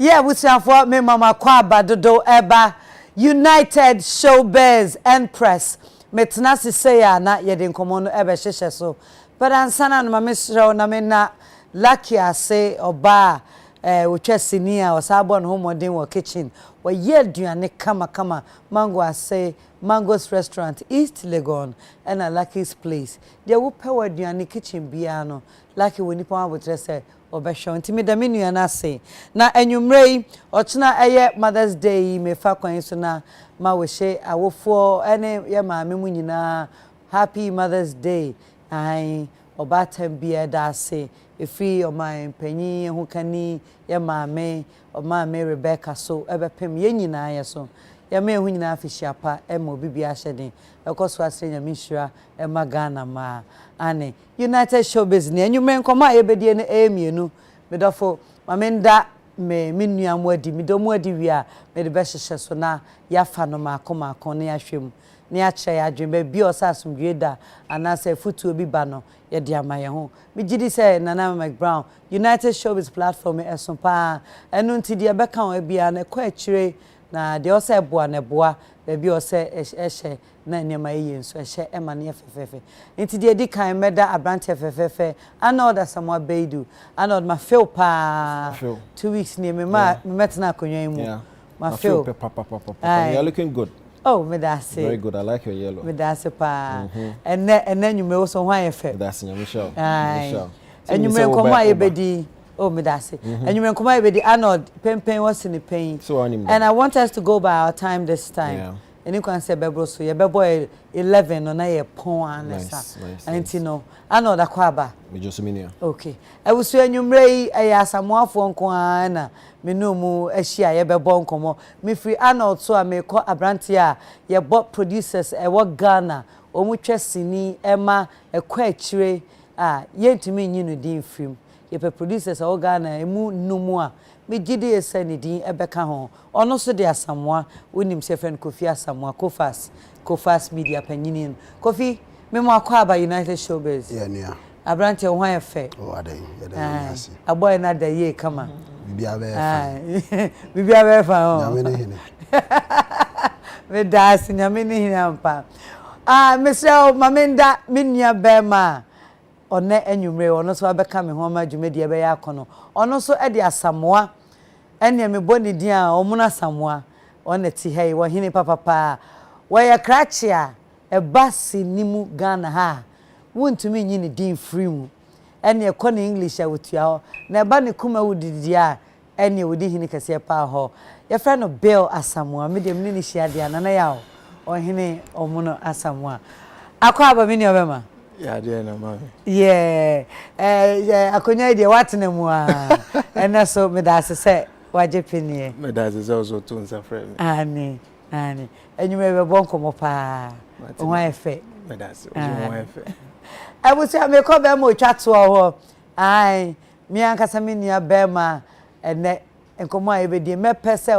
Yeah, we say for me mama kwaba dodo eba United Showbiz Empress. Metna se say na ye de nkomo no ebe hyehye so. But ansana no mama sro na me na lucky ase oba wo twasini a osabo no homodin wo kitchen. Wo ye aduane kama mango ase Mango's restaurant East Legon and a Lucky's place. There will power aduane kitchen bia no. Lucky we nipa wo tre say obehwe ntimi da menu na say na enwumrei ochina eye Mother's Day me fa kwan so na ma wo hye awofo ene ye maame mu nyina Happy Mother's Day ai obatam bia da say efi o man panyi ho kani ye maame o maame Rebecca so ebepem ye nyina ye so ya me hu nyina afishiapa ema obibi ahyeden ekoso asenya minhira ema Ghana ma ane United Showbiz ne enwume nkoma yebedie ne emienu medofo mamenda me minua mwadi midomu adi wi a me de behyehyɛ so na yafa no makoma ne yahwem ne akyɛ ya adwembe bi osasumdwe da anase futu obi ba no ye de amaye ho me gidi sɛ nana Mcbrown United Showbiz platform eso pa enu nti de beka o bia na kwa akire na de ose boa na boa be bi ose ehye na nyema yeye nso ehye ema ne fefefe nti de di kan meda abrante fefefe anoda samwa beidu anoda ma feel pa 2 weeks ne me metna akonwan mu ma feel you're looking good. Oh, me that's it. Very good. I like your yellow. Me that's it pa. And then you may also why effect. That's in Michelle. And you may come my bedi. Oh, me that's it. And you may come my bedi. Arnold, pen was in the pain. So and I want us to go by our time this time. Yeah. And you can say bebro so your boy 11 on a pon nice. And you know, Arnold akwaba. Me just minia. Okay. I was saying you may asamoa fo nko na me no mu ahia ye bebo nkomo me free Arnold so a me call abrante a ye bot producers e wo Ghana omu twasini ema ekwa akire a ye ntimi nyi no din film ye pe producers e wo Ghana emu numu a me gidi esani din ebeka ho ono so de asamoa wonim se friend Kofi Asamoa Kofas media panyinin Kofi me mo akwa ba United Showbiz yeah abrante ho ayefe oh adai yasi aboy na da ye kama bibia be fa nyame ne hene me das nyame ne hene ampa Mr. Mamenda minya bema one enwumre ono so abeka me ho ma dwumedi ebe ya akono ono so e de asamoa ene me boni din a omuna asamoa one ti hei wo hene papa wo ya krachia e basi nimu Ghana ha wontumi nyi ne din free mu ene e kɔ ne English a wotua ho na e ba ne kuma wudidi a ene wudi hini kase pa ho ye fra no Bill Asamoa me dem ne hia dia na ya o hini omuno Asamoa akwa aba me ne obema ya dia na ma yeah akonya dia watene mu a ene so me da se waje penie me da se so to nsa fra me ani enyume be bonkomo pa o ha efe me da se o ha efe I will say me ko be mo twato ho ai mi ankasa me nia be ma ene enkomo a ebedi me pese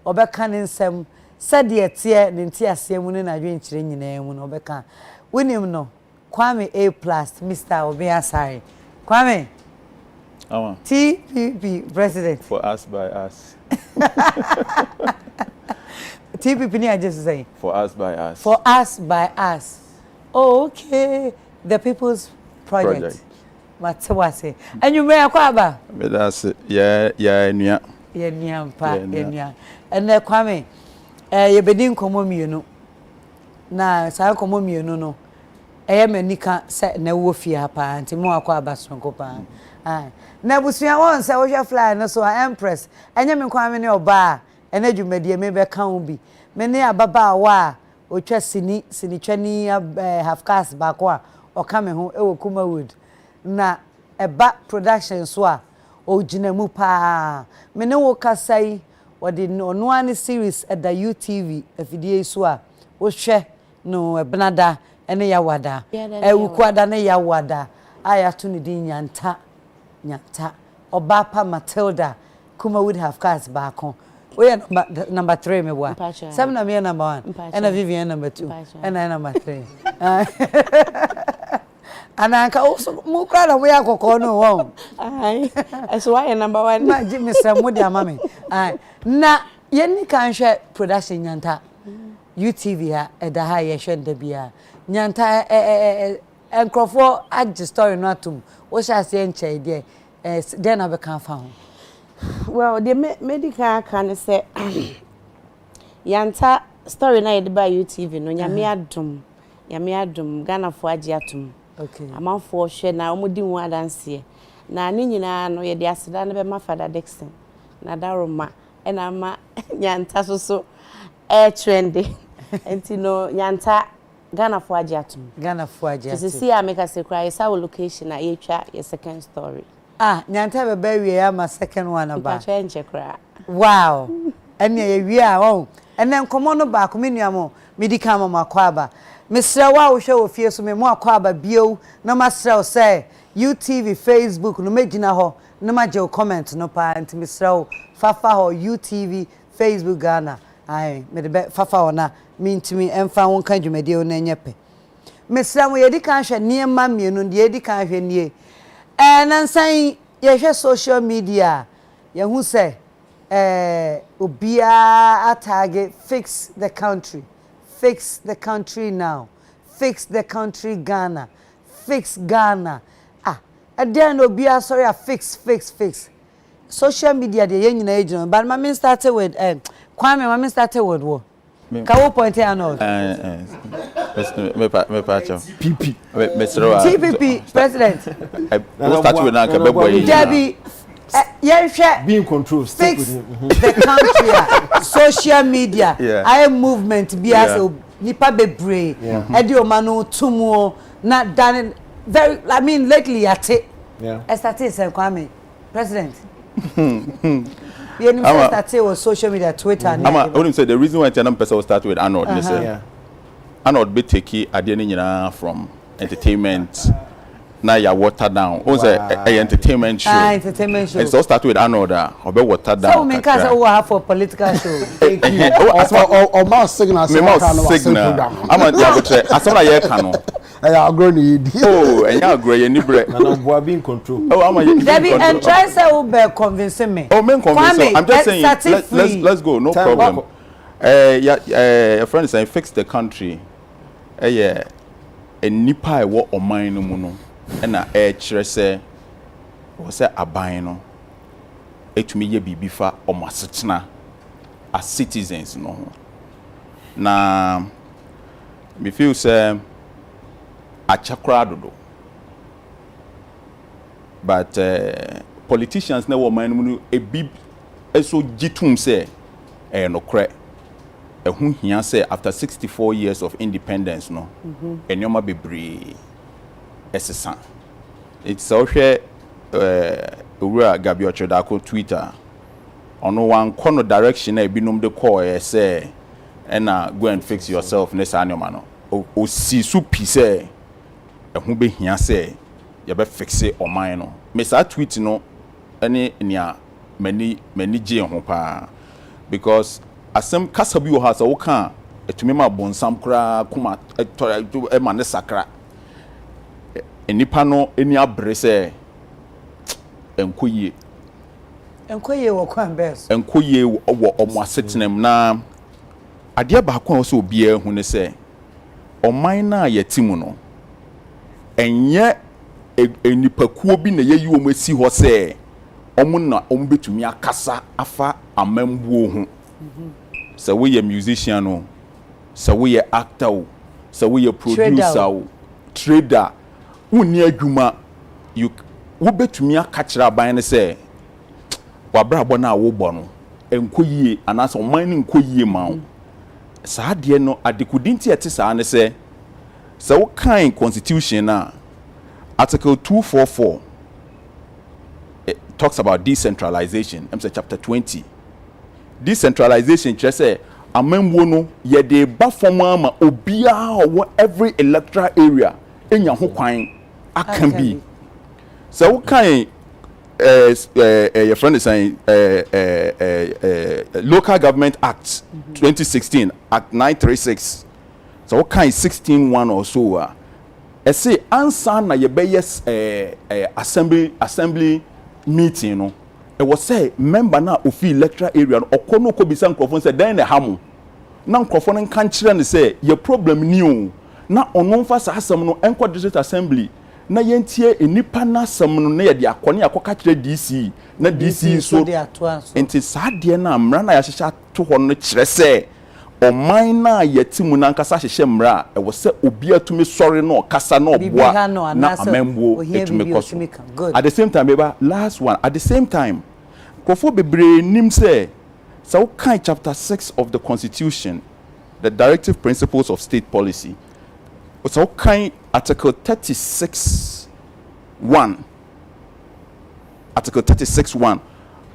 obe ka ne nsem sade etie ne nti asem mu ne na dwen kire nyina mu no obe ka wonim no Kwame A+ Mr. Obi Asare Kwame TPP president for us by us TPP ni I just say for us by us oh, okay the people's project. Matwase. And you may akwaba. Me that's yeah nua. Yeah nua pa nua. And na Kwame ye bedin komo mienu. Na sa komo mienu no. Eye manika se na wo fie pa nti mo akwaba sonko pa. Na busua won se wo hwe fly no so Empress. Enye me Kwame ne oba ena dwumadie me be ka ho bi. Me ne ababa wa otwa sini twani half cast ba ko a o kame ho e wo Kumawood na eba production so a o gina mu pa me ne wo kasai wo de no ani series at the UTV afidie so a wo hwe no ebenada ene ya wada e wo kwada ne ya wada aya to ne din nyanta oba pa Matilda Kumawood half cast ba ko we number 3 me boa. Some na me number 1 and a Vivian number 2 and I number 3. Ananka also mukra na we akoko no won. Aye. That's why number 1. Ma ji Mr. Modi amame. Aye. Na yeni kan hwe production nyanta. UTV ha eda ha ye hwe nda bia. Nyanta enkrofo age story no atum. Wo sha se enche de then I can found. Well, the medical can say Yanta story na yede by UTV no nyame adum Ghana fo age atum. Okay. Amanfo hwe na omudi hu adanse. Na ne nyina no yede aseda ne be ma Father Dixon. Na daroma ena ma Yanta so trendy. Enti no Yanta Ghana fo age atum. Ghana fo age atum. To see America say cry is our location na yetwa your second story. Nyanta be we ya my second one about. Wow. And we are and then come on back minuamo medical mama kwaba. Mr. Wa wo hwe ofie so me mo akwaba bio na masrel say UTV Facebook no magina ho na magye comment no pa anti Mr. Fafa ho UTV Facebook Ghana. Ai me de fafa ho na mintimi emfa won kan dwumade o na nyepe. Mr. Mo yedi kan hwe niema mienu de yedi kan hwe nie. Nansan ye social media ye hu say obia target fix the country now, fix the country Ghana, fix Ghana. And then obia sorry fix social media the ye nyina ejino but my started with Kwame my started with wo ka wo point here no me pacho PP TPP president we start with na ka bebo yi Debbie being controlled fix the country social media I movement be as nipa bebre edi o manu tumu na done very I mean lately ate started say Kwame president you started with social media Twitter I wouldn't say the reason why Tianam person will start with Arnold Arnold be take adeni from entertainment now you water down. Who's a entertainment show? Entertainment show. It's all start with Arnold. Or be water down. So me cause we have for political show. Thank you. Or mouse signal. I'm a as soon as you can. I agree. Oh, and you agree any break. No, being controlled. Oh, I'm a Debbie and try say who be convincing me. Oh, men convince. I'm just saying let's go. No problem. A friend is saying fix the country. Yeah. A nipa wo o man no mu no na kire se wo se aban no etumi ye bibi fa o masetena as citizens no na me feel say achakra dodo but politicians na wo man no mu ebi eso gitum se no kre who here say after 64 years of independence no enyoma bebre esesa it's so share owura Gabi Ochodako Twitter ono wan kono direction na ebinom de call say na go and fix yourself ne sa anyoma no o si su pi say who be here say you be fix it o man no me sa tweet no ene nia mani je ho pa because asem kasa bi wo ha sa wo kan etumi ma bonsam kra kuma e ma ne sakra enipa no eni abre se enkoye wo kwan bes enkoye wo omo asetenem na ade ba kwa so obi hu ne se oman na yetimu no enye enipa kuo bi na yeyi wo masi ho se omo na omo betumi akasa afa amambuo hu so we a musician no so we a actor so we a producer trader woni adwuma you wo betumi akachira aban ne se wabrabo na wo bo no enkoyie anasa oman ne enkoyie ma wo saa de no adekudinti ete saa ne se so kan constitution na article 244 it talks about decentralization I'm say chapter 20 decentralization just say amemwo no ye de ba form ama obia owo every electoral area enya ho kwan akan bi so we kan your friend is saying Local Government Act 2016 Act 936 so we kan 16:1 or so say ansa na ye be yes assembly meeting no e was say member na ofi electoral area no okono ko bisa nkrofo say dan na hamu na nkrofo no kan kire ne say ye problem ni o na ono mfa sa asem no enko district assembly na yentie enipa na asem no na ye de akone akoka kire DC na DC so enti saa de na amra na ya hyehyɛ to ho no kire say oman na yetimu na nkasa hyehyɛ mra e wo se obi atumi sɔre no kasa no boa na amembo etumi koso at the same time beba last one at the same time kofo bebre nim say so kind chapter 6 of the constitution the directive principles of state policy so kind article 36(1) article 36(1)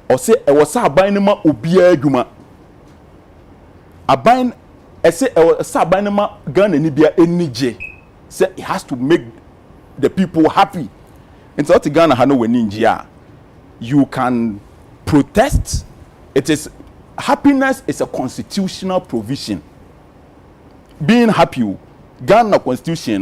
or say e was aban ma obi adwuma aban say aban ma Ghana ni bia enije say it has to make the people happy and so Ghana ha no wani njia you can protest it is happiness is a constitutional provision being happy Ghana constitution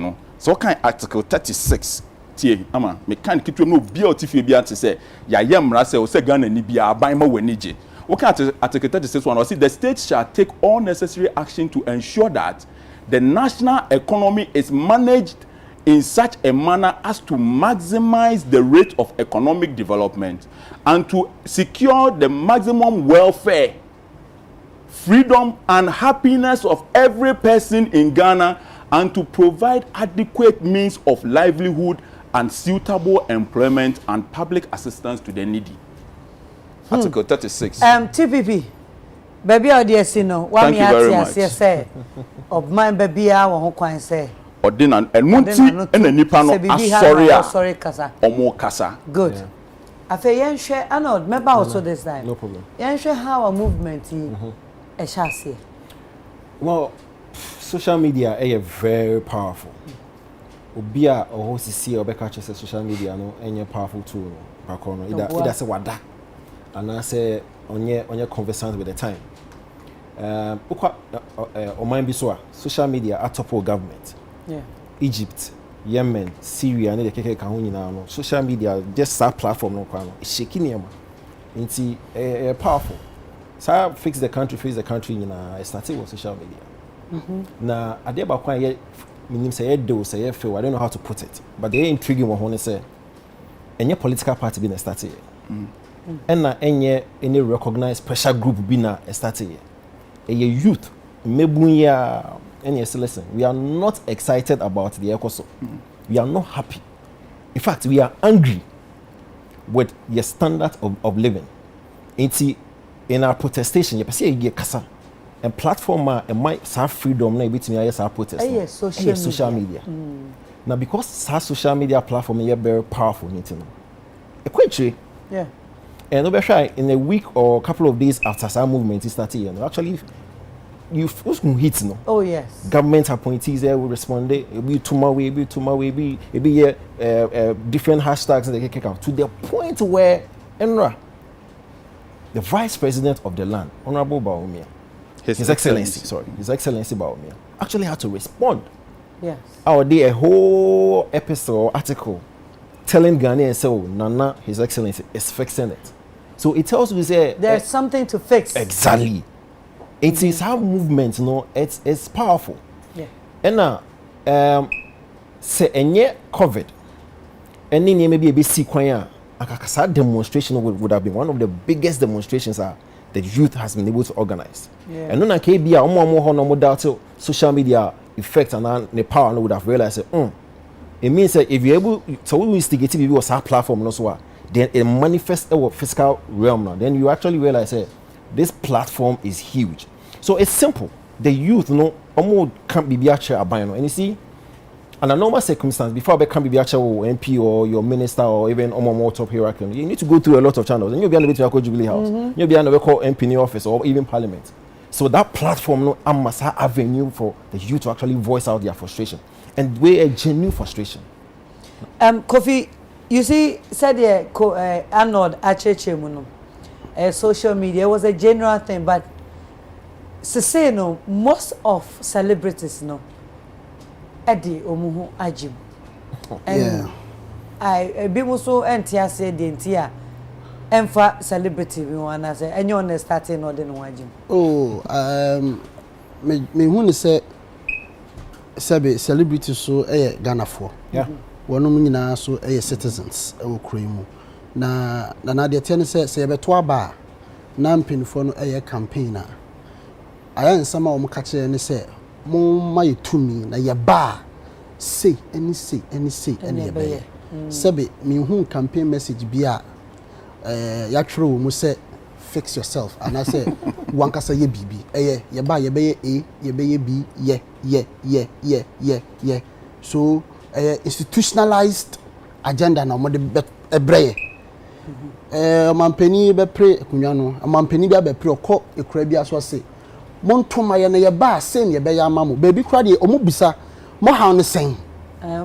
no so kind article 36 tie ama me kan kitwe no bia otifie bia te say ya yemra say o say Ghana ni bia aban ma wani je okay article 36(1) or see the state shall take all necessary action to ensure that the national economy is managed in such a manner as to maximize the rate of economic development and to secure the maximum welfare, freedom and happiness of every person in Ghana and to provide adequate means of livelihood and suitable employment and public assistance to the needy. Article 36. TPP. Baby audience no. Thank you very much. Say of mine baby a wo kwan say. Ordinance enunti ena nipa no asori kasa. Omo kasa. Good. Afa yen hwe anod member also this time. No problem. Yen hwe how a movement e shase. Well, social media is very powerful. Obi a oho sisi obeka chese social media no enye powerful tool bakono. Ida say wada. And I say onye conversant with the time. Oman biswa social media at top of government. Yeah. Egypt, Yemen, Syria, and the keke kahuni na no. Social media just that platform no kwano. It's shaking yama. Inti powerful. So fix the country na started with social media. Na ade ba kwan ye minim say do say feel I don't know how to put it. But they intriguing one say any political party been started. And na any recognized pressure group be na started. A youth mebunya any listen. We are not excited about the ecoso. We are not happy. In fact, we are angry with the standard of living. In our protestation, you say you kasa and platform and my freedom na bit me yes our protest. Social media. Now because social media platform is very powerful, yeah. And in a week or a couple of days after some movement started, actually you hit no. Oh yes. Government appointees there will respond. It be different hashtags and they kick out to the point where Enra, the Vice President of the land, Honorable Bawumia, His Excellency Bawumia, actually had to respond. Yes. Our day a whole episode article telling Ghanaians, so Nana, His Excellency is fixing it. So it tells you say there's something to fix. Exactly. It is how movement, it's powerful. Yeah. And now, say any COVID, any maybe a bit sequence. A demonstration would have been one of the biggest demonstrations the youth has been able to organize. Yeah. And then KBA, social media effect and the power would have realized it means that if you're able to instigate people on our platform, then it manifests our physical realm now. Then you actually realize this platform is huge. So it's simple. The youth can't be and you see, under normal circumstances, before I become MP or your minister or even more top hierarchy, you need to go through a lot of channels. And you'll be able to go to Jubilee House. You'll be able to call MP in office or even Parliament. So that platform must have avenue for the youth to actually voice out their frustration. And we're a genuine frustration. Kofi, you see, said Arnold Acheche social media was a general thing, but most of celebrities edi omuhu agim. Yeah. I be so entiase de ntia emfa celebrity we wanna say any on starting or den wagim. Oh, me hu ni say sabe celebrity so Ghana for. Yeah. Wonom nyina so citizens e wo kran mu. Na de tie ne say yebeto aba na mpinfo no campaigner. Aya nsama wo ka kire ne say mo ma yetumi na ye ba say any ye sabe me hu campaign message bia ya twere wo mu say fix yourself and I say wankasa ye bibi ye ba ye be A ye be B ye so institutionalized agenda na mo de ebreye mampeni be pre kunwa no mampeni bia be pre okọ ekura bia so say montoma ye na ye ba sen ye be ya amamo baby kura de omo bisa mo how no sen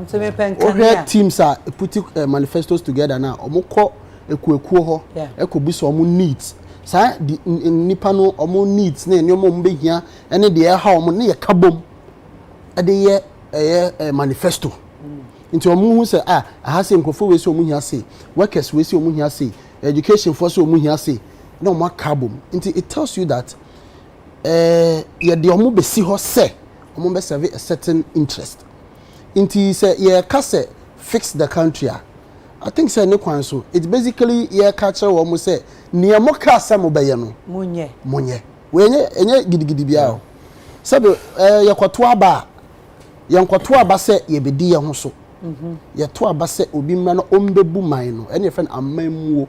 to me pen teams are putting manifestos together now omo kọ ekuekuo ho ekobisa omo needs sa di nipa no omo needs na enyo mo mbehia ene de ha omo ne ye kabom ade ye manifesto nti omo hu se aha se nkofo we se omo hia se workers we se omo hia se education for se omo hia se na omo kabom nti it tells you that ye de omo besi ho se omo be serve a certain interest nti se ye ka se fix the country I think say ne kwan so it's basically ye culture wo mo say ne mo ka asem be ye no monye we enye gidigidi bia o sabe ye kwato aba say ye bedi ye ho so ye to aba say obi mma no ombebu man no ene friend amamuo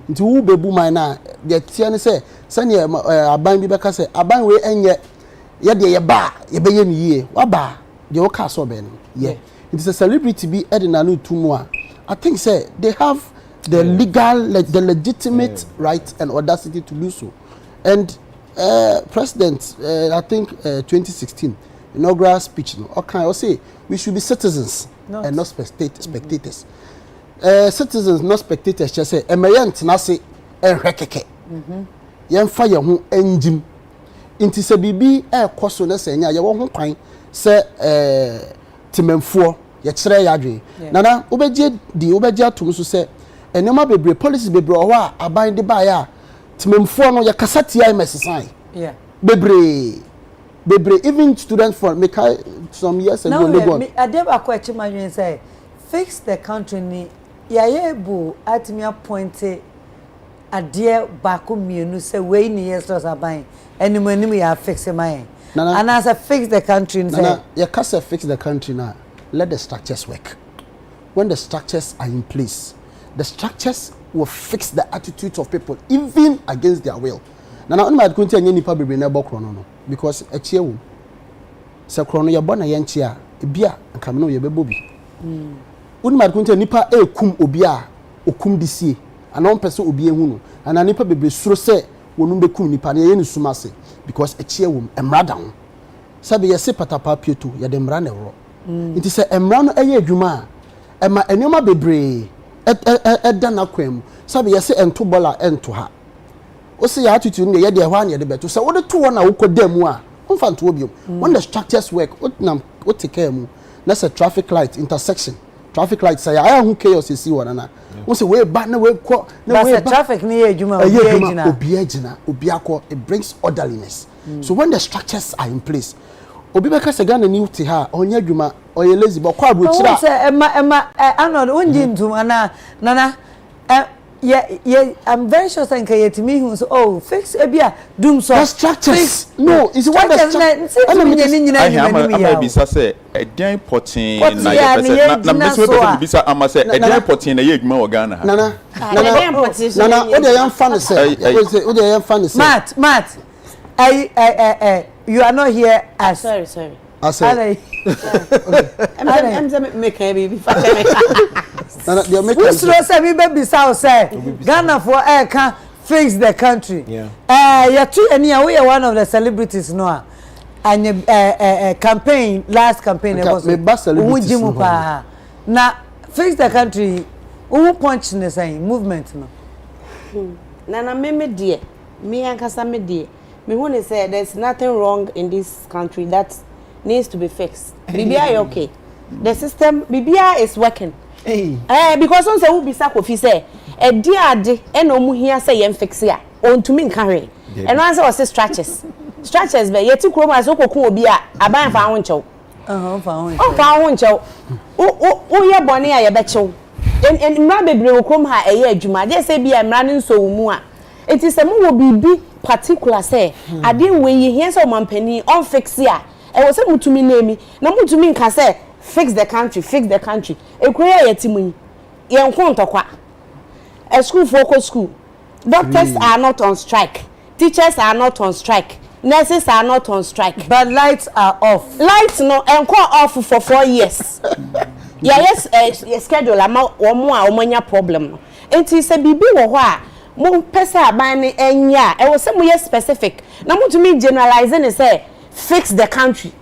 nti wo bebu man na ye tie ne say sane aban bi be ka say aban we enye ye de ye ba ye be ye ni ye wa ba de wo ka so be no ye it is a celebrity be edina no tumu a I think say they have the the legitimate right and audacity to do so. And President, I think 2016 inaugural speech, I say we should be citizens and not spectators. Citizens, not spectators. Just say, "Emayent nasi enrekeke." Yen fire hu engine. Inti se bibi koso na se nya ye wo ho kwan se timemfuo ye kire ya dwe nana obeje atum so se enema bebre policies bebre o wa aban de ba ya timemfo no ye kasati ai mesesan bebre even students for make some years ago no go adeba ko echimanwen say fix the country ni ya yebu atimi appoint ade bako mienu say we ni yes aban enimo ya fix my and as a fix the country say ya kasa fix the country na let the structures work. When the structures are in place, the structures will fix the attitudes of people, even against their will. Now, I'm not going to any people be never chrono because a cheer womb. So, chrono ya bona yanchia, a beer, and come no ye baby. Unmat going to nipa kum obia, o kum disi, and on person obia huno, and a nipa be so say, won't be kum nipa yen sumase, because a cheer womb, and radam. Sabi ya se patapa pietu, ya dem rane ro. It is a Mcbrown adwuma ema enema bebre dana kwam sabe yese ento bola ento ha o se ya attitude ne ye de hwa ne de beto se wo de to wona wo kodamu a umfa nto obiom when the structures work what take care mu na se traffic light intersection traffic light say I hu chaos esi wona na wo se we ba na we ko na we ba traffic ne adwuma obi akọ it brings orderliness so when the structures are in place obi beka se Ghana ni uti ha onye adwuma oye lazy bo kwa abrochira se anod onji ntum ana nana I'm very sure say nka yetimi hu so fix ebia doom so the structures no is what the structures ama bisa say edian potin na na meso be bisa ama say edian potin na ye adwuma wo Ghana ha nana o de yan fan say o de yan fan say Matt you are not here as sorry I said I'm making baby Nana they make we slow say we baby say Ghana for can fix the country you two and we are one of the celebrities no and campaign last campaign was na fix the country who punch the same movement no nana me dear me ankasa me dear me want to say there's nothing wrong in this country that needs to be fixed. BBI okay. The system BBI is working. Hey. Because on say who be sakofi say e di ade e no mu hia say yem fix ya. On to me nkan and one say was stretches be yeti kroma so kokun obi a aban fa ho nchew fa ho nchew o ye bone a ye be chew en mra bebre okrom ha eye adwuma de say bia mra ne nso mu a enti se mo wo bibi particular say ade we ye hia say o mampani on fix ya e wo say mutumi na emi na mutumi nka say fix the country ekura yeti mu ye nko ntokwa a school focus school. Doctors are not on strike. Teachers are not on strike. Nurses are not on strike. But lights are off. Lights no enko off for 4 years. Yes, schedule ama omo a omanya problem no. Enti se bibi wo ho a mo pesa aban ne enya e wo se mo yes specific. Na mo to me generalizing say fix the country.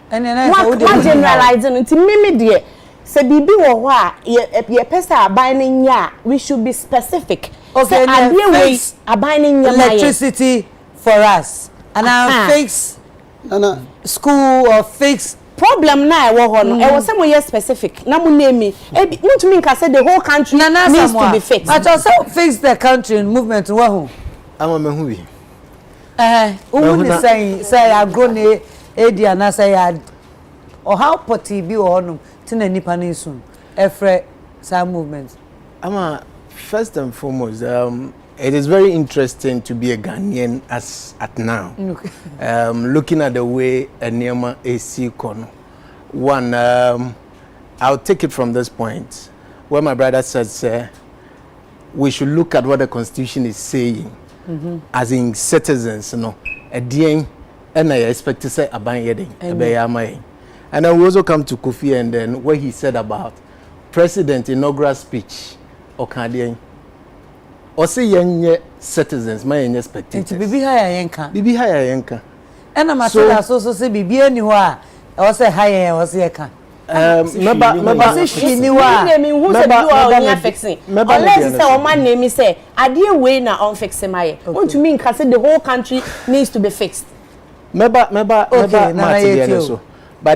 And then what generalizing enti mimi de se bibi wo ho a ye pesa aban ne nya we should be specific. Okay, fix electricity for us, and I'll fix school or fix problem na e wo ho no e wo say mo yes specific na mo name me want to mean ka say the whole country needs to be fixed. But also fix the country in movement wo ho ama me hu bi who is saying say agro ne edi ana say or how party bi wo no tina nipa ne sun efre sa movement ama. First and foremost, it is very interesting to be a Ghanaian as at now. Okay. Looking at the way Enema AC Kono. One, I'll take it from this point, where my brother says we should look at what the Constitution is saying, as in citizens, you know, and I expect to say aban yeding, and then we also come to Kofi and then what he said about President inaugural speech. Okadian or say young citizens, my young spectators. Bibi higher yenka. Bibi higher yenka. And I'm so say Bibi anywhere. I say higher was yeka. Maybe she knew who said you are fixing. Unless say one man name say, I dear way now on fixing my. What to mean? Cause the whole country needs to be fixed. But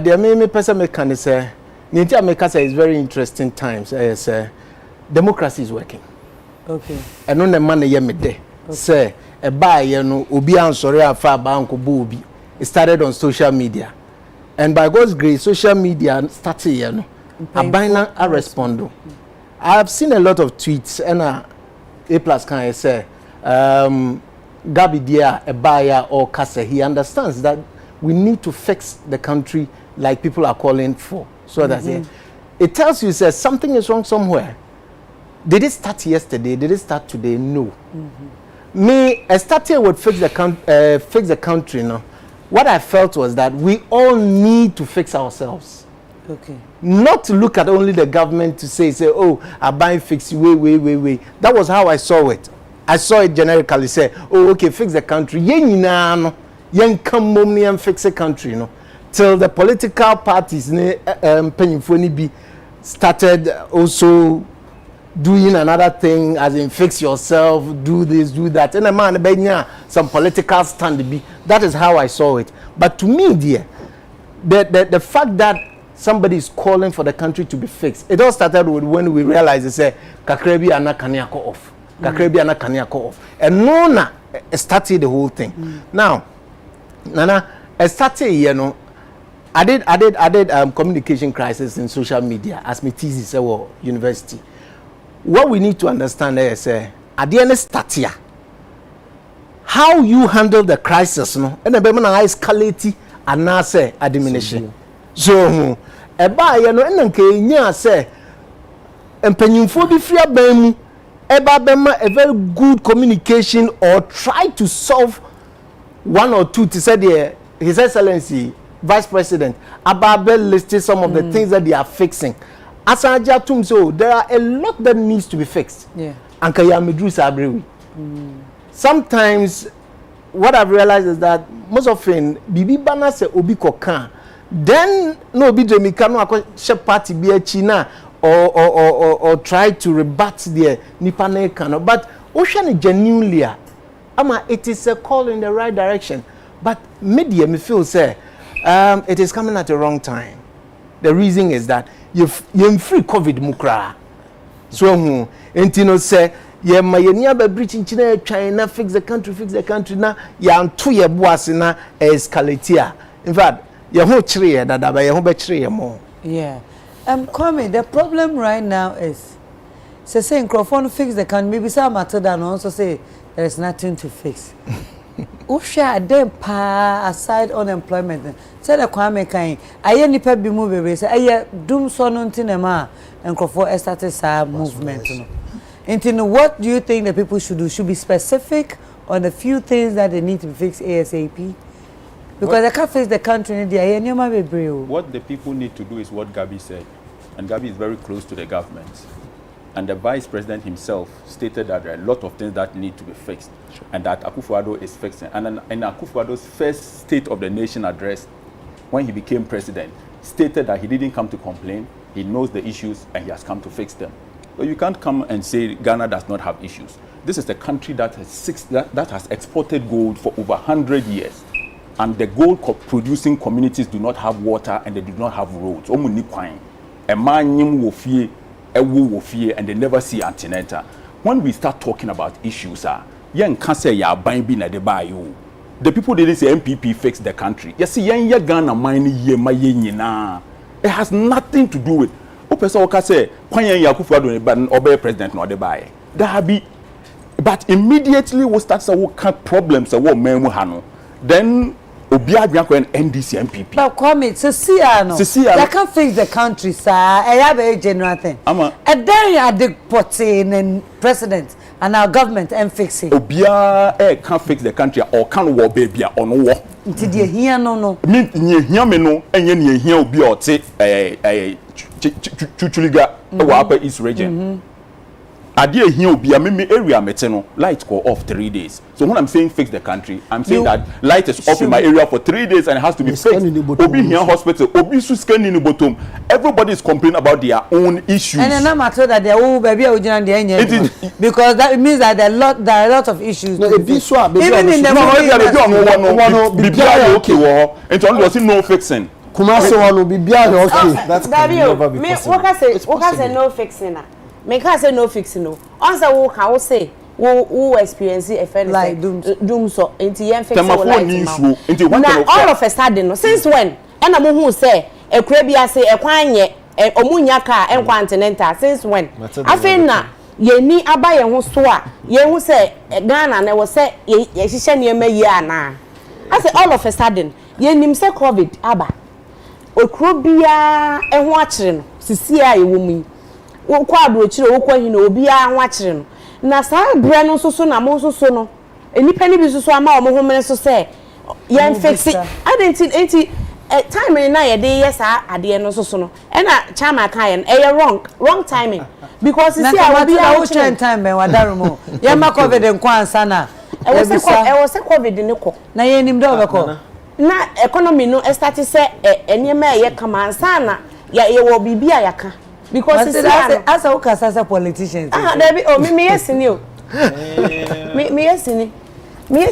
the main person can say, Ninja America is very interesting times. Democracy is working. Okay. And on the money yemede. Say a buy no obi ansori afa banko bubi. It started on social media. And by God's grace, social media started a binary respond. I have seen a lot of tweets and A+ can I say Gabi dia a buyer or Kase. He understands that we need to fix the country like people are calling for. So that's it. It tells you says something is wrong somewhere. Did it start yesterday? Did it start today? No. Me, I started would fix the country. No, what I felt was that we all need to fix ourselves. Okay. Not to look at only the government to say, oh, I buy fix. Wait. That was how I saw it. I saw it generically say, oh, okay, fix the country. Yen come mommy and fix the country. No, till the political parties be started also doing another thing, as in fix yourself, do this, do that. And a man, some political stand be. That is how I saw it. But to me, dear, the fact that somebody is calling for the country to be fixed, it all started with when we realized they say, Kakrebi ana kaniako off. Kakrebi ana kaniako off. And Nona started the whole thing. Now, Nana, I started, you know, I did communication crisis in social media as my thesis at university. What we need to understand is at the end of statia, how you handle the crisis, no, and the baby na escalate and now say a diminution. So, a buy you know, and then say, and penyumfo be free abemu, a very good communication or try to solve one or two to say His Excellency Vice President Ababel listed some of the things that they are fixing. As I just so there are a lot that needs to be fixed. Yeah. And Kayamidru Sabri. Sometimes what I've realized is that most often Bibi Bana se obi kokan. Then no be Jamaican no party be a China or try to rebut the Nipane Kano. But Ocean genuinely it is a call in the right direction. But media me feel say It is coming at the wrong time. The reason is that you're free COVID mukra. So who Entino say ye mayenia be breaching China fix the country na ya nto ye boase na escalate. In fact, ye ho chire that ba ye ho be chire mo. Yeah. Kwame, the problem right now is say microphone fix the country. Maybe some matter and also say there is nothing to fix. Usha dem pa aside unemployment. Say the Kwame kind. Aye nipa bi mu bebe say aye dum so no ntinema microphone started sa movement no. Into what do you think the people should do? Should be specific on the few things that they need to be fixed ASAP? Because they can't face the country in the What the people need to do is what Gabi said. And Gabi is very close to the government. And the vice president himself stated that there are a lot of things that need to be fixed. Sure. And that Akufo-Addo is fixing. And in Akufo-Addo's first State of the Nation address, when he became president, stated that he didn't come to complain, he knows the issues, and he has come to fix them. So you can't come and say Ghana does not have issues. This is a country that has exported gold for over 100 years. And the gold producing communities do not have water and they do not have roads. A man will fear, a wool will fear, and they never see antenatal. When we start talking about issues, young can't say ya buying be na de buy you. The people didn't say MPP fixed the country. You see, young Ghana mine ye my na. It has nothing to do with. Person can say, "Kwanyan Akufo-Addo but obey president no de buy." That be, but immediately we start to work problems. What men hano. Then Obia Bianco and NDC MPP. But Kwame, they can't fix the country, sir. I have a general thing. And then you are the potting and president and our government and fix it. Obia can't fix the country or can't war baby or no war. Did you hear no? Me hear me no, and you hear Obia or say Chuchuliga or Upper East region. I dear here be a area meteno light go off 3 days. So when I'm saying fix the country, I'm saying that light is off in my area for 3 dadays and it has to be fixed. Obi here hospital, Obi su scan in the bottom. Everybody is complaining about their own issues. And then I'm told that they will baby because that means that there are a lot of issues. No, even in the okay, and only was no fixing. Kumasi one be okay. That's never be possible. What can say no fixing? Make us say no fixing no. Answer who can say who experience a friend like doom so into yen fix now all of a sudden since when and I'm who say a crabia say a kwanye omunya car and continental since when I think na ye ni abaye ho so a ye who say Ghana na was say ye hihye ne ma yi ana I say all of a sudden ye nim say COVID aba okrobia ho akire no sisi a ye wo mu wokwa adrochire wokwa hina obi a nwachire no na saa bre no so na mo so no enipa ni bi so ama o mo homene so say yen fix it identity time na ye dey yes ade no so no e na chama kan wrong timing because see a obi a wo chen time ben wadarumo ye ma COVID nkwa ansa na e was COVID ni ko na ye nim do obeko na economy no start say enema ye kama ansa na ye wo bibia yaka because it's as a ukasa politicians. Me yes ni o. Me yes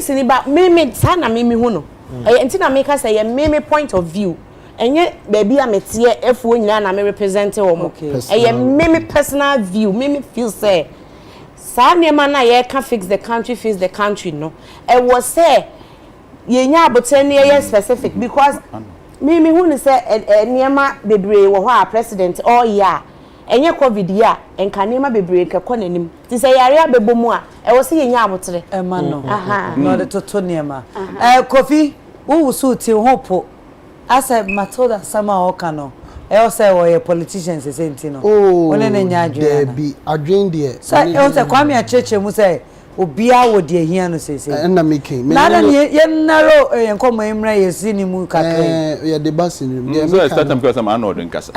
ni but me sana me hu no. Enti na me ka say me point of view. Enye baby a metie efu nyina na me represent wo mo. Me personal view, me feel say sa niema na ye can fix the country no. E was say ye nya abotani ye specific because me hu ni say niema bebre wo ho a president all year enye COVID ya enka niema bebre ka konanim ti say yare abebomu a e wo say ye nya abotre e ma no no de toto niema Kofi wo so ti hopo asa Matilda sama oka no e o say wo ye politicians e senti no one na nya adwen there be adwen there say e o say Kwame acheche mu say obia wo de hia no sese na making na ye naro enkomo emra yesi ni mu kakra ye de basi ni so start time because am anodin kasa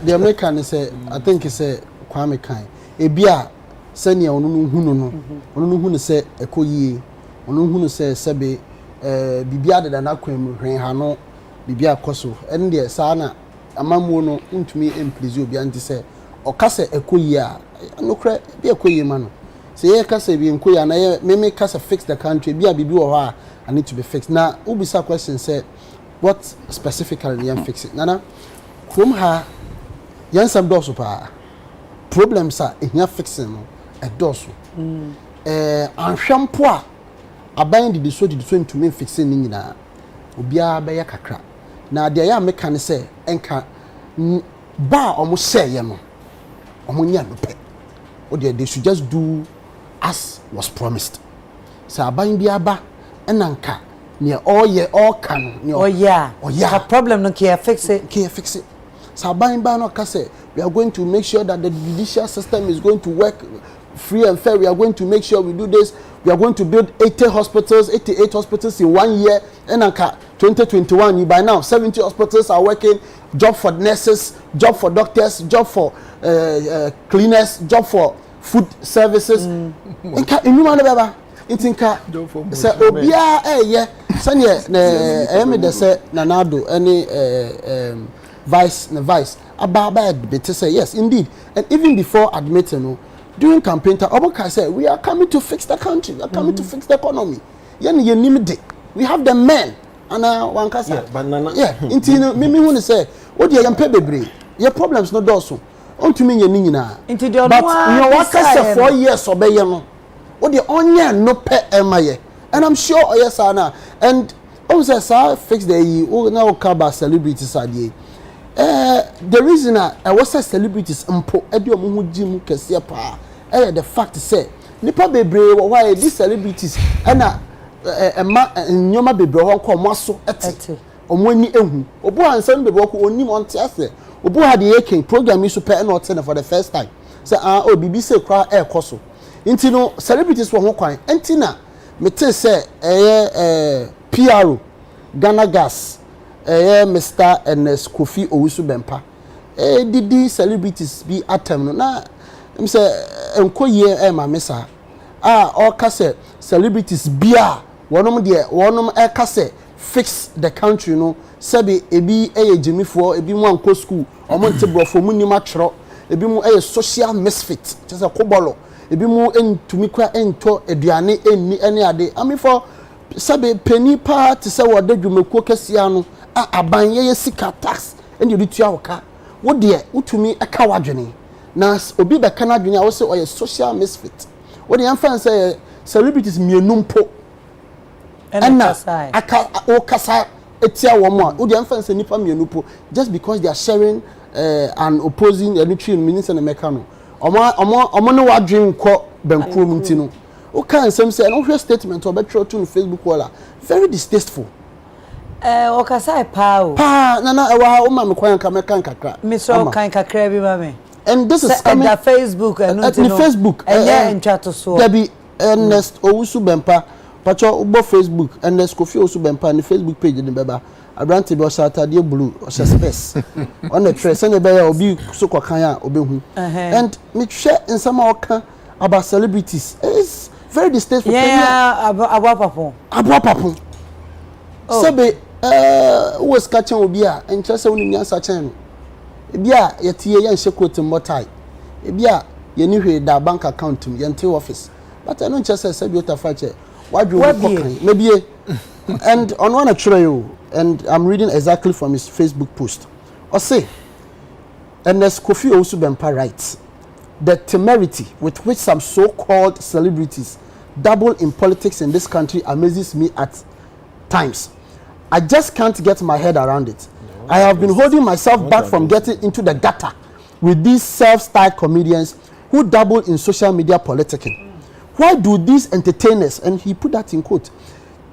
the American say I think he say Kwame kan ebia senia onu no hunu say ekoyie onu hunu say sebe bibia de na kwam hwen ha no bibia koso en de sa na amamu no ntumi emplease obi anti say okase ekoyie a no kra bi ekoyie ma no say ye kasa bi nkoya na me kasa fix the country bi a bibi wo ha I need to be fixed. Now ubisa question say what specifically yam fix it nana krom ha yan sam dosu pa problems are in fixing no e dosu anhwampo a aban de so into me fixing ni nyina obia be ya kakra na de ya meka ne se enka ba omo share no omo nya no pe o they should just do as was promised so aban bi aba enanka ne all can ne the problem no can fix it so aban ba no ka say we are going to make sure that the judicial system is going to work free and fair. We are going to make sure we do this. We are going to build 88 hospitals in 1 year. And 2021, by now, 70 hospitals are working. Job for nurses, job for doctors, job for cleaners, job for food services. Vice Ababa better say yes, indeed. And even before admitting, during campaign time, Oboka said, we are coming to fix the country, we are coming to fix the economy. We have the men. And one casa. Yeah, but Nana. Yeah, until Mimi want to say, what do you pay your problems no doso. On to me, Nina. But you know what, 4 years obey you. What the onion no pay emaye. And I'm sure, yes, Anna. And also, sir, fix the now cover celebrities idea. The reason I was a celebrities mpo edio mu jimu kese pa the fact say nipa bebre why these celebrities na ema nyoma bebre ho ko moso ete omoni ehu obo ansan bebre ko onim onte ase obo ha de yake program is super na ote for the first time say obibi say kra ekoso nti no celebrities wo ho kwan enti na mete say PRO Ghana Gas Mr. Ernest Kofi Owusu Bempa didi celebrities be atem no na say enkoye ma mesa all kase celebrities bia wonom kase fix the country no sabi ebi ejimifo ebi mu anko school omo ntebrofo mu nim atro ebi mu social misfit just kobolo ebi mu entumi kwa ento aduane enni ene ade amifo sabi penny part se wodadwumekuo kasia no abanye ye sika tax and you do tuawoka wo de utumi aka wadwene na obi be kana adwene a wo se oye social misfit wo de amfa say celebrities mienumpo and aka o kasa etia wo mo wo de amfa say nipa mienumpo just because they are sharing and opposing nutrient minister na mekano omo no wadwene ko bankuo mutino o kan sem say no hwe statement obetro to Facebook wala very distasteful. Okasai pao. Pa nana ewa o ma me kwan ka meka nkakra. Me so kan kakra bi ma me. And this is coming at Facebook and at Facebook. Ntwato so. There be Ernest Owusu Bempa. Pacho ubo Facebook Ernest Kofi Owusu Bempa ni Facebook page ni beba. Abrante be o Saturday blue o space. On the trace any be obi so kwakan a obehu. And me share in some oka about celebrities. It's very distasteful. Yeah, abwa papo. Sabe was catching obi a enche se woni nyansa chen no bia yetie ye nhye quote motai bia ye ni hwe da bank account m ye nte office but I don't just say sabe otafache wadwo kokan maybe and on one actually you and I'm reading exactly from his Facebook post or say Ernest Kofi Owusu Bempa writes the temerity with which some so-called celebrities dabble in politics in this country amazes me at times. I just can't get my head around it. No, I have been holding myself back from getting into the gutter with these self-styled comedians who dabble in social media politicking. Why do these entertainers, and he put that in quote,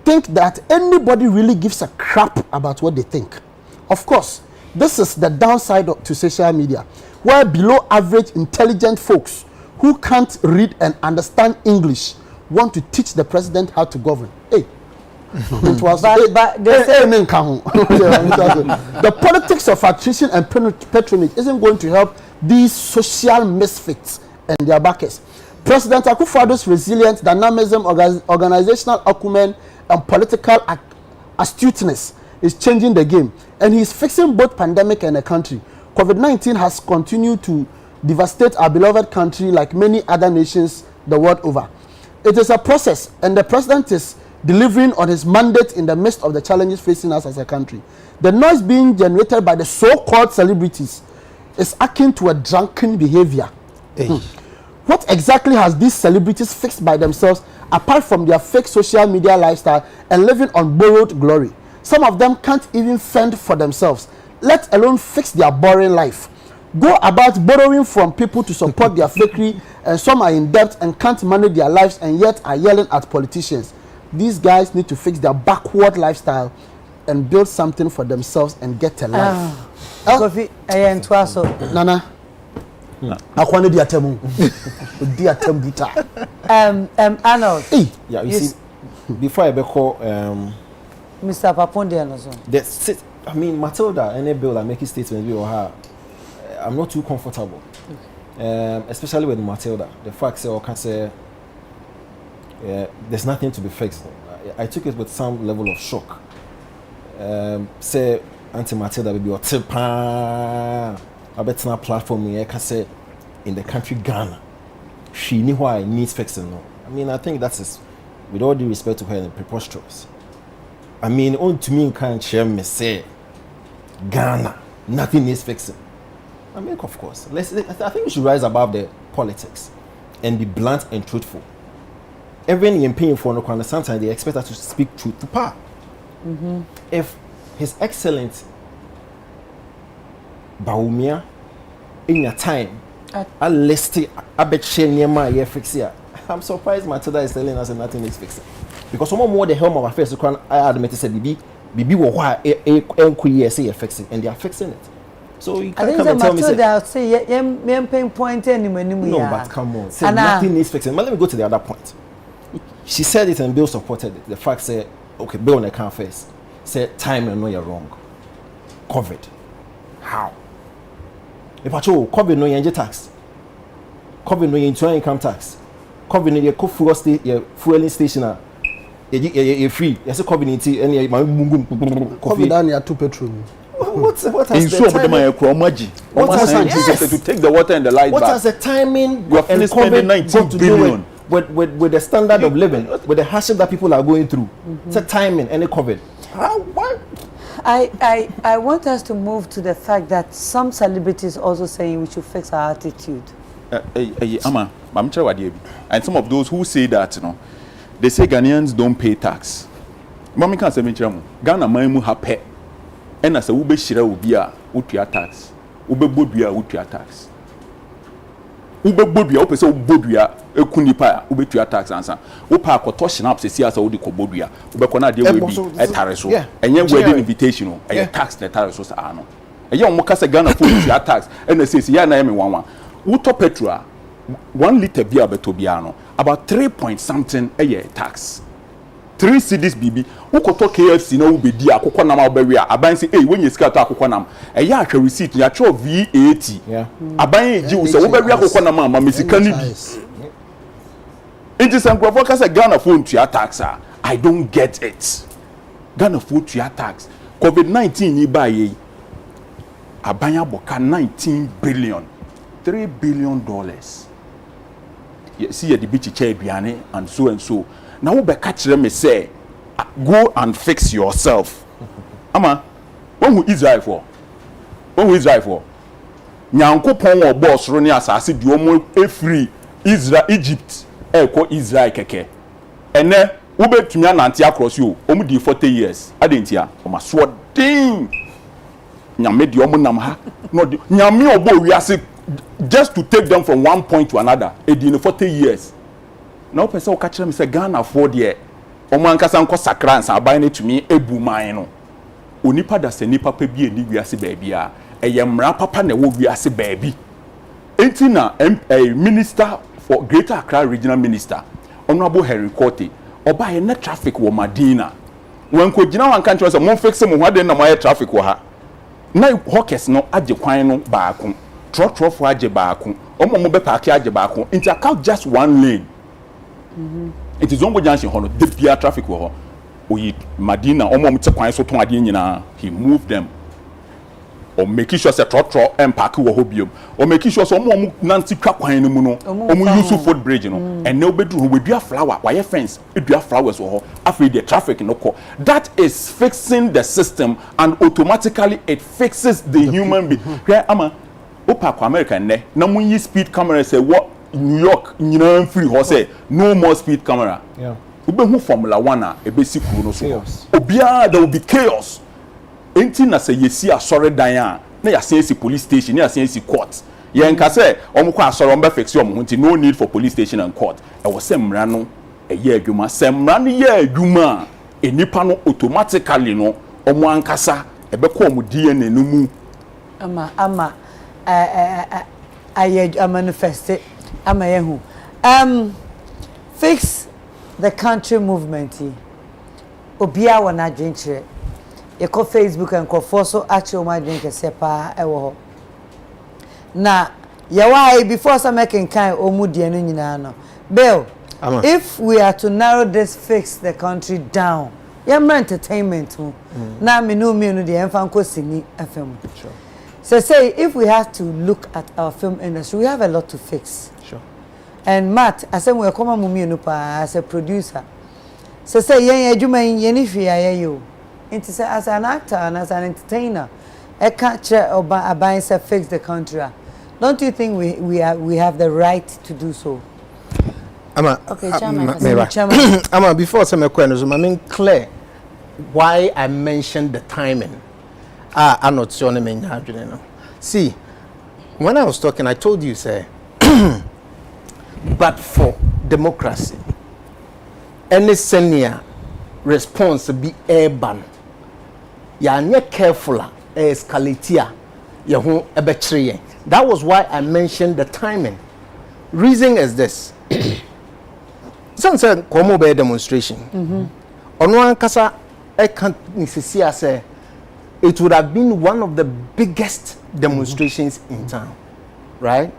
think that anybody really gives a crap about what they think? Of course, this is the downside to social media, where below average intelligent folks who can't read and understand English want to teach the president how to govern. Hey. It was but the politics of attrition and patronage isn't going to help these social misfits and their backers. President Akufo-Addo's resilient dynamism, organizational acumen, and political astuteness is changing the game, and he's fixing both pandemic and the country. COVID-19 has continued to devastate our beloved country like many other nations the world over. It is a process, and the president is delivering on his mandate in the midst of the challenges facing us as a country. The noise being generated by the so-called celebrities is akin to a drunken behavior. What exactly has these celebrities fixed by themselves apart from their fake social media lifestyle and living on borrowed glory? Some of them can't even fend for themselves, let alone fix their boring life. Go about borrowing from people to support their fakery, and some are in debt and can't manage their lives and yet are yelling at politicians. These guys need to fix their backward lifestyle and build something for themselves and get a life. Kofi, Nana. Akwane di atemu. Di atembuta. Arnold. Yeah, you see, before I call Mr. Paponde and so. I mean, Matilda, any bill I make a statement or her, I'm not too comfortable. Especially with Matilda. The fact say or can say there's nothing to be fixed. I took it with some level of shock. Say Auntie Matilda will be a tip I bet on platform I can say in the country Ghana. She knew why it needs fixing. No. I mean, I think that's just, with all due respect to her, preposterous. I mean, only to me can't share me say Ghana, nothing needs fixing. I mean, of course. I think we should rise above the politics and be blunt and truthful. Everyone in paying for no sometimes they expect us to speak truth to power. If His Excellency Baumia in your time I listed a bet Shenya fix here. I'm surprised Matilda is telling us that nothing is fixing. Because some more the helm of affairs I admit to say BB will why say fixing and they are fixing it. So you can't come and tell me say point anymore. No, but come on. Say nothing is fixing. But let me go to the other point. She said it and Bill supported it. The fact said, okay, Bill on account first. Said time and know you're wrong. COVID. How? If I told COVID no your tax. COVID no your income tax. COVID no your fueling station. You're free. Yes, COVID and COVID down here to petrol. What has the timing? To take the water and the light back. What has the timing? You are spending 19 billion with the standard of living, with the hardship that people are going through. It's a timing and a COVID. What? I want us to move to the fact that some celebrities also saying we should fix our attitude. And some of those who say that, they say Ghanaians don't pay tax. Mami can't say Ghana maimu happy. And as a ube shira ubia utia tax. Ube bodua utia tax. Ube bodua ope se bodua ekunipa ube tia tax ansa. Upa akoto shinap se sia sa odi ko bodua. Ube kona de we bi etareso. Enye wedding invitation o. Eye tax na etareso sa ano. Eye omoka se Ghana for tia tax. And say ya na yemi wanwa. Uto petrol 1 liter bia beto bia no. About 3 point something eye tax. 3 cedis bibi ukoto KFC na ubedi akokọ nam obawe a aban say when you scatter akokọ nam eya ahwe receipt ya cho VAT aban eji wo say obawe akokọ nam ama mesika ni bi inti sankrofo ka say Ghana phone to tax I don't get it. Ghana phone to tax COVID-19 ni ba ye aban aboka 19 billion $3 billion. You see the beach chair biane and so now we catch them say go and fix yourself. Ama when we Israel for Nyankopon wo boss ro ni asase di omo free Israel Egypt ko Israel keke ene wo betumi ananti across you omo di 40 years adentia o ma so ding nyame di omo nam ha no nyame obo wiase just to take them from one point to another in 40 years. Now person will catch them say Ghana for there. Omo ankasa nko sakra nsa aban na tumi ebu man no. Onipa da se nipa pa bi eni wiase baabi a eyemra papa na wo wiase baabi. Enti na minister for Greater Accra Regional Minister Honorable Henry Korte oba ye na traffic wo Madina. Wen ko gina wan kan say mo fix mo hwade na mo ye traffic wo ha. Na hawkers no agye kwan no baako. Trotro for agye baako. Omo mo be park agye baako. Inti account just one lane. It is Zongo Junction hono the bia traffic wo ho oyi Madina omo mte kwan so ton ade nyina he moved them or making sure say trotro empake wo hobium or making sure so omo nanti twa kwan no mu no omo use foot bridge no and no bedru we dua flower wire fence dua flowers wo ho after the traffic no ko that is fixing the system and automatically it fixes the human being ama opa kwa America ne na mun yi speed camera say what New York nyina free ho say no more speed camera yeah ube hu Formula 1 a ebesi kuru no so obia there will be chaos enti na say yesi asore dan a na ya say police station na ya say court ye nka say omko asore ombe fix omo nti no need for police station and court e wo say mra no ye adwuma say mra no ye adwuma enipa no automatically no omo ankasa ebe ko omo DNA no mu ama I manifest it ama yehu fix the country movement obia wana dwenkyere ye ko Facebook and ko so actually my drink sepa ewo ho na ye why before some making kind omudie no nyina no bill if we are to narrow this fix the country down yam entertainment na me no de emfa nko sini FM sure so say if we have to look at our film industry we have a lot to fix sure and Matt I say we come mumie no pa as a producer so say yen adwuma yen ni hwe ayeyo into say as an actor and as an entertainer I can't aban say fix the country don't you think we have the right to do so okay chairman Ama before some questions I mean clear why I mentioned the timing I'm not sure no see when I was talking I told you say but for democracy any senior response be urban ya nye careful escalate ya ho ebekire that was why I mentioned the timing reason is this some say komo be demonstration ono ankasa I can't necessarily say it would have been one of the biggest demonstrations in town right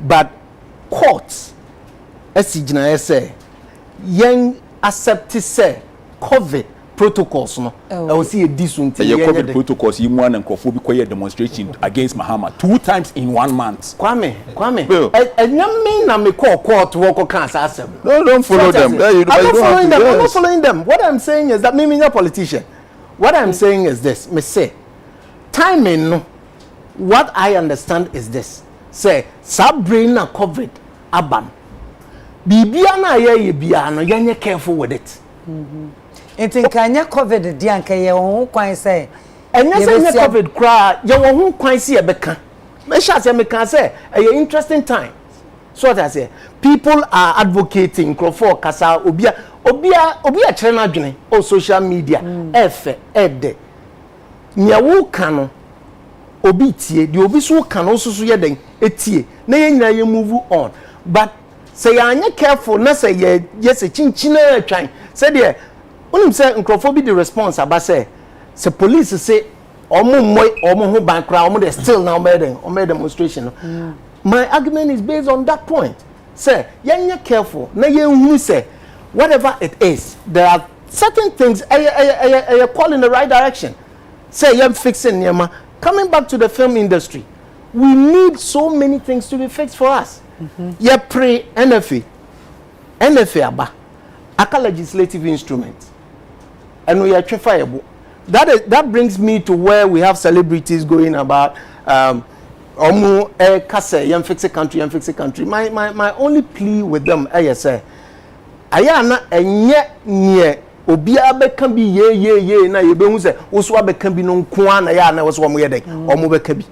but courts as you say young accept say COVID protocols no I will see a decent COVID protocols you want and kofobi demonstration against Muhammad 2 times in 1 month Kwame and you mean na me call court work can asem no don't follow them I'm not following them what I'm saying is that me a politician what I'm saying is this me say timing no what I understand is this say sabrain na COVID aban bibia na ye bia no yenye careful with it enti kanya COVID di anka ye won kwan say enya say nye COVID kra ye won kwan say e beka me sha say me kan say a interesting time so what I say people are advocating for kasa obia kire na adwene o social media efe ede nyawo kan obi tie di obi so kan o so ye den etie na ye nyina ye move on but say anya careful na say ye se chinchina atwan say de unim say nkrofo bi the response aba say police say omo ho ban kra omo de still now made demonstration my argument is based on that point say anya careful na ye hunu say whatever it is there are certain things I call in the right direction say you're fixing Nema. Coming back to the film industry we need so many things to be fixed for us ye pre NFA aba aka legislative instrument and we are trifiable that brings me to where we have celebrities going about omu kase yam fix a country my only plea with them say aya na enye nie obi abeka bi ye na ye behu se wo so abeka bi no nko na ya na wo so omo ye den omo beka bi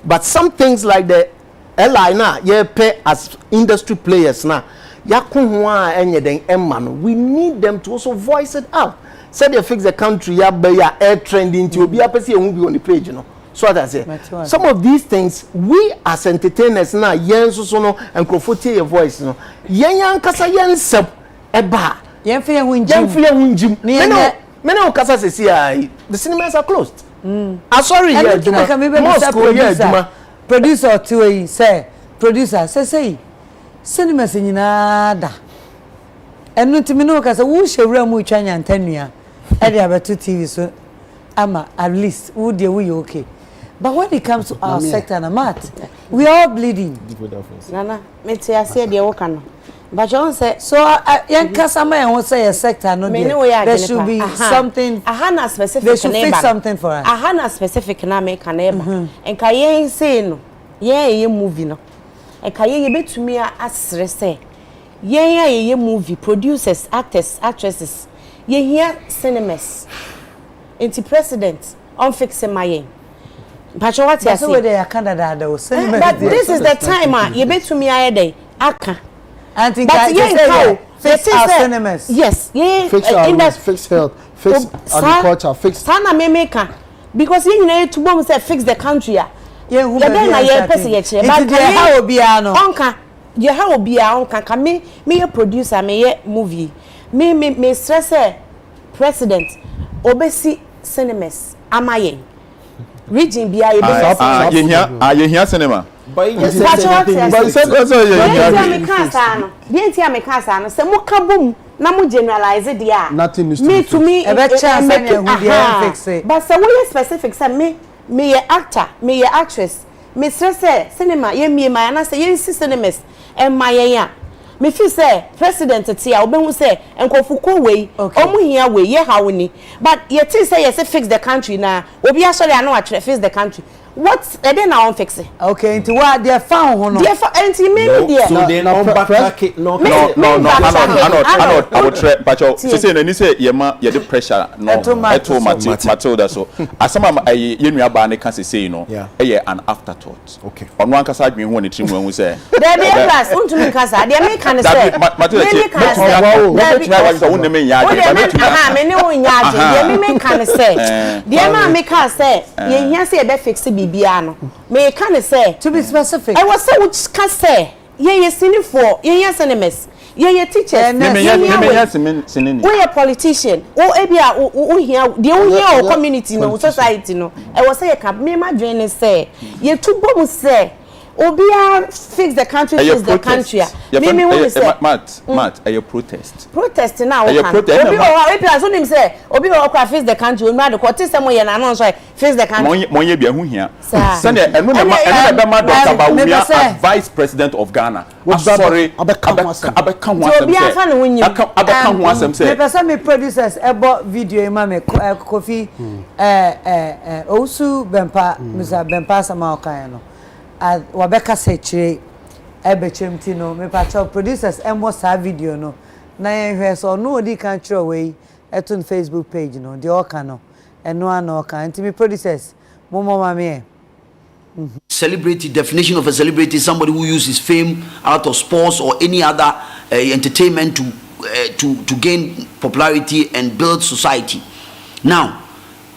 but some things like the LI na ye pay as industry players na yakun ho a enye den emma no we need them to also voice it out say they fix the country ya be ya air trending to obi apese ehun bi on the page no so that I say some of these things we as entertainers na yen so no enkrofo tie your voice no yen yankasa yen sep eba yen fe hunjim me no kasa say the cinemas are closed sorry yeah producer to say producer say cinemas nyina da enu ntimi no kasa wo hwewura mu twa nyantanua e dey abeto TV so ama at least wo dey we okay But when it comes to our sector, Namat, we are all bleeding. Nana, me say the work but you say so. Young customer and what say a sector no there should be something. I had a specific. They should fix something for us. I had a specific na make a neighbor. And Kaye say no, ye movie no. And Kaye bet to me as say, ye movie producers, actors, actresses. Ye here cinemas. Into president on fixing my yen. But what you say? They are Canada though. But this is the time. You bet to me a day. Aka. I think but yeah, fix our cinemas. Yes, yeah. Fix our fix health, fix agriculture, fix. Sana me maker because you need to bomb say fix the country. Yeah, who then I person ye che. But how be ano? Onka, you how be onka. Ka me a producer me ye movie. Me stress president obesi cinemas amaye. Region bia ye be. You hear cinema. But you say me cancer no say mo ka bom na mo generalize it there. Nothing needs to me e be chance na who dey fix it. But say we specific say me ye actor, me ye actress. Me stress say cinema ye me my na say ye cinemas and my ya. Me feel say president tia obehu say enkofuko we omu hia we ye ha woni. But ye tin say yes fix the country na obi asori anu a fix the country. What then I won't fix it. Okay, into what they found hono. They found and maybe there. So they no back no. I would try but you say na ni say ye ma ye the pressure no. Eto Matilda so asama ye nua ba ne kan say no. E an afterthought. Okay. Ono anka sa dwen ho ne trim hu say. There be plus untumi kasa. They make kan say. Matilda say. Wo ne me nya age. Aha, me ne wo nya age. They make kan say. They ma make kan say. Ye hia say e be fix Biano. May can say to be specific. I was say which can say ye singing for ye cinemas ye teachers we a politician o ebia o here the o community no society no I was say can me ma dwen say ye to bom say obia fix the country fix the country me want say Matt a protest now obi o plus so nim say obi o kwa fix the country only the court say mo ye na no so fix the country mo ye bia hu hia send enu na be ma Dr. Bawumia vice president of Ghana sorry abeka ho asem say me person me producers ebo video ma me Kofi Osu Bempa Mr. Bempa sama okan no wabeka sechi ebechemti no me pacho producers embo sa video no na yen hwe so no odi kan tro we etun Facebook page no de oka no eno ana oka nti me producers momo mame Celebrity, definition of a celebrity is somebody who uses fame out of sports or any other entertainment to gain popularity and build society. Now,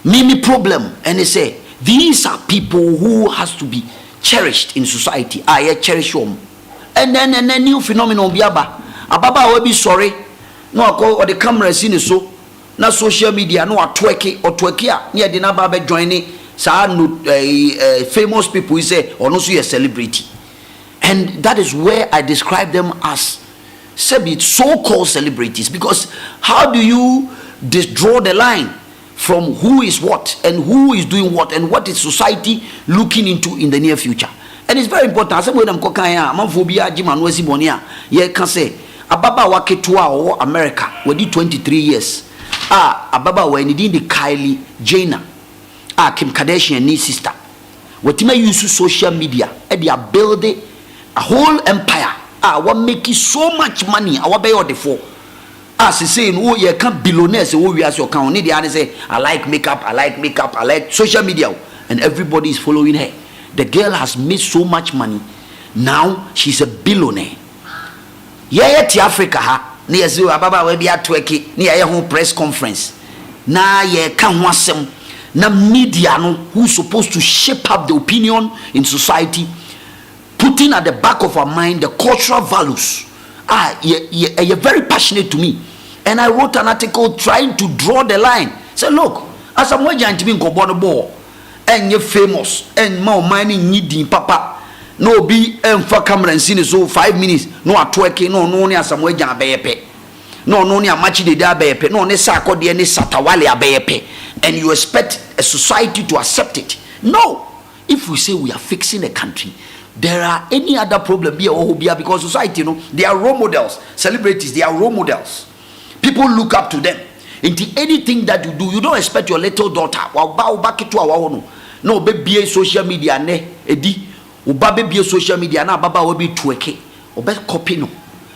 many problem and they say these are people who has to be cherished in society. I cherish them. And then new phenomenon biaba. Ababa will be sorry. No ako or the camera seen so. Na social media no atweke or twerkia near the naba joining famous people who say or no so a celebrity. And that is where I describe them as so-called celebrities, because how do you draw the line from who is what and who is doing what and what is society looking into in the near future? And it's very important. I say when I'm kokanya, amphobia jimanwesi bonia. Ye can say ababa waketua or America we 23 years. Ababa we need the Kylie Jenner. Kim Kardashian ni sister. Wetima use social media and they are building a whole empire. What making so much money? Our bay or the four. As is saying, oh, you can't billionaires. Oh, we as your account. Need the say, I like makeup, I like social media, and everybody is following her. The girl has made so much money. Now she's a billionaire. Yeah, Africa ha. Near zero ababa we be at twerky. Near your home press conference. Na ye can wasem. Na media no who's supposed to shape up the opinion in society, putting at the back of our mind the cultural values. You're very passionate to me, and I wrote an article trying to draw the line. Say, look, as I'm watching to be in ball, and you're famous, and more mining needing papa, no be for camera and scene so 5 minutes, no a twerking, no near some way bepe, no near match the bepe, no ne sako de ne satawale bepe. And you expect a society to accept it? No. if we say we are fixing a country, there are any other problem here or here, because society, they are role models. Celebrities, they are role models. People look up to them. Into anything that you do, you don't expect your little daughter. No, baby, social media, edi. Baby, social media, na baba will be twerking. Or best copy no.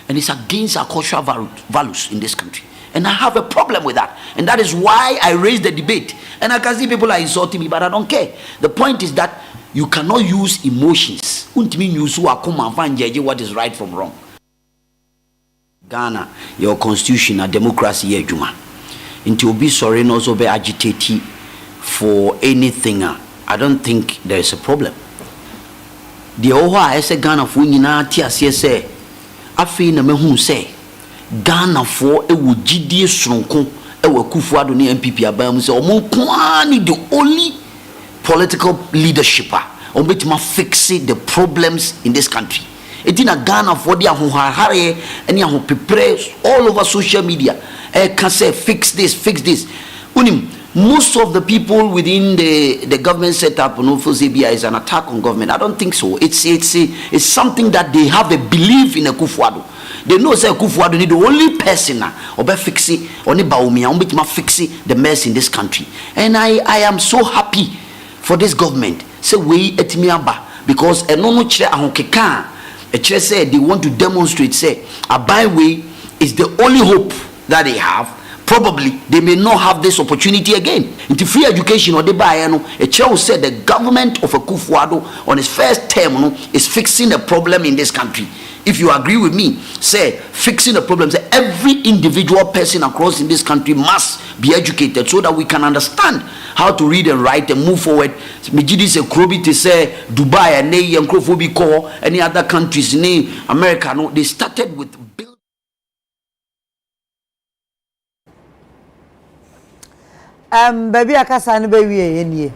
And it's against our cultural values in this country. And I have a problem with that. And that is why I raised the debate. And I can see people are insulting me, but I don't care. The point is that you cannot use emotions. What is right from wrong. Ghana, your constitution and democracy here, Juma. Until be sorry, also be agitated for anything. I don't think there is a problem. The Oha I say Ghana for Nina Tia afi na mehu say Ghana for e wo gidie sonko e wo Kufuado ne MPP abam say omon kwani the only political leadership obetima fix the problems in this country. Etina Ghana for the ahohare ene ahopepre all over social media can say fix this unim. Most of the people within the government setup, Zebia is an attack on government. I don't think so. It's something that they have a belief in a Kufuado. They know say Kufuado need the only person or be fixing only Baumia, only fixing the mess in this country. And I am so happy for this government. Say we etimiaba because enono chire ahonkeka a chire say they want to demonstrate say a byway is the only hope that they have. Probably they may not have this opportunity again. Into free education or the bayano, a child said the government of a Kufuado on his first term is fixing the problem in this country. If you agree with me, say fixing the problem, say every individual person across in this country must be educated so that we can understand how to read and write and move forward. Mijidi se krobi to say Dubai and any other countries in America, no, they started with baby akasa no be wie nie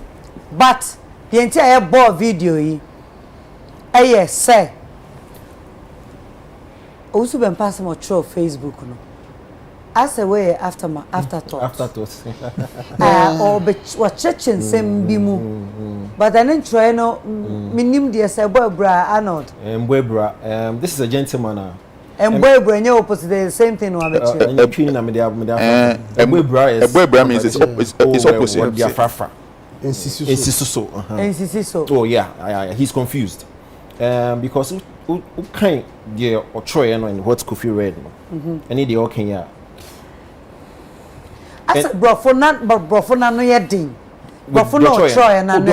but the entire board video yi say also been pass mo through Facebook no as a way afterthought or be watching same bi mu but then try no minim dey say boy bra Arnold this is a gentleman and boy bra opposite the same thing no abechi boy bra means it's opposite dia fafa insiso oh yeah he's confused because who kind the otroye no and what coffee red no any the okay yeah as brofo na no ye din brofo no otroye na no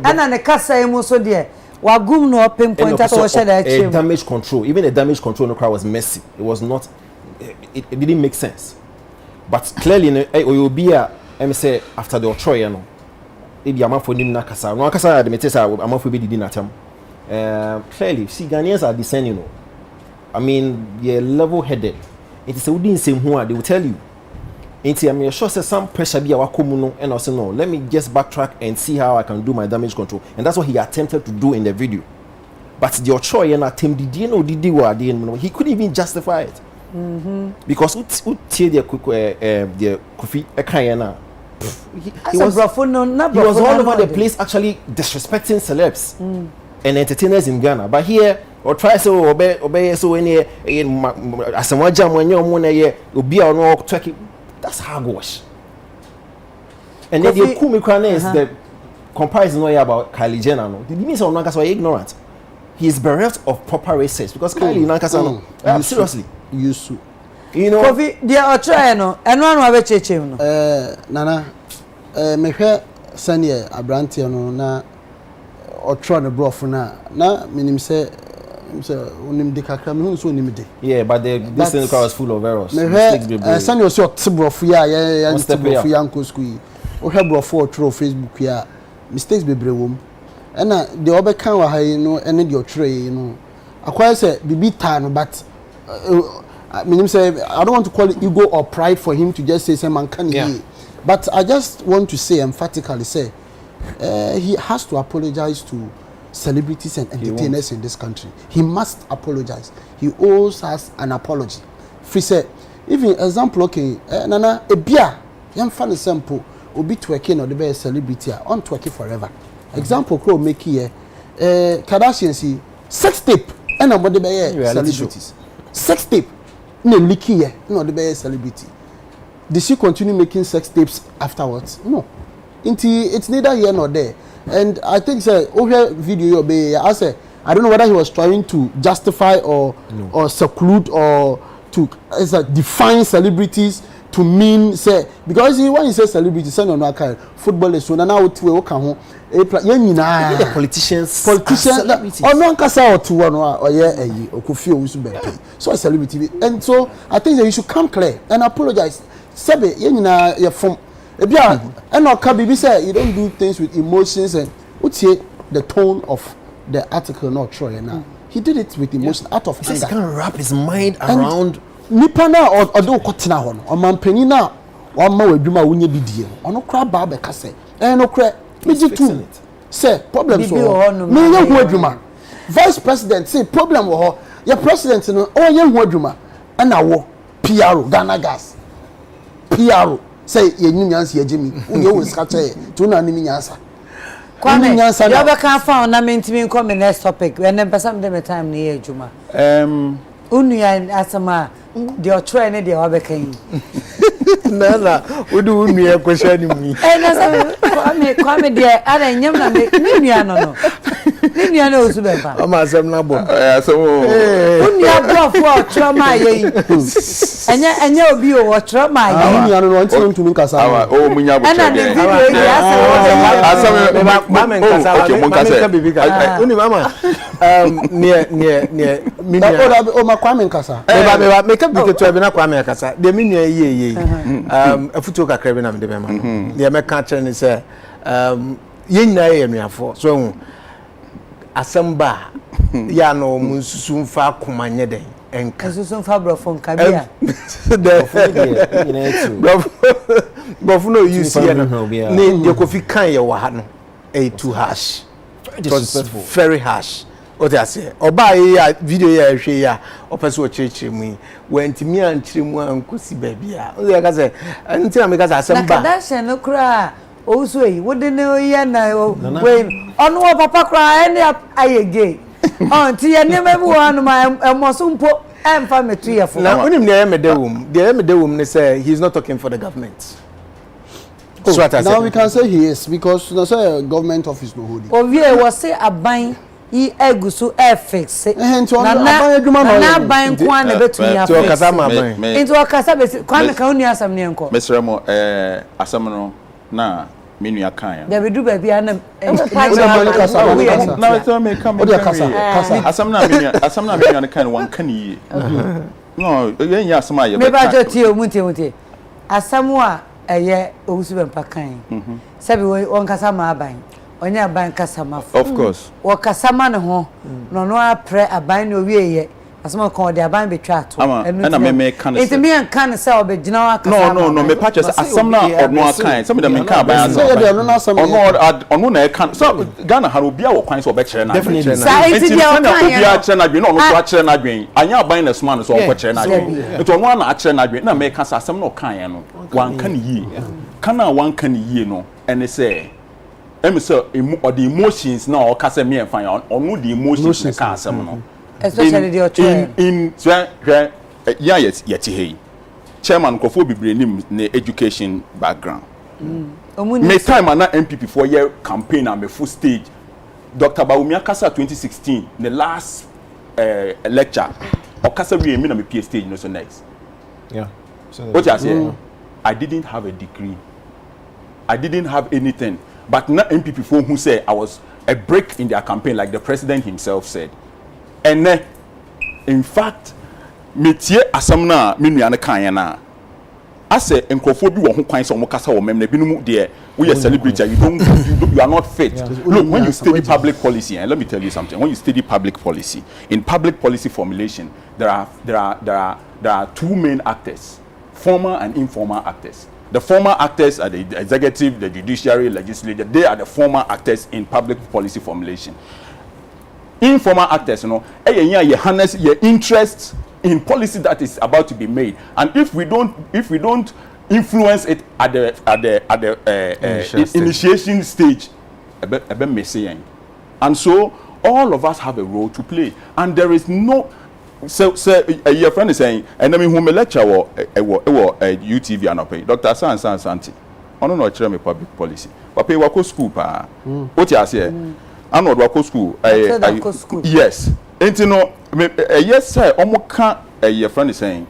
and na kasa emu so there wagum no pinpoint at what should I achieve damage control. Even the damage control no crowd was messy. It was not it didn't make sense. But clearly you be say after the Otroye no e be amafo nim na kasa no kasa the metesa amafo be didi na tem clearly see Ghanaians are discerning, you know. I mean they're level headed. It is a wouldn't same who they will tell you. I'm sure some pressure be our no, and also no. Let me just backtrack and see how I can do my damage control, and that's what he attempted to do in the video. But the Ochoa and attempt he couldn't even justify it because the Kofi Ekayana. He was all over the place actually disrespecting celebs and entertainers in Ghana. But here, or try so obey so any as a wajam when you're money, you'll be on all Turkey. That's hogwash. And then the Kumikwane is the comparison about Kylie Jenner. No, the means of Nankasa are ignorant. He is bereft of proper research because Kylie Nankasa no. Seriously, you know. Kofi, they are trying no. And one have a cheche no. Nana, me hear Sanya Abranti no na or try the broth na minim say. Yeah, but this thing was full of errors. Send your sort of Facebook ya mistakes be brewum. And the other can wa you know and your tray, you know. Acquire say be time, but I mean say I don't want to call it ego or pride for him to just say some man can he. But I just want to say emphatically say he has to apologize to celebrities and entertainers in this country. He must apologize. He owes us an apology. Free say, even example, okay, nana a beer, young fan example, will be twerking or the best celebrity on twerking forever. example crow make here Kardashian see sex tape and nobody be celebrities sex tape no leaky here no the be celebrity. Did she continue making sex tapes afterwards? No. It's neither here nor there. And I think over video I say I don't know whether he was trying to justify or seclude or to define celebrities to mean say because when you say celebrity say no kind footballers so now we can politicians celebrities or no kasa or two or Okufi Owusu be so a celebrity and so I think that you should come clear and apologize sebe you from ebia and no can be say you don't do things with emotions and what's the tone of the article not true now he did it with emotion out of anger. He can't wrap his mind around nipa na odo kotena ho no omampani na o ma wadwuma wonye bidie ono kra ba be ka se no kra meji tu say problem so me ye hu adwuma vice president say problem wo ho your president no o ye hu adwuma na wo PRO Ghana Gas PRO say ye nyansa ye jimi wo ye wo skache to na ni nyansa Kwame you be kan fa na mentimi come next topic when them person dem time ni ye adwuma unuya asama the otro ne the obekan na udu unuya question mi na say kwame de ara nyam na me nuya no nuya no osu be pa o ma asem na bo asem unuya bro for otro ma ye enya obi o otro ma ye nuya no ntimi ntumi kasa o munya bo na the video yi asem mama nkasa okay mun kasa uni mama ne o ma kwame nkasa beba make up because to be na kwame nkasa de me nua ye afuto kakra be na me de be ma de me ka kire ni say ye nyina ye nuafo so asamba ya no munsusu mfa komanye den enka munsusu mfa brofo nka bia brofo no you see no ne de kofi kan ye wa ha no too harsh disrespectful very harsh o dey say oba ya video ya hwe ya opese o chirechire mu wantimi anchire mu ankosi babia o dey ka say nti na me ka say asamba na Kardashian no kra Owusu eyi wo de ne oya na we onu o papa kra ene ayege nti ye ne mebu anu ma emoso mpo emfa metu ye fo na onim ne ye medewum ne say he is not talking for the government. Now we can say he is because no say government office no hold it. Ovie was say aban I egusu fix na aban kwa na betu ya to kasa ma aban into kasa be kwa me ka uni asam ne enko mesre mo asam no na menu ya kan ya da be du ba bia na na to me come asam na menu na kan wan kan yi no yen ya asam aye me ba jo tie omutie asamu a eye Owusu bempa kan sabi won kasa ma aban onya aban kasa ma of course wo kasa ma ne ho no no apre aban no wieye asama kon de aban betwa to ena me kan it me kan se obegina wa kasa no me patch asam na ono akan some dem kan aban ono na kan so Ghana ha obi a wo kwan so obekere na definitely sa iti dia o kan obi a kire na dwen no so a kire na dwen anya aban na suma no so o kire na dwen eto ono na a kire na dwen na me kan asam no kan ye no wan kan yi kana wan kan yi no ene say say the emotions na o kasa me enfan ono the emotions kan asam no especially the other in yet hey chairman kofo bibre nim na education background me time na MPP for year campaign and me full stage Dr. Bawumia Kasa 2016 the last lecture o kasa we me na me PhD stage no so next so what you say I didn't have a degree I didn't have anything but na MPP for who say I was a break in their campaign like the president himself said. And in fact, metie asam na menua ne kan na ase enkrofo bi wo ho kwan so mo kasa wo mem na binum de we are celebrity you are not fit. Look, when you study public policy, and let me tell you something, when you study public policy, in public policy formulation there are two main actors, formal and informal actors. The formal actors are the executive, the judiciary, legislature. They are the formal actors in public policy formulation. Informal actors, you know, you harness your interest in policy that is about to be made, and if we don't influence it at the initiation stage, ebe missing. And so all of us have a role to play, and there is no. So your friend is saying, and I mean, who me lecture or UTV and pay Dr. Santi. I don't know me public policy. But pay wako school pa. What you say? I know wako school. Yes. And you know, yes sir. Omoka your friend is saying,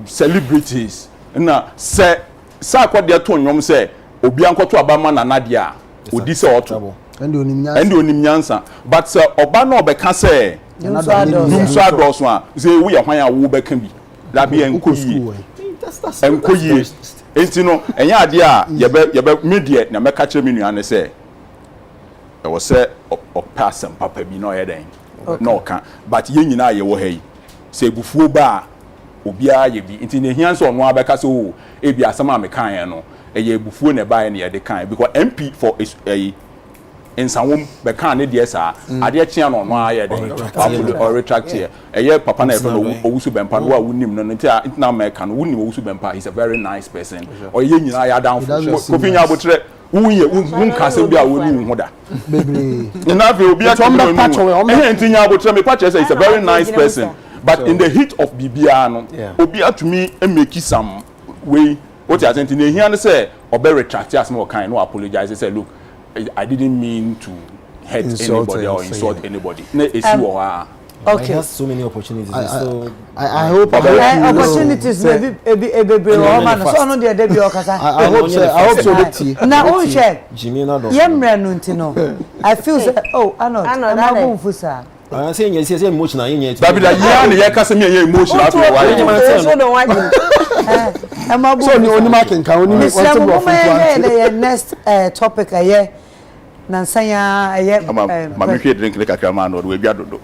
celebrities. Na say kwa dia to nyom say obi anko to abama na nadia. Odi se oto. And onim nyansa. But oba no obeka say Numso ados one say we are hwan awo beka bi da bi enkoyi enkoyi enti no enya ade a ye be media na meka kire me nuane say e wo say o person papa bi no ye den no ka but ye nyina ye wo hai say bufuo ba obi a ye bi enti ne hian so ono abeka so o e bi asama me kan no e ye bufuo ne ba ye ne ye de kan because MP for in some be can dey sa ade chia no no aye dey or retract here eye papa na efe no owusu bempa no a wunim no ntia na me kan wunim owusu bempa he's a very nice person or ye nyina ya down for kofinya abotre wuye wunkase bia woni hu da bebre na fe obi a no eh ntinya abotre me patch say he's a very nice person but in the heat of bibia no obi atumi make some way what you think in here say obe retract as no kind no apologize say look I didn't mean to hurt anybody or insult anybody. Okay. He has so many opportunities. I hope opportunities maybe so no dey be okasa. I hope so. Na on share. Jimmy na do. Yemre no ntino. I feel say Arnold. Am I go fusa. I say yes emotional yen. Baby da ya na ye kasa me emotional after why. So no one. Am I so ni oni marking ka oni next topic aye nansanya aye ma me hwe drink like akra man no we bia dodo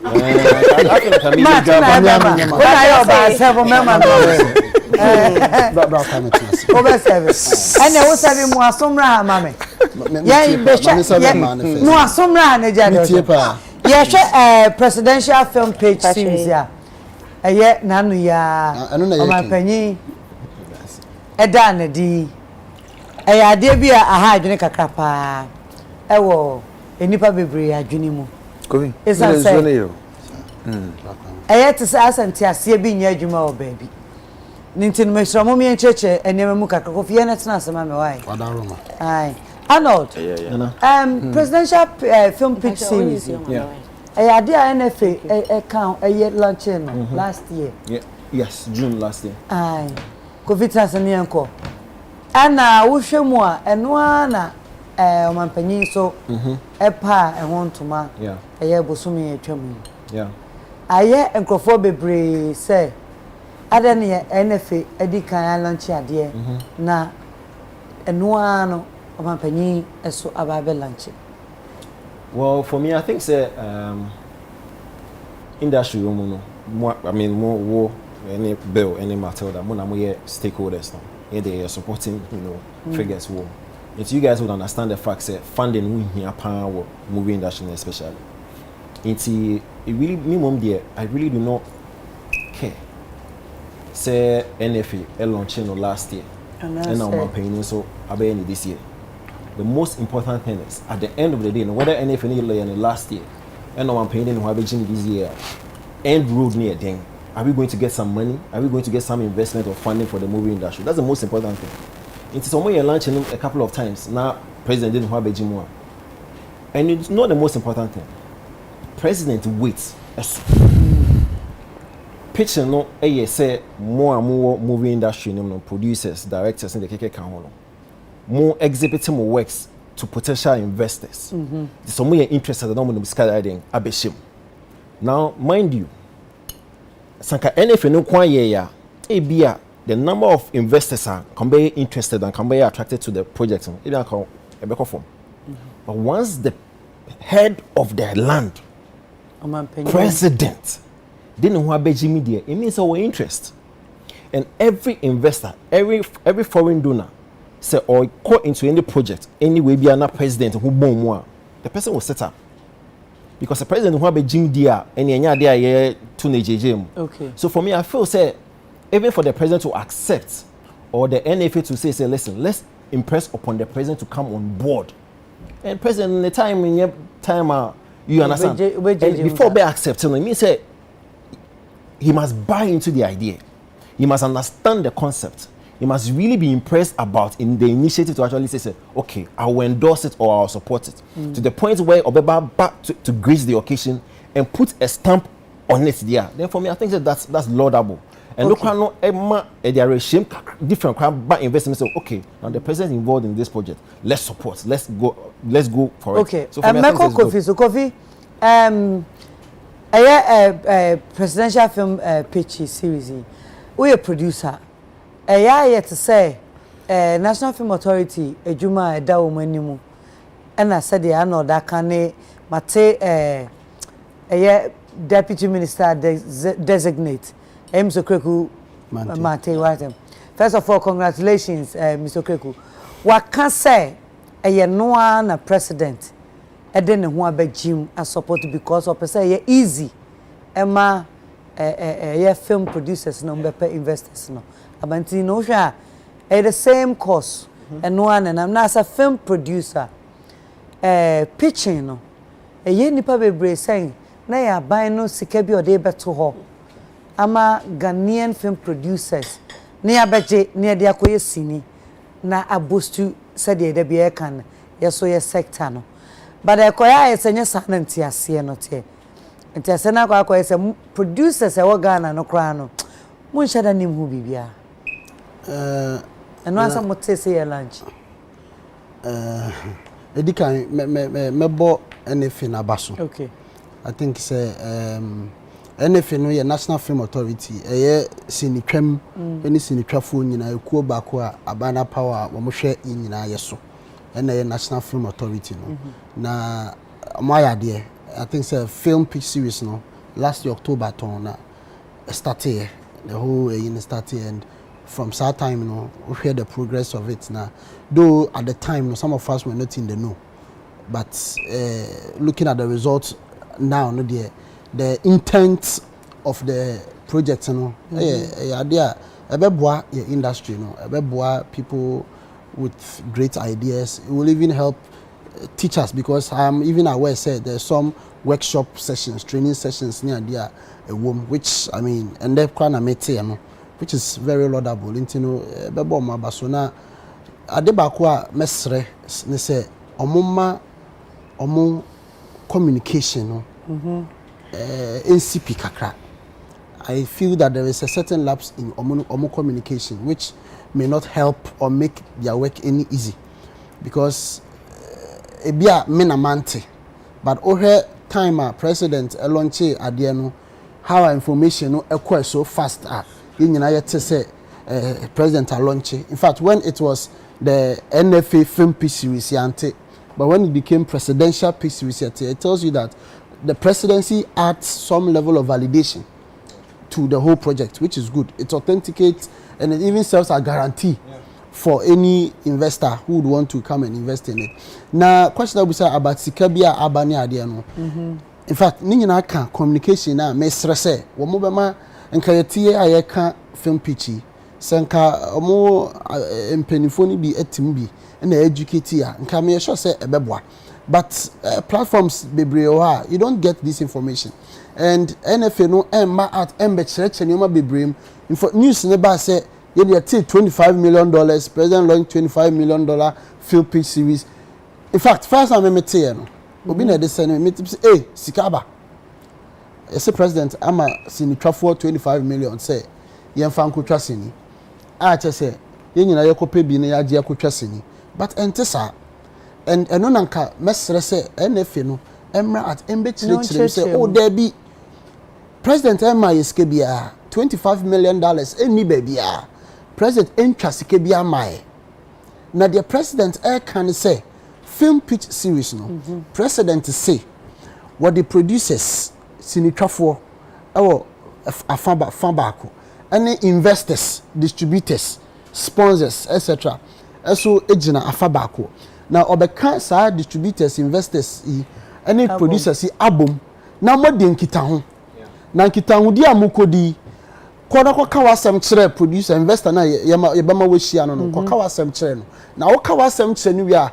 over service and wo sabi mu asomra ha mame ye be hwe mu asomra ha ne jade ye hwe presidential film page series ya aye nanu ya omapanyi eda na di ade bi a aha adwene kakra pa ewo enipa bebre adwene mu kobi esa say te say asante ase bi nya adwuma o baabi nintin me sromo me encheche enema mu kakra kofi na tena asema me wai wadaroma ai Arnold presidential film pitch series ade a NFA account launching last year yes June last year ai COVID asemi enko ana wo hwemu a eno ana omampanyin so epa ehon toma eye bosumi etwam aye enkrofo bebre say ade ne NFA edikan launch ade na eno ano omampanyin eso ababe launch. Well, for me I think say industry no I mean more any bill, any matter that more stakeholders now. Yeah, they are supporting, figures. If you guys would understand the fact that funding we here power movie industry especially. It really minimum there. I really do not care. Say NFA launching last year, and now I'm paying so I be this year. The most important thing is at the end of the day, whether NFA last year, and now I'm paying in this year, end road near thing. Are we going to get some money? Are we going to get some investment or funding for the movie industry? That's the most important thing. It's someone you're launching a couple of times. Now, President didn't have a Jimua. And it's not the most important thing. President waits. Picture no, say more and more movie industry, producers, directors, and the KK more exhibiting more works to potential investors. Someone you're interested in, skydiving, abeshim. Now, mind you, Sanka NFA no kwanye ya ebia the number of investors are can be interested and can be attracted to the project but once the head of the land president didn't want beji media it means our interest and every investor every foreign donor say or go into any project anyway be an president who bon the person will set up. Because the president who have a gym dia and enya dia to JJ. Okay. So for me, I feel say even for the president to accept or the NFA to say listen, let's impress upon the president to come on board And president in the time in your time you understand before be accepting it means say he must buy into the idea. He must understand the concept. He must really be impressed about in the initiative to actually say, okay, I will endorse it or I will support it. To the point where Obeba back to grace the occasion and put a stamp on it there. Then for me, I think that's laudable. And look, there are different back investments. So, okay, now the president involved in this project. Let's support. Let's go for it. Okay. So for me, I think it's good. So Kofi, a presidential film pitch series. We a producer. Yet to say, National Film Authority, a Juma, a Dawmanimu, and I said, I know that can Mate a deputy minister designate Mr. Kreku Mate Watem. First of all, congratulations, Mr. Kreku. What can say a no one president? I didn't want to Jim as support because of say easy. Emma, film producers, no better investors, no. Abanti no sha the same course and one and I'm not a film producer pitching no ye nipa bebre saying na ya ban no sika bi ode beto ho ama Ghanaian film producers na ya beje na de akoye sini na abostu said de be e kan ye so ye sector no but akoya ye senye sananti ase no te ntase na akoya se producers e wo Ghana no kra no mun shada nim hu bibia and once I'm to say a lunch. Edikan me bo anything abaso. Okay. I think say anything no National Film Authority sinitwam any sinitwafo nyina ekuo baako a abana power wo mo hwe nyina yeso. Na National Film Authority no. Na my idea I think say film pitch series no last year October ton na started the whole in started and from that time, you know, we hear the progress of it now. Though at the time, you know, some of us were not in the know, but looking at the results now, you know, the intent of the project, you know, industry, you know, people with great ideas. It will even help teachers because I'm even aware said there's some workshop sessions, training sessions near there, which I mean, and they're kind of mete, you know. Which is very laudable. Intino bebo mabasona adebakwa mesre ne say omuma omu communication no NCP kakra. I feel that there is a certain lapse in omu communication which may not help or make their work any easy because ebia menamante but ohe time president elonche ade no how information no ekwa so fast president launching. In fact, when it was the NFA film pitch series, but when it became presidential pitch series, it tells you that the presidency adds some level of validation to the whole project, which is good. It authenticates and it even serves a guarantee for any investor who would want to come and invest in it. Now, question that we say about Sikabia Abani Adiano. In fact, Nina can communication now, may stress Womobama. Nka yetie ayeka film pitchi senka omo empenifoni bi etim na educate ya nka me sure say ebeboa but platforms bebre o you don't get this information and NFA no emma at embe chreche nyoma bebrem info news ne ba say ye dey $25 million president launch $25 million film pitch series. In fact first time me tell no obi na dey say me say sikaba as a president, I'm a sinitwafo 25 million say yemfa nkotwa sini a che say yenyina yekope bi na yaje akotwa sini but entesa and no nanka mesre say NFA no emra at embechire say oh there be president emma yeske bia $25 million any baby president entwa sike bia mai na the president can say film pitch series no president say what the producers sinitwafo ewo afabako any investors distributors sponsors etc eso ejina afabako na obeka sa distributors investors any producers abom na mode nkita ho na nkita ho di amukodi koda ko kawasem kire producer investor na yebama we hia no ko kawasem kire no na wo kawasem kire no wi a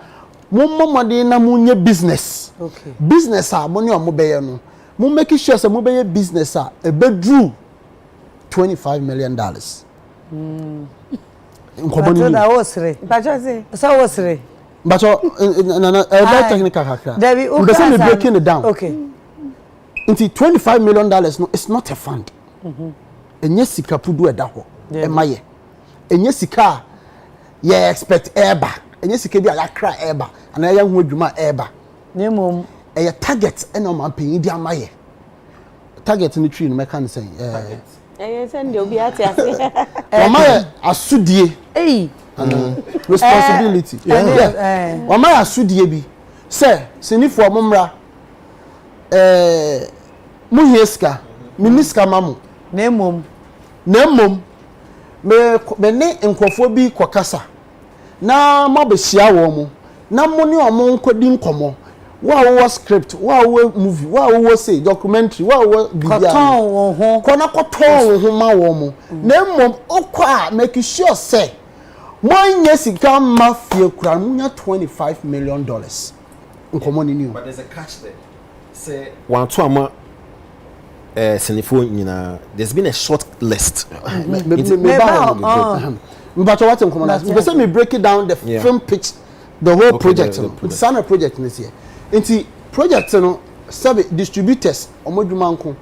Mumma na munye business. Okay. Business a money on mobile no. Mum make sure say mobile business a bedroom $25 million. Matilda Osre. Bajoze. So Osre. But very technical hakra. Because we breaking it down. Okay. Into $25 million no, it's not a fund. Enye sika pudu eda ho. Emaye. Enye sika ye expect eba. Enye sika bi ayakra eba. Ana ya hu adwuma eba. Nemom Eye target ena o man panyin di amaye. Target ni tree no make kan say Send you be at ase. Amaye asudie. Hey. Responsibility. Amaye asudie bi. Say sinifo momra muhieska miniska mamu Nemom me ne nkofo bi kwakasa na mabehia wo mu na mo ne omo nkodi nkomo wa script wa movie wa say documentary wa bibia koton wo ho kona koton wo ho ma wo mu na mmom okwa make sure say mo anya sika mafia kura munya $25 million nkomo ni but there's a catch there. Say one to ama Senifo, there's been a short list. But what because me break it down the film pitch, the whole project. It's a project this year. Into project no sabe distributors omodumanko.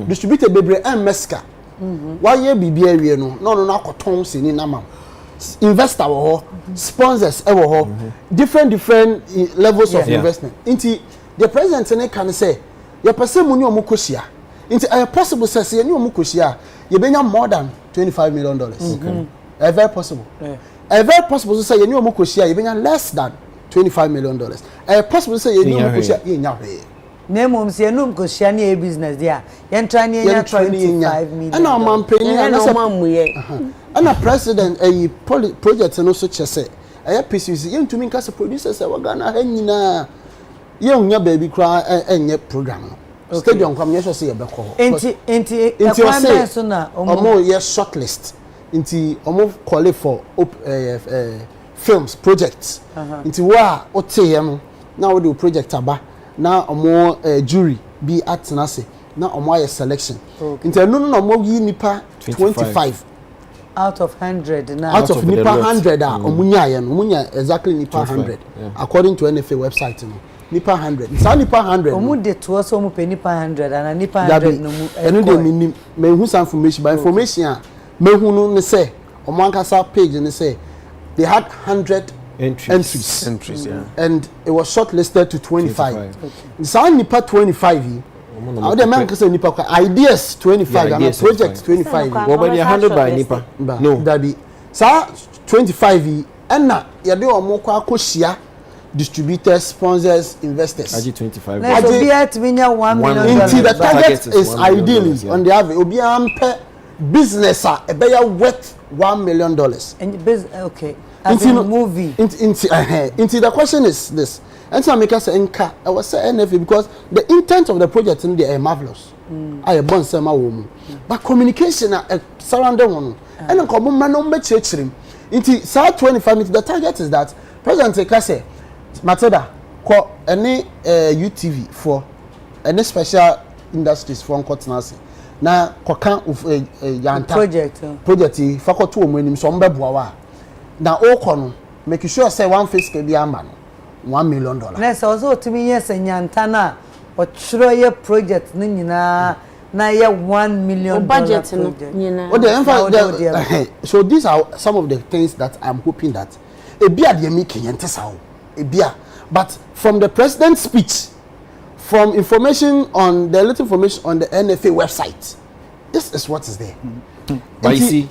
Distributor bebre meska. Why ye bibia wie no na akoton sini na mam. Investor wo sponsors e wo different levels of investment. Into the president can say your person money omukosia. Into a possible says you omukosia you benya more than $25 million. Okay. A very possible. A very possible to say you omukosia you benya less than $25 million. A possible to say you omukosia you nya hwe. Nemom se enum kosia na business dia. Yen try na nya $25 million. And our man penny and a president a project no so chese. A PCC yen to me case producers e wagana ha nyina ye unya baby cry enye program. Stadium kwam ye say e be ko. Enti ekwame so na omo ye shortlist. Enti omo call for films projects. Enti wa ote no na we do project aba na omo jury be at na say na omo aye selection. Enti no omo yi nipa 25 out of 100 now. Out of nipa 100 omunya ye no omunya exactly nipa 100 according to NFA website no. Nipa 100. Sa nipa 100. Omu de to so mu pe nipa 100 and nipa 100 no mu. Enu de minim me hu some information by information a me hu no ne say omo ankasa page ne say they had 100 entries and it was shortlisted to 25. Okay. Sa nipa 25 yi how the man say nipa ideas 25 and project 25. What about 100 by nipa? No. That be sa 25 yi na ye de omo kwa akohia distributors, sponsors, investors. AG 25. Let's be at $1 million. Until the target is ideally on the average. Obi ampe business a better worth $1 million. And business, okay. As in movie. Into the question is this. And so I make us say nka. I was say NFA because the intent of the project in there are marvelous. I born sama woman. But communication surrounding one. And nko man no me chechrim. Into sa 25 minutes the target is that President Ekase Matilda, ko any UTV for any special industries for Nkotnase. Na ko kan yanta project for ko to omunim so mbeboa wa. Na o ko no make sure say one face ke bi amba no $1 million. Na so so timi yes yanta na o chiro ye project ni nyina na ye $1 million budget no nyina. So these are some of the things that I'm hoping that ebia de making yenta Ebia. But from the president's speech, from information on the little information on the NFA website, this is what is there. But you see,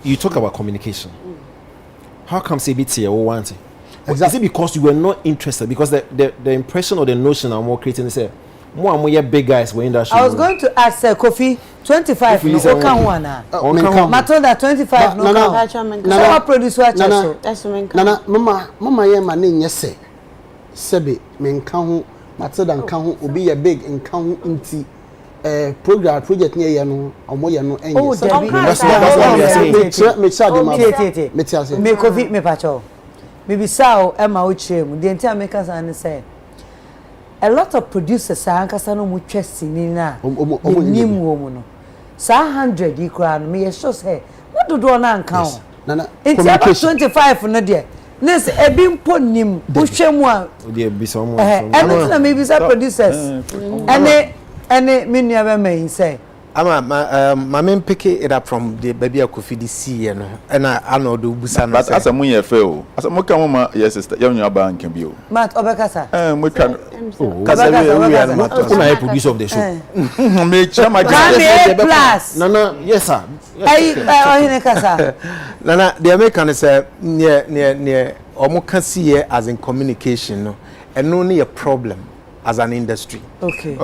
you talk about communication. How come CBT or want it? Exactly. Is it because you were not interested? Because the impression or the notion I'm more creating is more big guys were in that show. I was going to ask Kofi 25 no can one Matilda 25 no can. So producer Nana mama ye ma ne nyese sebe me nka ho Matilda nka ho obi ye big nka ho nti project ne ye no omo ye no enye me Kofi me pacho maybe sao Emma Uchem, the entire makers and say a lot of producers are Ankasano Muchesi Nina, Nim woman. Sa 100 equal me, so say, what do one count? It's about 25 for Nadia. Nes a bim put nim, Uchemwa, be someone, and maybe some producers, and they many of them may say. My main pick it up from the baby Kofi DC and I know do Busan. But as a moon fail, as a moka woman, yes, sister, young bank can be. Matt Obekasa. We can. I produce of the show. Make sure my plus. No, yes, sir. Nana, the American is near Omoka see as in communication, no, and only a problem as an industry. Okay.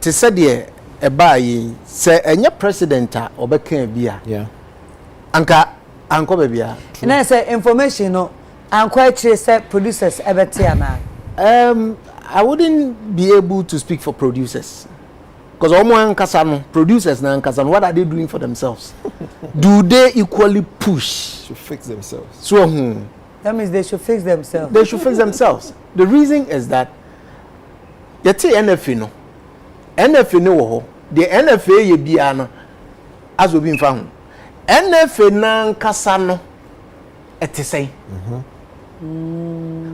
To say the buy say any president or became beer. Yeah. Anka baby. And I say information no and quite sure say producers ever tiana. I wouldn't be able to speak for producers. Because producers now what are they doing for themselves? Do they equally push to fix themselves? So that means they should fix themselves. They should fix themselves. The reason is that yeti NFA no. NFA no the NFA ye biano as we been found. NFA nan kasano etesay.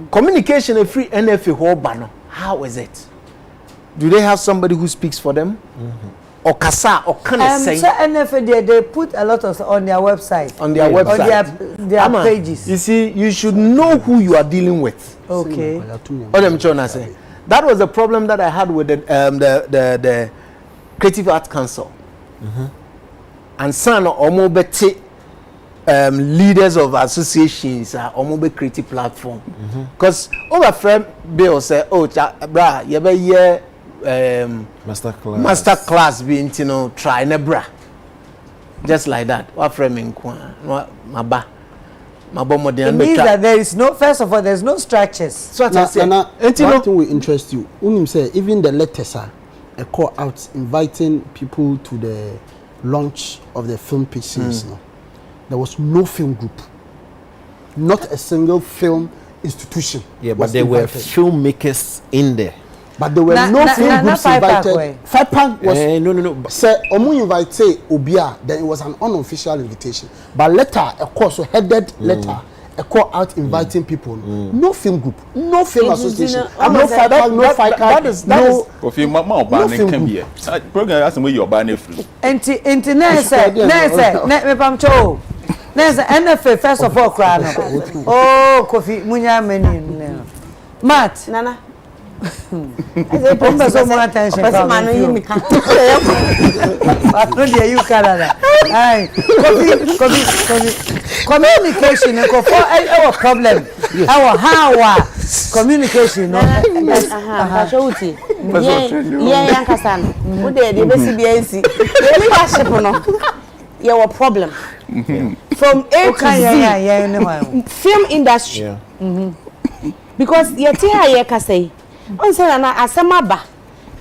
Communication a free NFA ho bano. How is it? Do they have somebody who speaks for them? Or kasa or can say? So NFA they put a lot of on their website. On their website. On their pages. You see, you should know who you are dealing with. Okay. What I'm trying to say. That was the problem that I had with the Creative Arts Council. And some omobeti leaders of associations are omobe creative platform. Because our friend Bill said, "Oh, bra, you be here master class being try nebra." Just like that. Our friend Minkwa, maba. It means that there is no, first of all, there's no structures. So one thing will interest you. Unim say even the letters are a call out inviting people to the launch of the film pitch series. No, there was no film group, not a single film institution. Yeah, but there were filmmakers in there. But there were no film groups invited. Five Pack was no. Say Omu invite say Obia, then it was an unofficial invitation. But letter, a course, so headed letter, a call out inviting people. No film group, no film association, no Five Pack, no Five Pack. No. If you mama ban can be. Program has where your ban free. Enti nese me pamcho. Nese NFA first of all cry no. Oh, Kofi munya meni. Matt. Nana. I say pumba so more attention. Person man you me can. No dey you Canada. Ai, Kofi. Communication ko for our problem. Our how communication no. Showuti. Yeah, Yankasan. Who dey be CBNC. The leadership no. Your problem. From A to Z. Film industry. Because yeti ha ye ka say on say na asamaba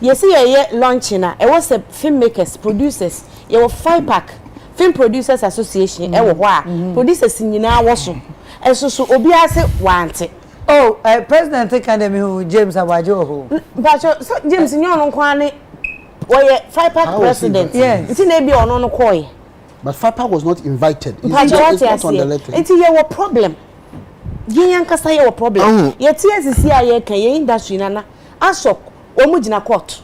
you see ye launching na e was a filmmakers producers ye were 5 pack film producers association e wo ho a producers nyina wo so e so obi ase wante oh president academy who James Awajo ho but so James nyon nko ane wo ye 5 pack president yes nti na bi ono no koy but Five Pack was not invited. It's not on the letter. Nti ye wo problem. Yen kasa ye wo problem. Ye TSC aye kan ye industry nana asok omu gina court.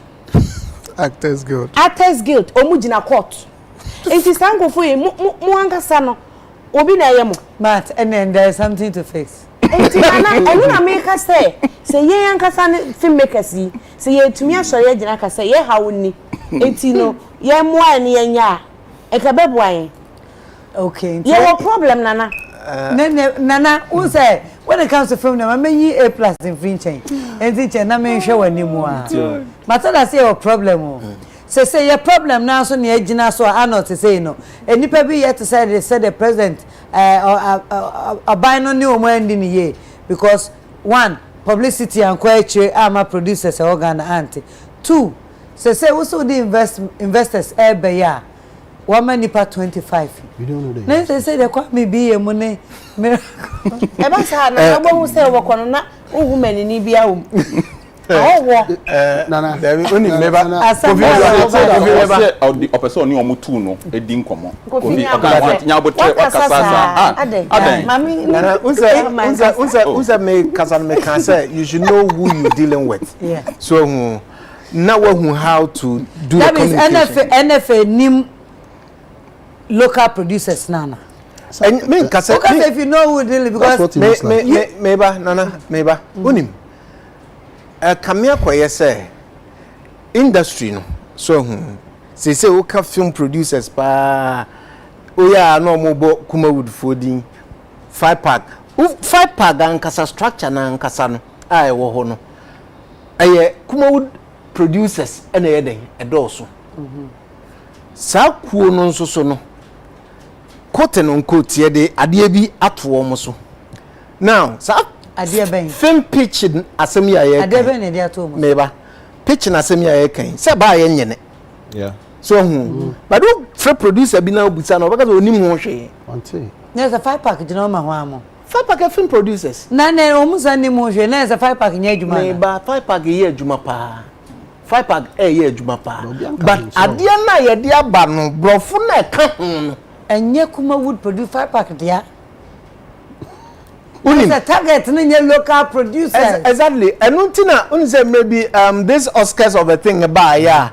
Actors Guild omu gina court. Enti sankofo ye mu ankasa no obi na ye mo. Matt and then there is something to fix. Enti nana enu na make say ye ankasa ne filmmakers yi say ye tumi asori ye gina kasa ye hawuni. Enti no ye moa ne ye nya e ka beboa ye. Okay. Ye wo problem nana. Nana, who say when it comes to film, I mean A+ in free chain. And teacher, na me show anymore. Matter that say your problem. Say your problem now, so near Gina, so I know to say no. And you probably yet to say they said the president a buy no new man in the year because one publicity and quality are producers organ auntie. Two, say also the investors every year. Woman nipa 25. You don't know that. They say they call me be money. Eba sa na agbo say wo kono na woman ni bia wo. Nana, there we only never. The person ni omo tu no edi nkomo. Kofi aka nya botre wakasa. Mami, Nana, unsa me kasa me can say you should know who you dealing with. Yeah. So now how to do that the communication. NFA nim local producers nana. And me kasa if you know who dealing because meba nana meba unim. Kamia kwaye say industry no so say we ka film producers pa oya no mo bo Kumawood fodin 5 pack ankasa structure na ankasa no ai wo ho no aye Kumawood producers ena ye den edoso sa kuo no nso so no kote no kote ye de ade bi ato wo so now sa Adia ben film pitching asem ya ye Adia ben dey ato mo meba pitching asem ya ye kan se ba ye nyene yeah so but do free producer bi na obusa na obaka onim ho hwe Auntie. there's a 5 pack jino ma ho amo 5 pack film producers na omusa ni mo hwe there's a 5 pack nya adwuma meba 5 pack ye adwuma pa 5 pack ye adwuma pa but adia na ye de aba no brofo na ka ho no enye Kumawood produce 5 pack dia Unim. It's a target in your local producers. Exactly. And until say maybe this Oscars of a thing about yeah.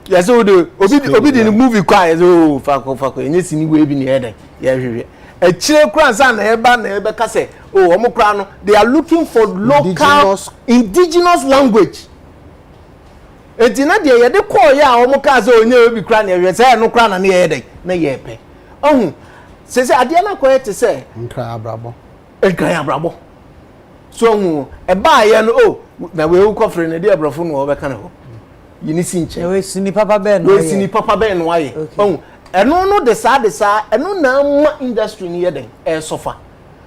Yes, so the obi the movie quiet oh fako any sini we bi near there. Yeah. A chile kran san na eba ka say oh omo kran no they are looking for local indigenous language. Etina de ye de call ya omo ka say onye obi kran na ye say no kran na ye dey na ye pe. Ohun say ade na quiet to say Nkra abrabo. Nkran abrabo. So eba ye no oh na we wo kofre na de abrafo no obeka na ho. Yini sinche. We sini papa ben no. We sini papa ben no aye. Oh eno no de sa eno na ma industry ni ye den e suffer.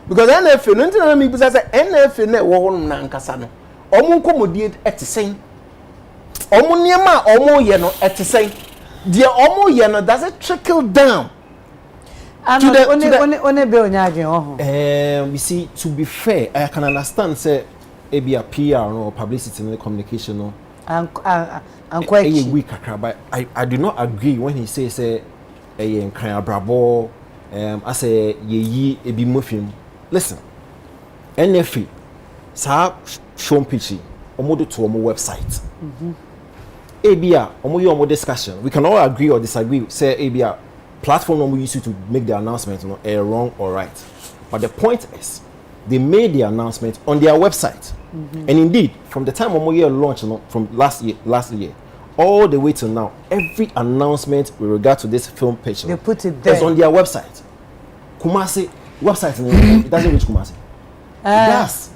Because NFA no ntina me bisa say NFA na wo ho na nkasa no. Omo nkomodie etisen. Omo niema omo ye no etisen. The omo ye no does it trickle down. To the one be onyaje ho. You see, to be fair, I can understand say e be a PR or publicity and communication no. And quite weak but I do not agree when he says say nkran abrabo I say ye e bi mofim. Listen, NFA sa show pitch omodo to omo website. Ebia omo yo omo discussion. We can all agree or disagree say ebia platform we use to make the announcement wrong or right. But the point is they made the announcement on their website. And indeed, from the time Omo year launched, from last year, all the way till now, every announcement with regard to this film pitch, they put it there. It's on their website. Kumasi website, it doesn't reach Kumasi. It does.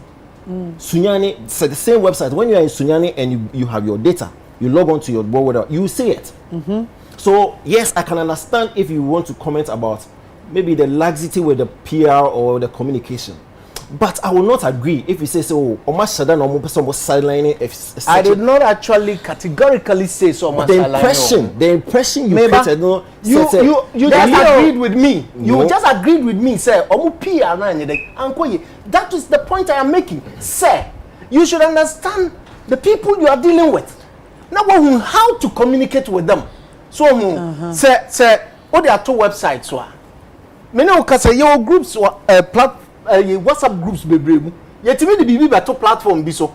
Sunyani, it's the same website. When you are in Sunyani and you have your data, you log on to your board, whatever, you see it. So yes, I can understand if you want to comment about maybe the laxity with the PR or the communication. But I will not agree if you say so. I did not actually categorically say so. The impression you created, no, you just agreed with me. No. You just agreed with me, sir. That is the point I am making, sir. You should understand the people you are dealing with. Now, how to communicate with them. So, sir, what there are 2 websites. So, many of your groups WhatsApp groups bebremu yetimi de bibi beto platform bi so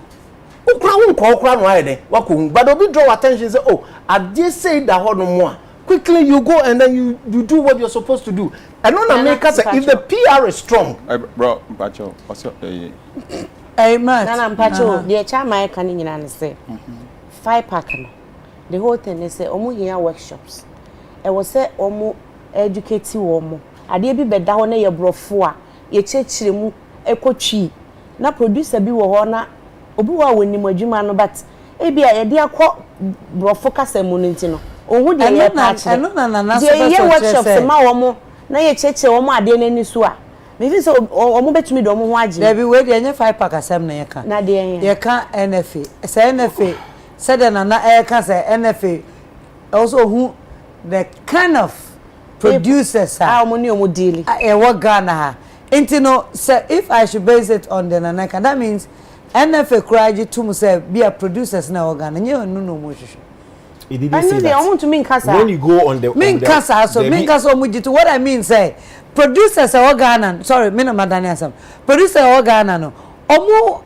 ukra no aye den wako but obi draw attention say oh I just say that ho quickly you go and then you do what you're supposed to do and no make us if the PR is strong bro mpacho what's up man na mpacho the chairman kan nyina ne say 5 pack no the whole thing is say omo here workshops e was say omo educate omo ade bi beda ho na ye brofo a ye chechire mu ekotwi na producer bi wo ho na obi wa wonim adwuma no but e bia ye de akọ brofo kasa mu ntino ohu de ye patch na ye workshops ma wo mo na ye chechire wo mo ade nani so a me fi so wo mo betumi do mo ho agi there be we de nye 5 pack asem na ye ka na de ye ka NFA say NFA said na e ka say NFA also who the kind of producers ah omo ni omo deal e wo Ghana ha enti no say if I should base it on the Nanaka, that means NFA Kuraji to say be a producers na wo Ghana nye onu no mo hwehwe. It didn't say that. When you go on the what I mean say producers are Ghana, sorry, me no madani asam. Producers are Ghana no. Omo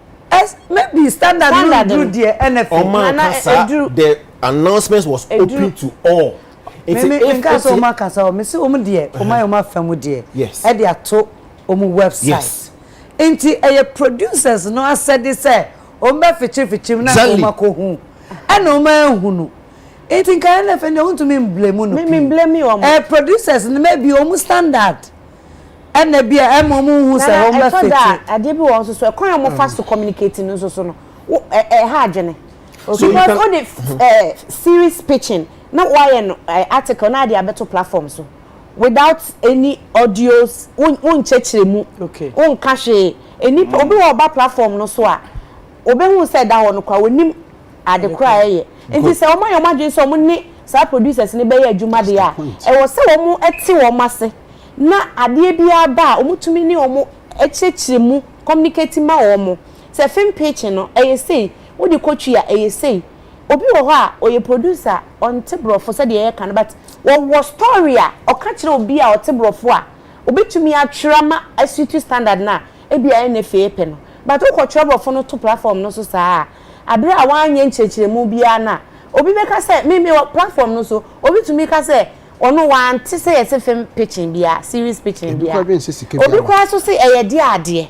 maybe standard do the NFA. The announcements was open to all. If Oma kasa me say omo de oma famu de. Yes. E dey ato omo website. Yes. Enti producers no said they say omba fichi na oma ko hu. Ana oma ehunu. Enti kan NFA no want to me blame no. Me blame you. Producers maybe omo standard. And na bia emomu hu say omba fichi. Ade bi won so ekwan am fast to communicate no so no. Ha adwene. So because on the series pitching, not why an article na the better platform so without any audios un chechiremu okay un cache any obi oba platform no so a obi hu say that one kwa wonim ade kra ye enti say o ma dwen so mo ni sa producers ni be ye adwuma de a e wo say wo mo eti wo mase na ade bia ba o mutumi ni o mo chechiremu communicate ma wo mo say film pitching no e say wo di kotu ya e say obi wo ha oye producer on Mcbrown said the can but what story a o ka kire obi a o Mcbrown a obetumi atwera ma SUT standard na e bia NFA pe no but o ko Mcbrown no to platform no so sa abre a wanye nchechiremu bia na obi be ka say me platform no so obi tumi ka say ono wan ti say yes film pitching bia series pitching bia obi kwa so say e ye de ade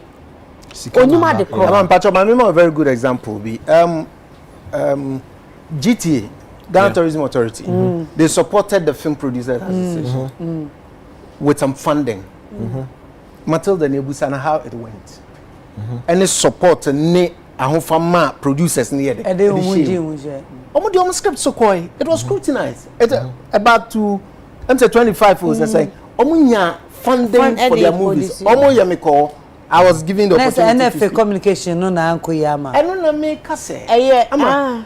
onyuma de ko Pacho my very good example be GTA, Ghana Tourism Authority, they supported the Film Producers Association with some funding. Matilda Nebusana, how it went. And they support ne ahofama producers near the script so koi. It was scrutinized. It about to 25 was saying omunya funding for their movies. Omo yamiko I was giving the opportunity NFA communication no na anko yama. I don't know me kase.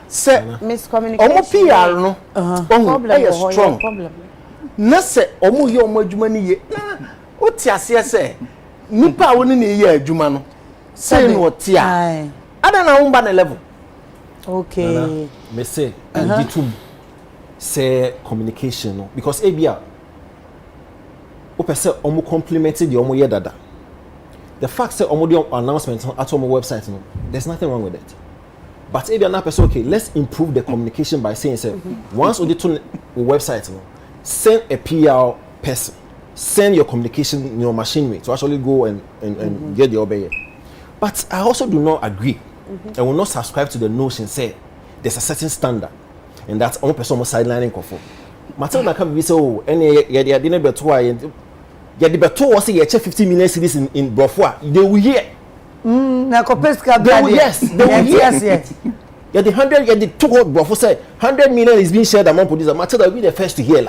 Say miscommunication. Omo PR no. Problem strong. Na se omo ye omo adwuma ni ye. Na o ti ase se nipa woni ne ye adwuma no. Say no ti a. Ada na umba na level. Okay. Me say ditum say communication no because ebia o pese omo complimented the omo ye dada. The fact that omodio announcement at our website, no, there's nothing wrong with it. But if you're not person, okay, let's improve the communication by saying, once on the website, no, send a PR person, send your communication in your machinery to actually go and get the obey. But I also do not agree and will not subscribe to the notion say there's a certain standard and that's one person sidelining for. Matilda can be so any didn't be too. Yeah, the better was say 50 million cities in Brofua. They will hear. Na kopeska yes, they will hear. Yes. Yeah, the 100, yeah, the 200 Brofua said 100 million is being shared among producers. Matilda will be the first to hear.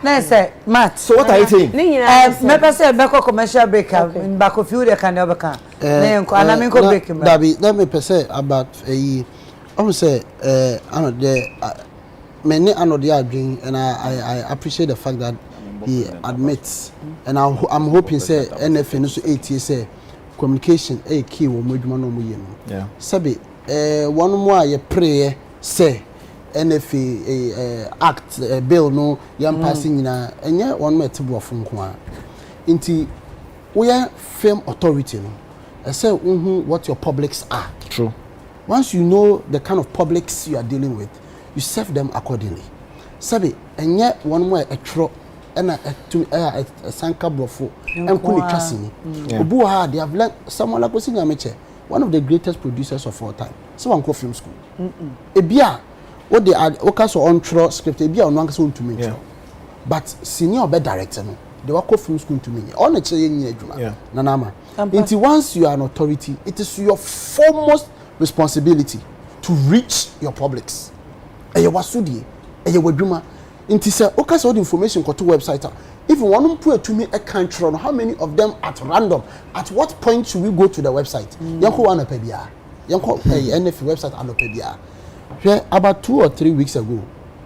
Nice, Matt. So what are you saying? Me say beko commercial break in back of you they can never can. Anamenko break. Dabi, let me say about I would say ano the many ano they are doing and I appreciate the fact that he admits and I'm hoping say NFA no so 8 years say communication a key wo modwuma no mo ye no. Yeah. Sabe one more ye pray say NFA act bill no yam passing na enye one more Mcbrown nko a. Nti we are film authority no. I say what your publics are. True. Once you know the kind of publics you are dealing with, you serve them accordingly. Sabe enye one more etro ena to sanka brofo enko ni twasini obu ha they have learned someone like Osinya Meche, one of the greatest producers of all time. So one go film school ebia what they are okaso on tro script ebia on wanka so ntumi tro but senior be director no they work film school to me on a che yin adwuma na na ma until once you are an authority, it is your foremost responsibility to reach your publics eye wasudie eye wadwuma. Inti say okay so the information go to website if you want to put to me a country on how many of them at random at what point should we go to the website yanko wana pebia yanko NFA website anopebia about 2 or 3 weeks ago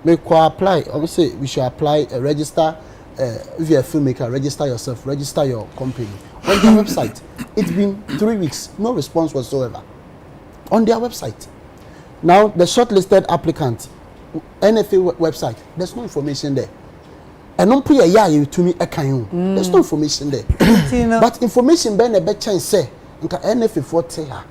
May apply. Obviously, we should apply register. If you're a filmmaker, register yourself, register your company on their website. It's been 3 weeks, no response whatsoever on their website. Now the shortlisted applicant, NFA website, there's no information there. And don't put a yeah to me a kind. There's no information there. But information ben a better and say nka NFA for her.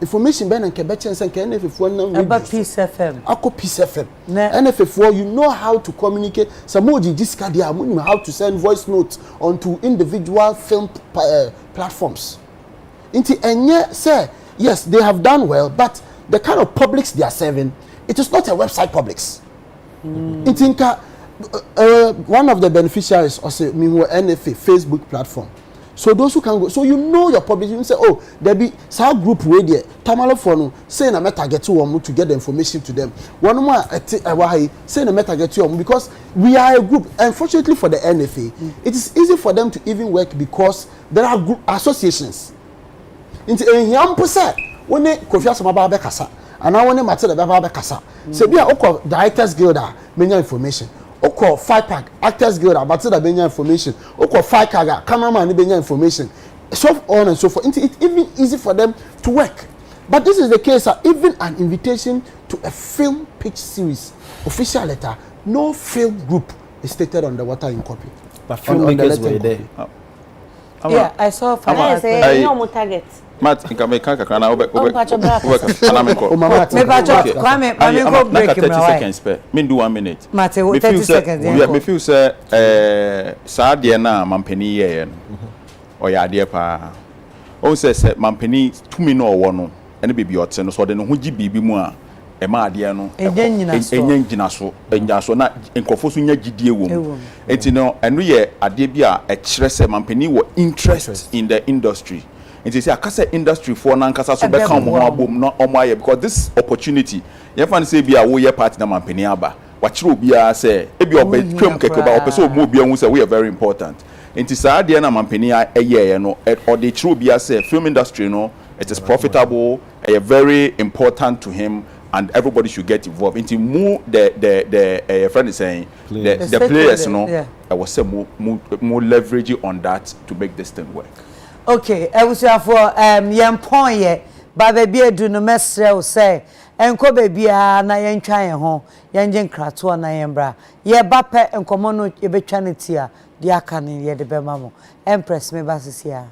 Information ben and better and say NFA for no about Peace FM. Ako Peace FM. NFA for you know how to communicate. Samoji discard dia you know how to send voice notes onto individual film platforms. Inti enye say yes they have done well, but the kind of publics they are serving, it is not a website publics. Intinka one of the beneficiaries also NFA Facebook platform. So those who can go, so you know your public, you say, oh, there be some group where there Tamalo for say na meta get to get the information to them. One more say na meta get to because we are a group. Unfortunately for the NFA, it is easy for them to even work because there are group associations. Into a young person when they Kofi Asomaba be kasa, and now when they matter the be kasa. Say be a directors guild many information. Oko 5 actors guild about the benya information. Oko 5 cameraman benya information. So on and so forth. It's even easy for them to work. But this is the case. Even an invitation to a film pitch series, official letter, no film group is stated on the water in copy. But filmmakers were there. Yeah, I saw. No target. Mat nka me kan kakra na Kwame, break 30 seconds per. Me do 1 minute. Mate, 30 seconds. Me feel say saa de na mampani ye no. Oya de pa. O say mampani tumi no owo no. Ene bebi ote no so de no ho gi bibi mu a e ma ade no. Enye ngina so na nkofo so nya gidie wom. Enti no eno ye ade bi a e kire say mampani wo interest in the industry. It is a kasa industry for nankasa so be kan mo abom no omaye because this opportunity you fan say bia wo ye party na mampani aba wa kire obi a say e bi obetwem keke ba opeso omo obi hu say we are very important. It is a de na mampani eye no or the kire obi a say film industry no it is profitable, very important to him and everybody should get involved. Into more the friend is saying the players no I was say more leverage on that to make this thing work. Okay, I was here for young point but baby do no mesre say enko baby na yen twan ho yen gin krato na yen bra ye ba pe enkomo no ye betwa ne tia de aka ne ye de be mamo Empress me ba sisia.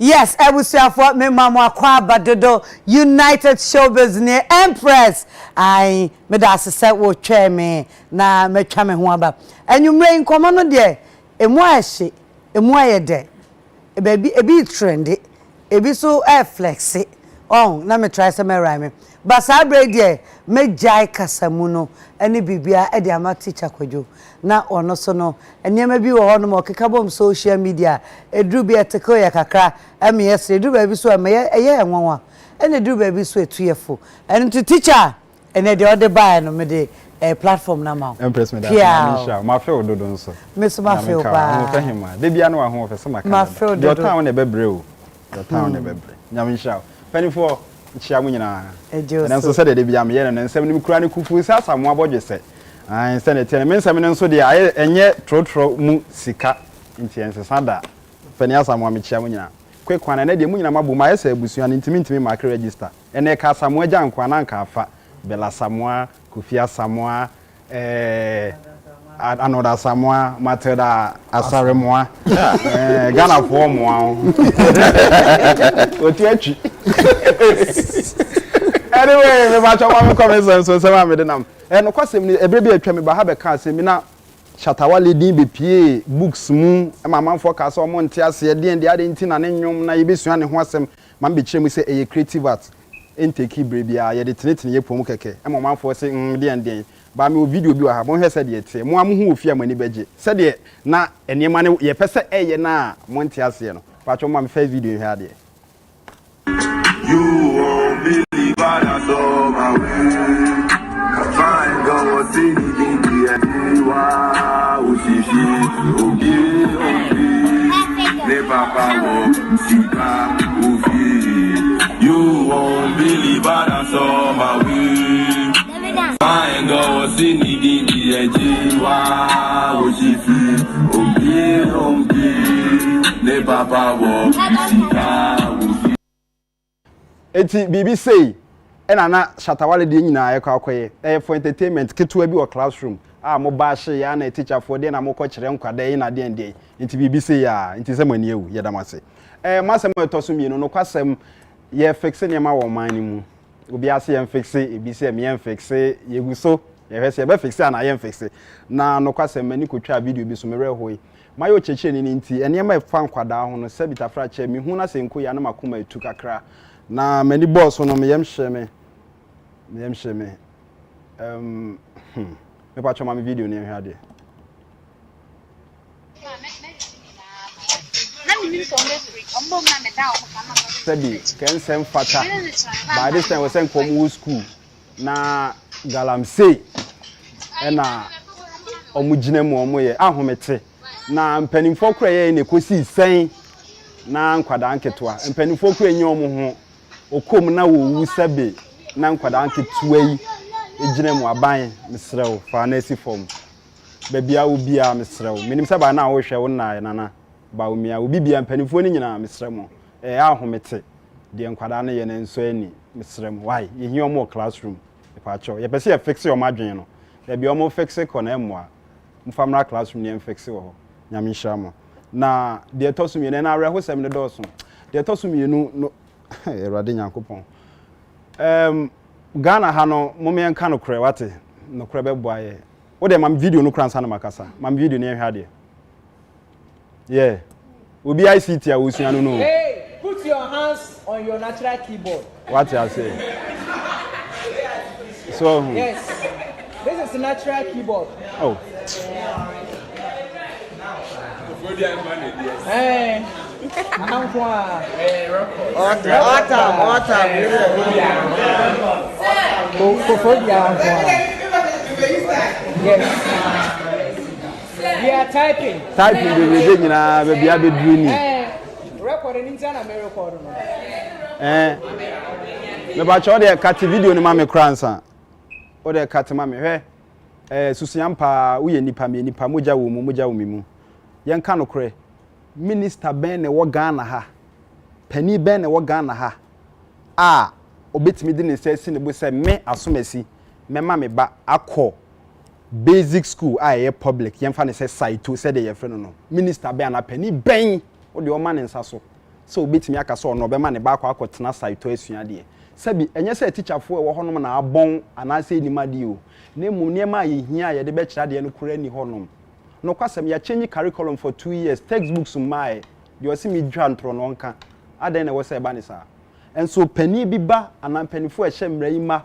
Yes, ebusuafo me mama kwa badodo United Showbiz ne Empress. Ai me da asese wo twa me na me twa me ho aba. Enwumre nkomo no de emu ahye, emu ayede. Ebi trendy, ebi so flexi. Oh, na me try some rhyme. But sabre de me jai kasamu no ene bibia e de ama teacher kwadwo. Na ono so no enema bi wo hono mo kekabom social media edru bi eteko ya kakra eme yes edru ba bi so eme eye enwanwa ene edru ba bi so etuyefo ene to teacher ene de ode buy no me de platform na ma Empress me da sha ma fe ododo nso me so ma fe ba mo fe hima de bia no wa ho fe so ma ka do town na bebre o do town na bebre nyam sha penifo chia mu nyina ene nso se de bia me ye no nsem ni kura ne kufu sa samu abodwese ai senate me nsem nso de aye enye trotro mu sika ntiense sada fani asamu amechia mu nyina kwekwana na de mu nyina mabu ma yesa abusuan ntimi ma register ene ka samu agya nkwana nka afa bela samoa kufia samoa anoda samoa matilda asare moa Ghana for moa oti achi anyway me ba chawa me comment so se ma me de nam no kwasem ni ebre bi atwa me ba ha be ka se mi na shatawale din be pie books mu ma manfo ka so mo nte ase de de ade nti na ne nwom na yebesua ne ho asem ma be kire mu se eye creative art intake brebia ye de tenetene ye pom keke ma manfo se de ba me video bi wa ha mo hwese de ete mo amhu ofia mani beje se de na enema ne ye pese eye na mo nte ase no pa cho ma me first video hwa de you won't believe what I saw my way. Find out what's in the end. Wow, you won't believe what I saw my way. Find out what's in the end. Wow, ne papa wo eti bibi say ena na shatawale de nyina ye kwakoye for entertainment ketua bi o classroom mo ba hye ya na teacher for de na mo ko kire nkwada yi na de ende enti bibi say ya enti se mani ewu ye damase masem etoso mienu no kwasem ye fixe ne ma wo man ni mu obi ase ye fixe ebi se me ye fixe ye guso ye hwese ye be fixe na ye fixe na no kwasem mani kotwa video bi so me rehoyi mayo cheche ni nti ene ma fa nkwada ho no se bitafra che mi hu na senko ya na makoma etu kakra na many boss no me yem hye me me pa choma me video ni hwa de sabi ken sem fata by this time we send come school na galamsey ena omugina mu omoye ahomete na mpanimfo kura ye ne kosi sen na nkwada nketwa mpanimfo kura enye omo ho okom na wo wu sabe na nkwada nketua yi ejina mu aban mesrew fa na esi form babia wo bia mesrew minim saba na wo hwe wo na nana ba wo mia wo bibia mpanimfo ni nyina mesrem ahomete de nkwada na ye na nso ani mesrem why ye hi omo classroom pa cho ye pese ye fixe o madwen no ye bia omo fixe ko na emwa mfamra classroom ni fixe wo nyame hyiamo na de tosum ye na areho sem ne doso de tosum ye no erade nyankopon Ghana ha no momme enka no kure wate no kure be boaye wo de mam video no kransa na makasa mam video ne ehwa de yeah obi ICT a wosua no no hey put your hands on your natural keyboard what I say so yes this is the natural keyboard oh hey we are typing the nyina be bia be duru ni recording in na me record no me ba cho de cut video ni ma me kransa o de cut ma me hwe susuampa wo ye nipa moja wo mu yen ka no kre minister ben ne wo Ghana ha pani ben ne wo Ghana ha obetimi de ne sesi ne bo se me asomasi me ma me ba akọ basic school public yen fa ne se site to se de ye frɛ no minister ben na pani ben wo de o ma ne nsa so so obetimi aka so no be ma ne ba akotena site asua de sabi enye se teacher fo e wo honom na abon anase enimade o na emu ne ma yehia ye de be kira de no kura ni honom no kwasem ya change curriculum for 2 years textbooks mai de o se mi dwa ntro no nka adan na wo se ba ne sa enso pani bi ba anan panifo ehye mra yi ma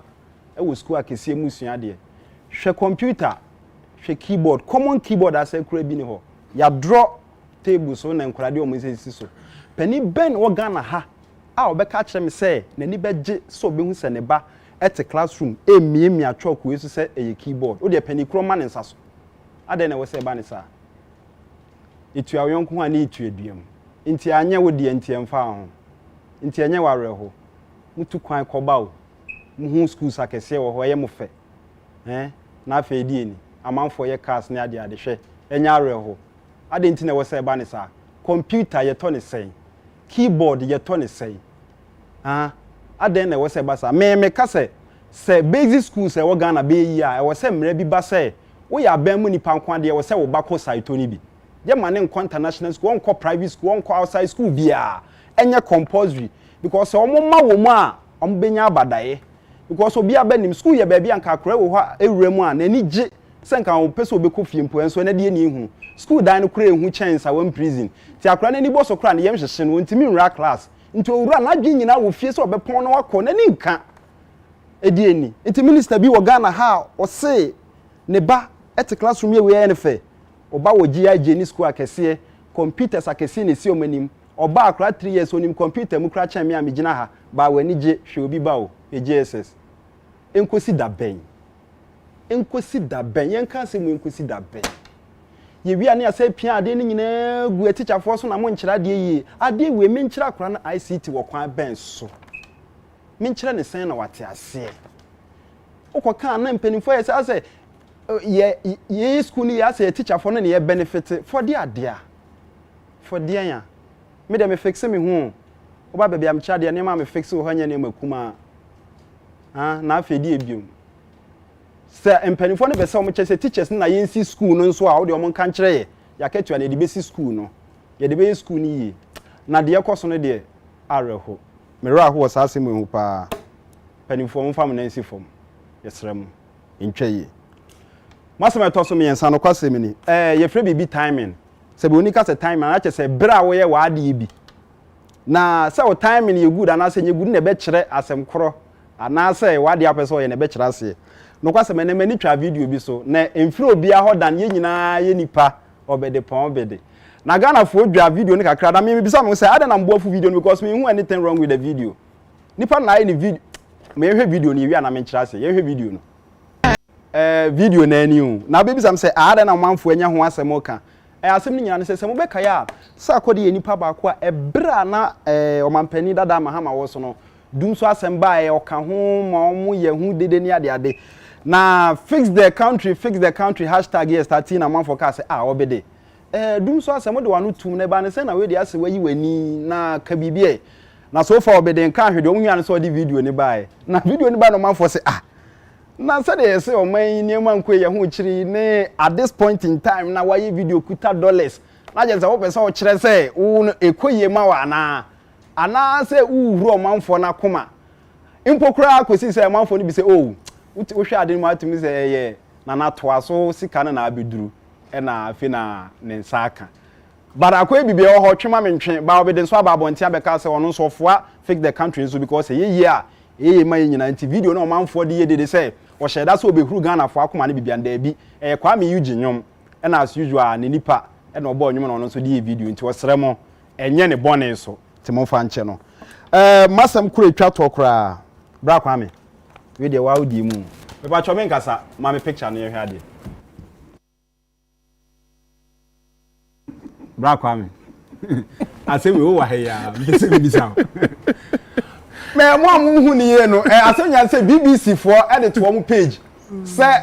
e wo school akesie mu sua de hwe computer hwe keyboard common keyboard ase kura bi ni ho ya draw table so na nkurade o mo sisi so pani ben wo Ghana ha a obeka kire me say na ni beje so be hu se ne ba at classroom emiemia chalk we so say e keyboard o de pani kro ma ne nsa so ade na we say ba ne sa itu awon ko ani itu eduam nti anya wo de nti emfa ho nti anya ware ho mutu kwan koba o mu hu school sakese wo ho ye mo fe na fe die ni amanfo ye cars ne ade ade hwe enya are ho ade nti na we say ba ne sa computer ye to ne sei keyboard ye to ne sei aden na we say ba sa me ka say basic school say wo Ghana be yi a we say mra bi ba say wo ya ban mu nipa nkwa de we say wo ba ko site oni bi ye ma ne nko international school nko private school nko outside school bia enye compulsory because omo ma wo mu a omo benya abadaye because obi abanim school ye ba bia nka akora wo ha ewura mu a na ni je senka wo pese obekọ fie mpo enso na de ni hu school dan no kura ehu chance awon prison ti akora na ni boss okra na yem hyehye no ntimi nra class nti owura na dwe nyina wo fie so obepon no wakọ na ni nka edi eni nti minister bi wo Ghana ha o se ne ba et classroom ye we enfe oba wo GIJ ni school akese computers akese ne si omanim oba akora 3 years onim computer mu kra chen me amegina ha ba wani je hwe obi ba o JSS enkosi da ben enkosi da ben yenka se mu enkosi da ben ye wi ane ase pia ade ni nyina gu teacher for so na mo nkyira de yi ade we me nkyira akora na ICT wo kwan ben so me nkyira ne sen na wate ase okoka na mpanimfo ye say ye school ni ya say teacher for no ne ye benefit for the ade a for the ya me dem fix me hu oba bebia am kyira de ne ma me fix wo hanya ne makuma na afedi ebiom se empanifo ne be se o mechese teachers na yensi school no nso a wo de o monka nkire ye yaketua na de besi school no ye de be school ni yi na de yekoso no de areho mere aho wo saase mu hu pa panifo mfam na nsi fom yesrem ntwa yi masema to so me yensa no kwase me ni ye frɛ bibi timing se be onika se timing na kyese bra wo ye wa ade bi na se o timing ye good ana se nye good na be kyerɛ asem koro ana se wa ade apeso ye na be kyerɛ ase no kwase me na mani twa video bi so na emfiri obi a hodan ye nyina ye nipa obede pon obede na Ghana fo dwa video ni kakra da me bi so say ade na mboafu video because me hu anything wrong with the video nipa na any video me hwe video ni wi ana me kyerɛ ase ye hwe video no video na ani hu na be bi sam say ade na manfo anya ho asem oka asem ni nyina ne say mo be ka ya sa akode ye nipa ba ko a ebra na omampani dada mahama wo so no dum so asem ba e oka ho ma omo ye hu dede ni ade na fix the country hashtag yes 13 na man for ka say obede dum so asem de wanu tum na ba ne say na we de ase wayi wani na ka bibie na so far obede nka hwede omu yan so de video ni ba na video ni ba no man for say na say de say o man ni man ko ye ho chiri ne at this point in time na wayi video kuta dollars na je say wo pese o kire say wo ekoye ma wa ana say uhuru o man for na koma impokura akosi say man for ni bi say wo hwe ade mu atumi say ye na toa so sika na abeduru na afi na ne nsaka bara akwa bibia ho twema mentwe ba obede so ababonti abeka say ono so foa fix the country so because ye ma nyina nti video na o manfo de ye de say o sheda so obehuru Ghana fo akoma na bibia nda bi kwa me yuji nyom na as usual ne nipa na obo nyom na ono so de video nti o sremo enye ne bone so ti mo fa nche no masam kura twa to kura bra kwa me we de wa odi mu me ba chome nkasa ma me picture no ye hwe ade bra kwa me asemi wo wa ya mbese bi bisa me mo amu hu ni ye no asenya say BBC for edit to mo page say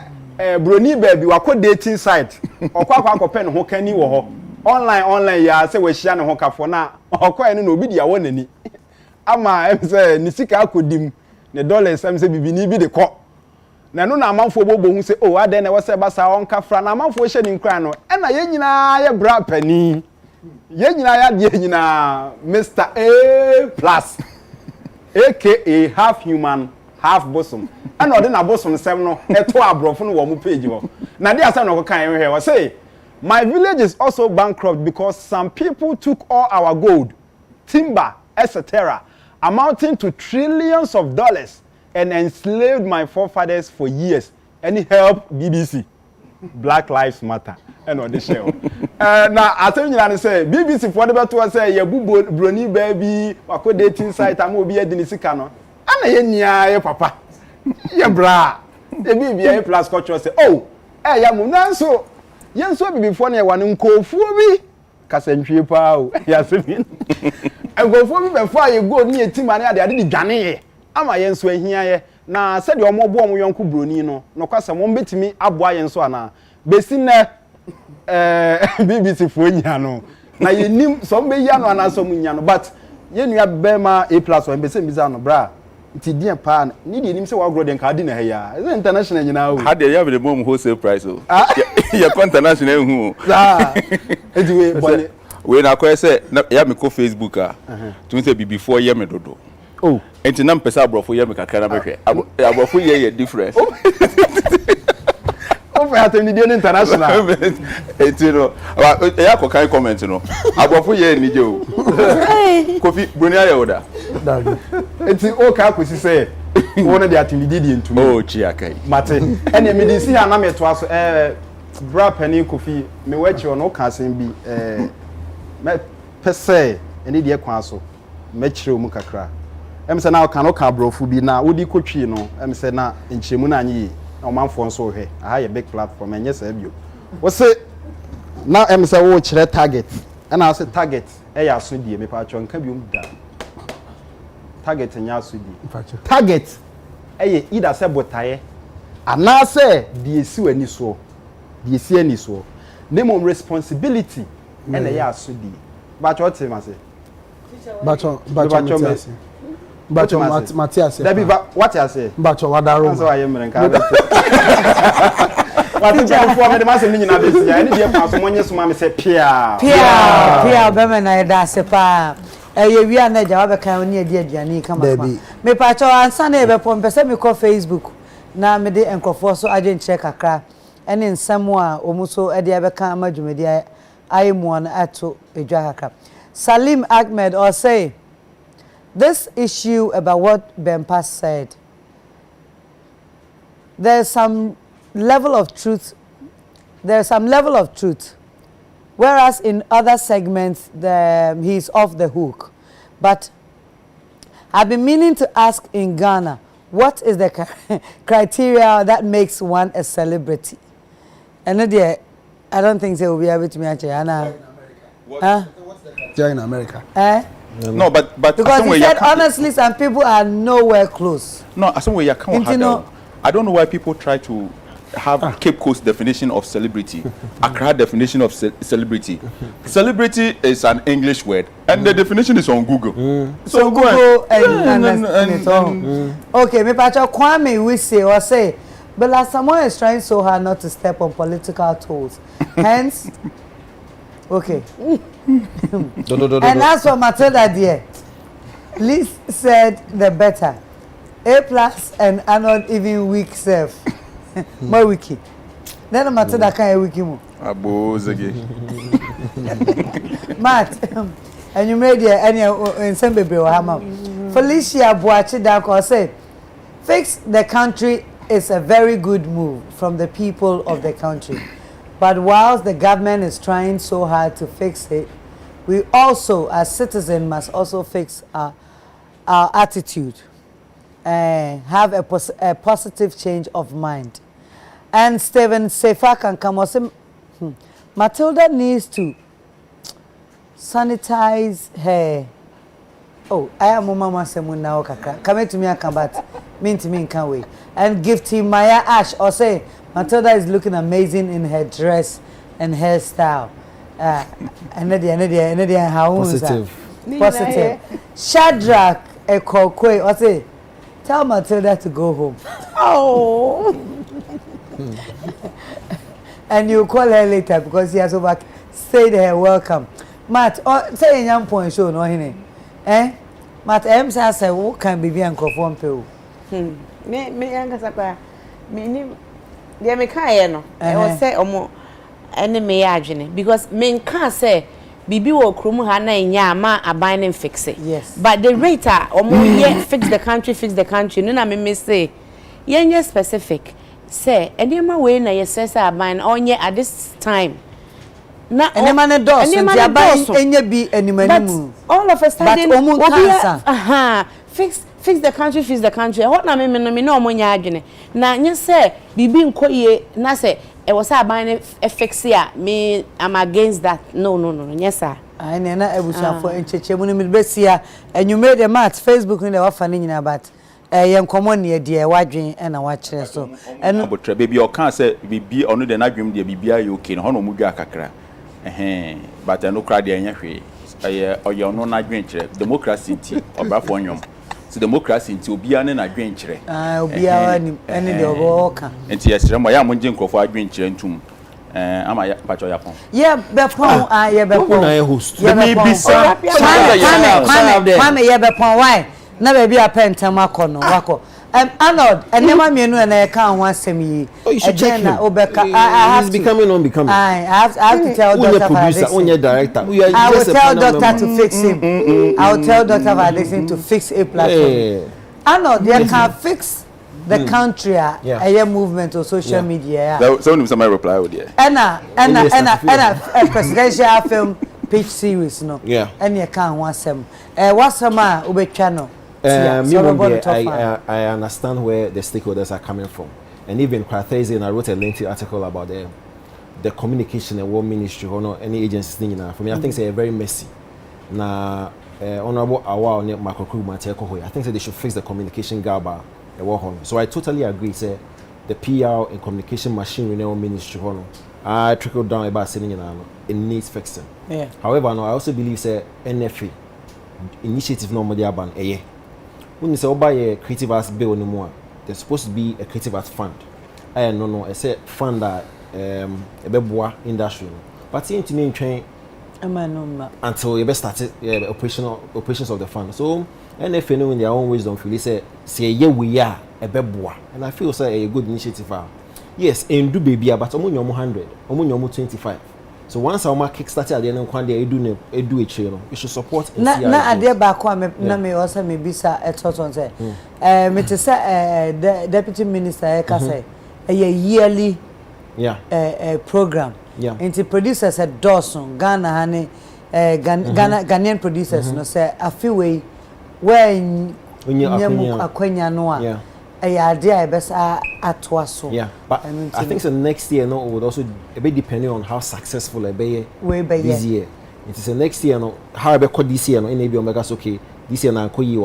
broni baby wako dating site okwa akopɛ ne ho kani wo ho online ya say we hia ne ho kafo na okwa ene na obi dia wo nani ama em say ni sika akodim ne dollars em say bibini bi de kɔ na no na amanfo bobo hu say ade na we say ba sa onka fra na amanfo hye ni nkran no na ye nyina ye bra pani Ye nyina ya de nyina Mr. A plus aka half human half bosom and odi na bosom sem no eto abrofo no wo mu page ho na dey asem no ko kan we say my village is also bankrupt because some people took all our gold, timber, etc., amounting to trillions of dollars and enslaved my forefathers for years. Any help, BBC? Black Lives Matter. And on the show. Now, I tell you, I say, BBC for the better say, you boo brony baby, wako dating site, I'm going to be a Denisikano. And I papa. Yeah, bra. The BBA plus culture say, oh, hey, I'm so. Yen so before na wan nkofu bi kasantwie pa o yasemin nkofu bi before ye go ni etima na ade di dwane ye ama yen so ahia ye na se de omo bo omo yonko broni no kwasem mo betimi aboa yen so ana besi na BBC fo nya no na ye nim so mbe ya no ana so munya no but ye nua bema A+ o mbese mbiza no bra nti dia pa ni de nim se wa gro de nka ade na heya is international nyina o ha de ya be the mom wholesale price o ya international hu ah anyway bole we na ko say ya me ko Facebook ah to say be before ye me dodo oh enti na mpesa abrofo ye me kakra na behwe abrofo ye different o fa atem ni de international enti no ya ko kan comment no abrofo ye ni je o kofi broni aye oda enti o ka kwesi say wona de atem di ntumi oh chi akai mate ene me di si ha na me to aso bra pani kofi me wachi ono ka sen bi me pese ene de kwa so me kire mu kakra em se na ka no ka brofu bi na wodi kotwi no em se na nchemu na anyi na omanfo nso hwe aha ye big platform enye sa bio wo se na em se wo kire target na se target e ya so die me pa cho nka biom da target nya so die target eye ida se botaye ana se die si wani so die si ani so name on responsibility and ya so die ba cho te ma se bacho Matias David what you say bacho wadaro so aye mrenka what you for me the ma se ni nyina be si ya ni die pa so monye so ma me se pia be me na da se pa ye wi ana ja wa be kan oni adi aduane kama me pa cho ansa na e be pom pese me ko Facebook na me de enkrofo so agent check akra ene nsamo a omuso e de be kan amadwumedi aimu na ato edwa akra Salim Ahmed or say this issue about what Bempa said, there's some level of truth. There's some level of truth, whereas in other segments, he's off the hook. But I've been meaning to ask in Ghana, what is the criteria that makes one a celebrity? And I don't think they will be able to answer. What's the criteria in America? No, but because he said honestly, some people are nowhere close. No, somewhere you can't handle. I don't know why people try to have Cape Coast definition of celebrity, Accra definition of celebrity. Celebrity is an English word, and the definition is on Google. So Google and okay, me pacha Kwame we say or say, but like someone is trying so hard not to step on political toes. Hence, okay. And as for Matilda dear, Liz said the better. A+ and are not even weak self. My wiki. Then Matilda can't wiki mo. Matt, and you made any in some baby or hammer. Felicia Boachidako say, fix the country is a very good move from the people of the country. But whilst the government is trying so hard to fix it, we also, as citizens, must also fix our attitude and have a positive change of mind. And Stephen Sefa can come or say, Matilda needs to sanitize her. Oh, I am Mama Semuna Okaka. Come to me and come back. Mean to me can't wait. And give to Maya Ash or say, Matilda is looking amazing in her dress and hairstyle. Positive. Shadrach Ekokwe or say, tell Matilda to go home. Oh. And you call her later because he has overstayed her welcome. Matt, say in young point show no hine. Matt say who can be and conform to. Me younger sapa. Me ni dia me kan no. E wo say omo ene me adwene because me kan say bibi wo krom ha na nya ma aban ne fix it. Yes. But the rate omo ye fix the country no na me say yenye specific say enema we na ye say aban onye at this time. Na enema ne dos nti aban enye bi animanimu. All of a sudden but omo cancer. Fix the country. What na me no omo nya adwene. Na nye say bibi nkoye na say e was aban fix ya me I'm against that. No. Yes sir. I na ebusafo enchechemu ni besia enwume de mat Facebook ni de wafa ni nyina but yen common ne de wadwen na wa kire so eno abotre baby o kan say bibi onu de na dwem de bibia ye okay no ho no mu dwa kakra but eno kra de enya hwe oye onu na dwen kire democracy ti obrafo nyom so democracy nti obia ne na dwen kire obia ni ene de obo ka nti yesere mo ya mo nje nkrofo adwen kire ntum ama ya pacho ya pon ye be pon ye be pon na host me bisa mama ye be pon why na be bia pentam akono wako Arnold enema mienu na e kan ho asem yi agena obeka I have becoming unbecoming I have to tell Dr. producer onye director we are I will just tell doctor to fix him I will tell Dr. Vadixin to fix a platform Arnold they can fix the country a movement or social media so nim some reply with there and presidential film pitch series no and you can want some what's some obetwa no I understand where the stakeholders are coming from and even Thursday I wrote a lengthy article about the communication and war ministry or any agencies thing for me I think it's very messy na honorable awa on Makokru Mateko I think they should fix the communication gap so I totally agree say the PR and communication machinery in our ministry I trickle down about saying it needs fixing. However, no, I also believe say NFA initiative no more ban when you say buy a creative arts bill no more, there's supposed to be a creative arts fund. I no, I say fund that a beboa industry. But see to me train until you best started operations of the fund. So NFA know in their own wisdom feel say we are a beboa, and I feel say a good initiative. Yes, and do baby, but omunyomu 100, omunyomu 25. So once our kick started at the end of one day, I do it, you should support. Na idea back one na me also me bisa etoton say. Me to say deputy minister ka say a yearly program. Into producers at Dawson, Ghana hane Ghanaian producers no say a few way where nyemu akwenya no idea best atwaso. Yeah, but I think the next year no would also a bit depending on how successful a be this year. It is the next year no how be this year no in be omega okay this year na koyi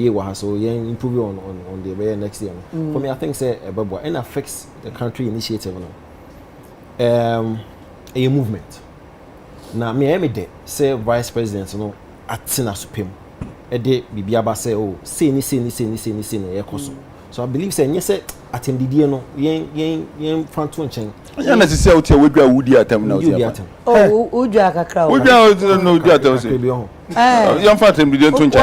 wa so yen improve on the way next year. For me I think say a babo and affects the country initiative no. A movement. Na me am dey say vice president no atina supem. E dey bibia say oh say ni yekoso. So I believe say yes atendidie no yen fanto nchen. Ya na say o tie wedwa wudi atam na o tie. Oh udwa kakra o. Udwa no udwa atam say. Yan fa atendidie nto nchen.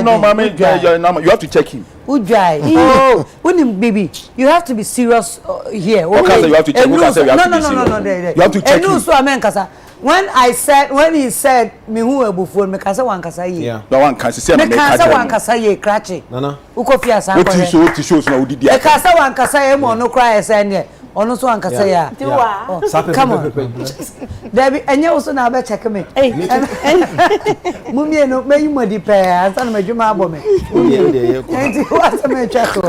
No mama you have to check him. Udwa. Oh, unim baby you have to be serious here. Okay, so you have to check. No. You have to check. And so amen kasa. When he said me who ebufu me kasa wan kasa ye. Yeah. That one kasa say me kasa wan kasa ye krache. Nana. Ukofia san ko. What shows na udidi. Me kasa wan kasa ye mo no cry say ne. Ono so wan kasa ya. Come on. Debi enye also na be check me. Mumie no me yimo di pe ansa na madwuma abo me. Enti what me check o.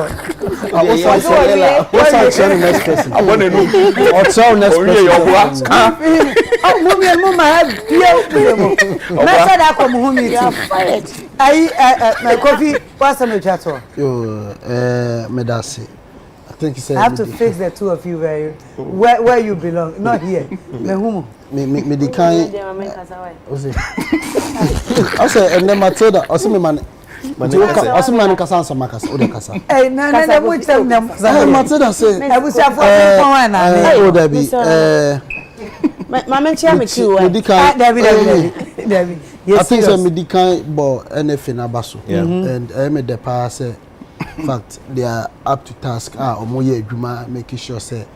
What's our next person? I want to know. What's our next person? Oh, mumie mama have dear mo. Me said I come home meet. My coffee what's me chat o. Yo medasi. I think he said I have to fix the two of you where you belong, not here. Me humo. Me the kind. I say and then Matilda, also me man. Also man kasa ansa makasa, o de kasa. Eh na which them. Matilda say. I wish I for one na. O da bi Mama chia me kiwa. David. I think so medical bo NF na baso. And I made the pass fact they are up to task omo ye adwuma making sure say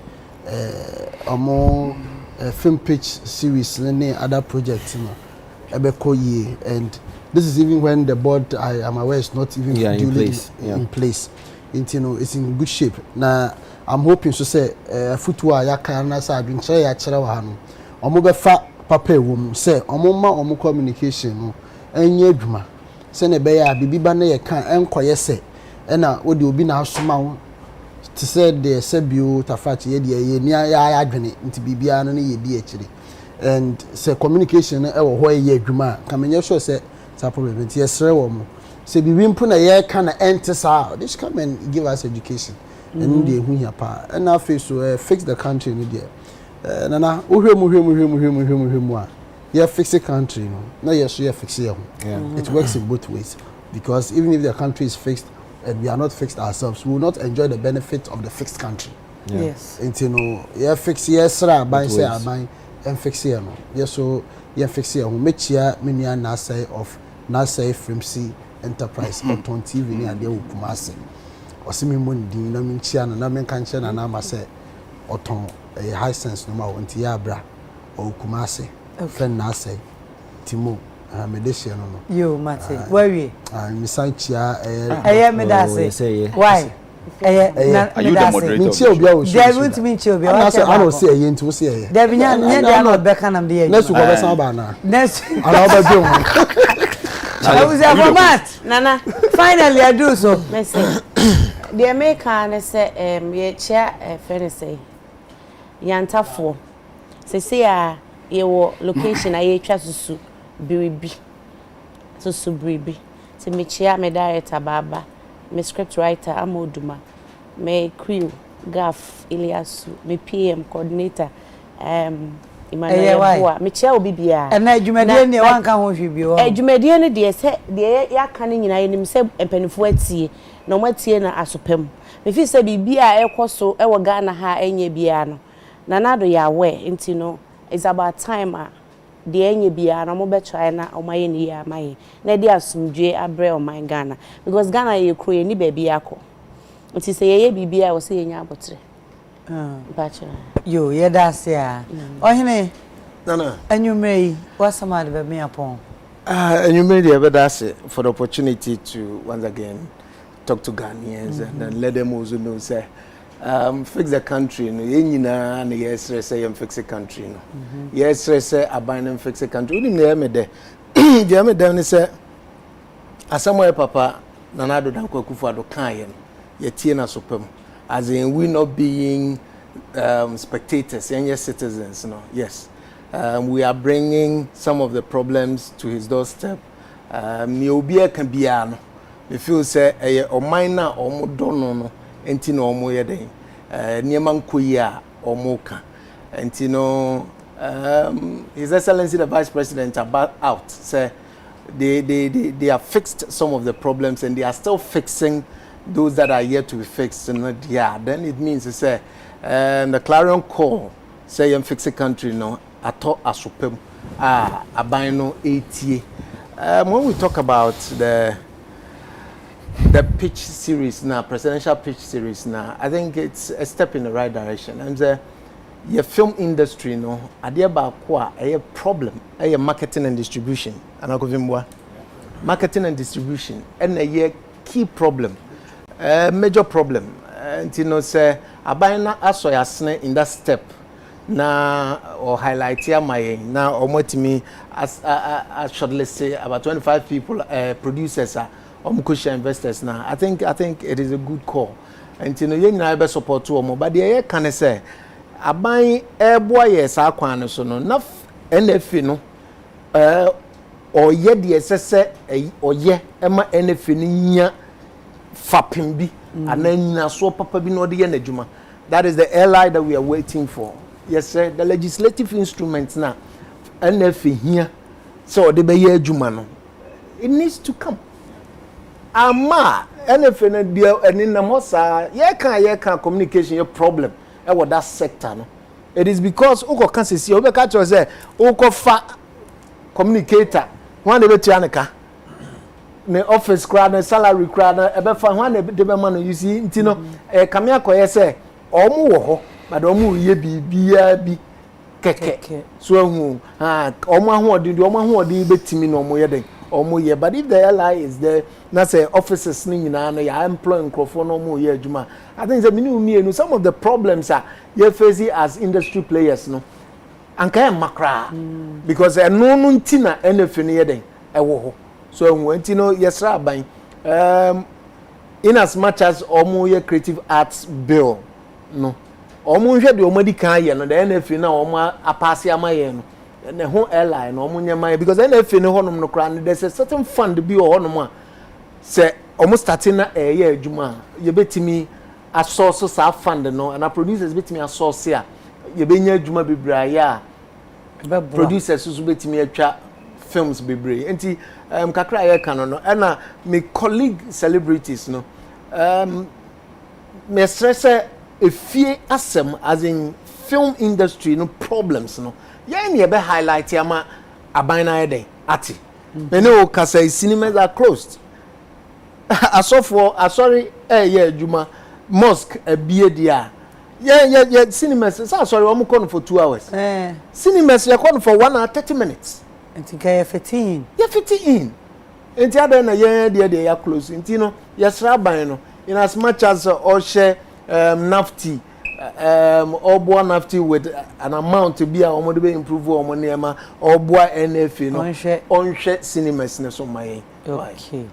omo film pitch series and other projects ebeko ye, and this is even when the board I am aware is not even duly in place. You know, it's in good shape. Now I'm hoping to say footwear ya kan na sa adwenche ya kire wa no omo be fa papa ewom say omo ma omo communication no enye adwuma se ne be ya bibiba na ye kan enkoye se na wo de obi na asoma wo to say the sebio tafachi ye de ye ni ya adwene nti bibia no ye di akire, and say communication e wo ho ye adwuma ka menye sure say sa problem nti yesre wo mo se bibi mpu na ye kan na ente sa this come and give us education and dey hu ya pa and now face so fix the country ni there nana uhwemu a ye fix the country no na ye so ye fix it. It works in both ways, because even if the country is fixed and we are not fixed ourselves, we will not enjoy the benefit of the fixed country. Yes, and you know ye fix ye sra ban say aban and fix here no ye so ye fix here ho mechia menua na say of na say from C Enterprise on TV ni ade wo Kumase osimi mon din na menchia na men kan che na ma say oton high sense no ma wonti ya bra o Kumase friend na say Timo medeshe no no yo mate where we mi sanchia me da say why are you the moderator? Minchi obi a wo shi. There won't minchi obi. I say I no say eye nti wo say eye. There be nya dey no be kan am dey. Next week go be san ba na. Next Ala oba bi won. I was a format. Nana, finally I do so. Messi. The American say ye chair friend say yantafo. Say ye wo location aye twa susu biribi. Susu biribi. Se me chair me director baba. Me script writer Amoduma, me crew Gaf Iliasu, me PM coordinator Emmanuel me chair obi bia and na dwumadie ne wan ka ho hwe bi wo dwumadie ne de se de ya ka ne nyina yenim se empanifo atie na mo atie na asopam me fi se bibia ekoso e wo Ghana ha enye bia no na nado ya we nti no is about time de enye bia na mo be try na o maye ni ya maye na de asumdwe abre o man Ghana, because Ghana ye kro ye ni ba bia ko nti se ye bibia wo se ye nya abotre yo ye da se a ohene nana anwumrei wasama de be me apon anwumrei de be da se for the opportunity to once again talk to Ghanaians and let them also know say fix the country no ye nyina na yes say fix the country no yes say abandon fix the country uni na me de dia me dem ni say asamoy papa nana do dan kwakufu ado kan ye no ye tie na sopam, as in we not being spectators and yes citizens no yes we are bringing some of the problems to his doorstep. Me obi e kan bia no me feel say o minor o mo dono no enti no omo ye den niema nkoyi a omo ka enti no His Excellency the Vice President about out say they have fixed some of the problems and they are still fixing those that are yet to be fixed. And then it means to say the clarion call say you fix a country no ato asupem abino 80. When we talk about the pitch series now, presidential pitch series now, I think it's a step in the right direction. And the film industry no adia ba kwa a problem a marketing and distribution anakovimwa marketing and distribution and a key problem major problem and you know say abana aso yasne in that step na or highlight here my now or me as shortly say about 25 people producers are omkusha investors now. I think it is a good call and you know you na be support to omo but the can say aban boy sa kwan so no na NF no oye de sese oye ema NF ni nya fapim bi ananyina so papa bi no de ye nadwuma. That is the ally that we are waiting for. Yes sir, the legislative instruments now NF here so de be ye adwuma no it needs to come. Ama NF na dia eni na mo sa ye kan communication your problem. What that sector no it is because uko kan sisi obe ka cho say uko fa communicator one dey betu anaka ne office crowd ne salary crowd na ebe fa one dey be man you see ntino kame akoye say omo wo ho but omo ye bibia bi keke so hu omo ahoodin de omo ahoodin betimi no omo ye den omo ye but if the LI is there na say offices ni nyina no ya employ nkrofo no omo ye adwuma I think say mini some of the problems are you facing as industry players no anka makra because no ntina NF ni ye den ewo ho so hu ntino yesra ban in as much as omo ye creative arts bill no omo hwe de omo di kan ye no the NF na omo apase amaye no ne ho airline no omo nyama because NF ni honom no kra there's a certain fund bi honom a say omo starting na ye adwuma ye betimi a source sa fund no and a producers betimi a source a ye benya adwuma bebra ya producers so betimi atwa films bebre enti kakra ye kan no na me colleague celebrities no me stress efie asem as in film industry no problems no yeah me be highlight ama aban na eden ati me no kasa cinemas are closed sorry yeah juma mosque abie dia yeah cinemas sorry we come for 2 hours cinemas we come for 1 hour 30 minutes enti ka 15 enti ada na yeah dia ya close enti no yesra ban no in as much as all share nafti obo nafti with an amount to be a be improve o money ma obo NFA no onhwe cinemas ne so mayen okay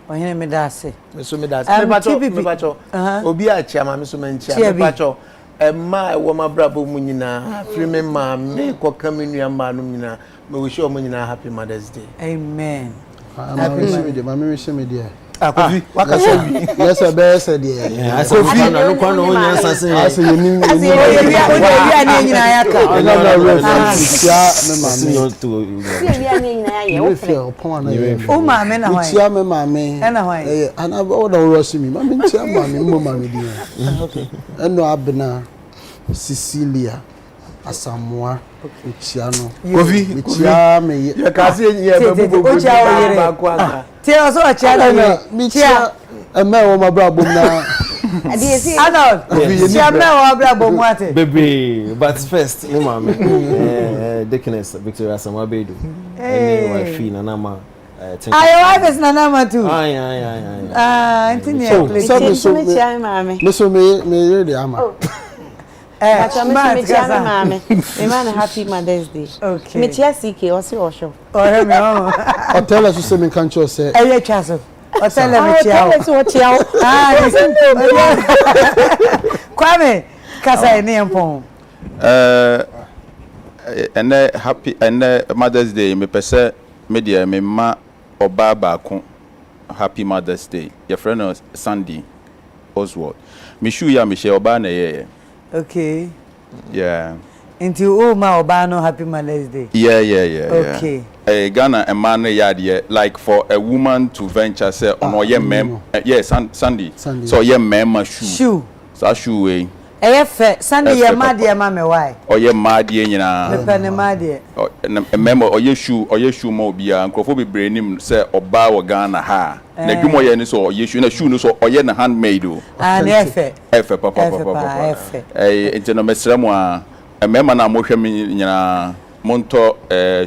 ohene me da ase me so me da ase me bacho obi a chiama me so menchia me bacho ma wo mabrabo mu nyina frame ma me ko kamenu ma no nyina me wish o mu nyina happy Mother's Day amen mama wish me dia akofi wakasa bi yes abese dia akofi na no kwa no nya sase ase yemi ya ni nyina ya ka na tia me mama yo to ya ni nyina ya wo fe opon na ye o mama na hwan tia me mama na hwan ana o da rush me mama tia mama mo mama dia okay eno abena Cecilia Asamoah Uchiano Kofi tia me ye ka se ye be bubu ba kwa tia o so Uchiano mi tia eme wo mabra bom na adiyesi Arnold tia me wo mabra bom ate baby but first me mama Dickness Victoria Asamoah Bedu any wife na ma ayo wife is na nama too ay antini e play so me tia mama me ready ama mama happy Mother's Day okay me tia CK o si o show o me o hotel as say me kan cho say eye twaso hotel me tia o so tia Kwame kasa ni empon happy Mother's Day me pese media me ma oba baako happy Mother's Day your friend Sandy Oswald me shu ya me share oba na ye okay yeah Inti o ma oba no happy Mother's Day yeah okay Ghana a man yard like for a woman to venture say on your mem yes Sandy so your mem shoe so shoe way fe Sandy ye ma de ma me why o ye ma de nyina me pe ne ma de mem o ye shoe ma obia nkrofo bebre nim say oba wo Ghana ha na dwumo ye ni so o ye shoe na shoe no so o ye na handmade o ne fe papa enti no mesrem a mema na mo hwe me nyina monto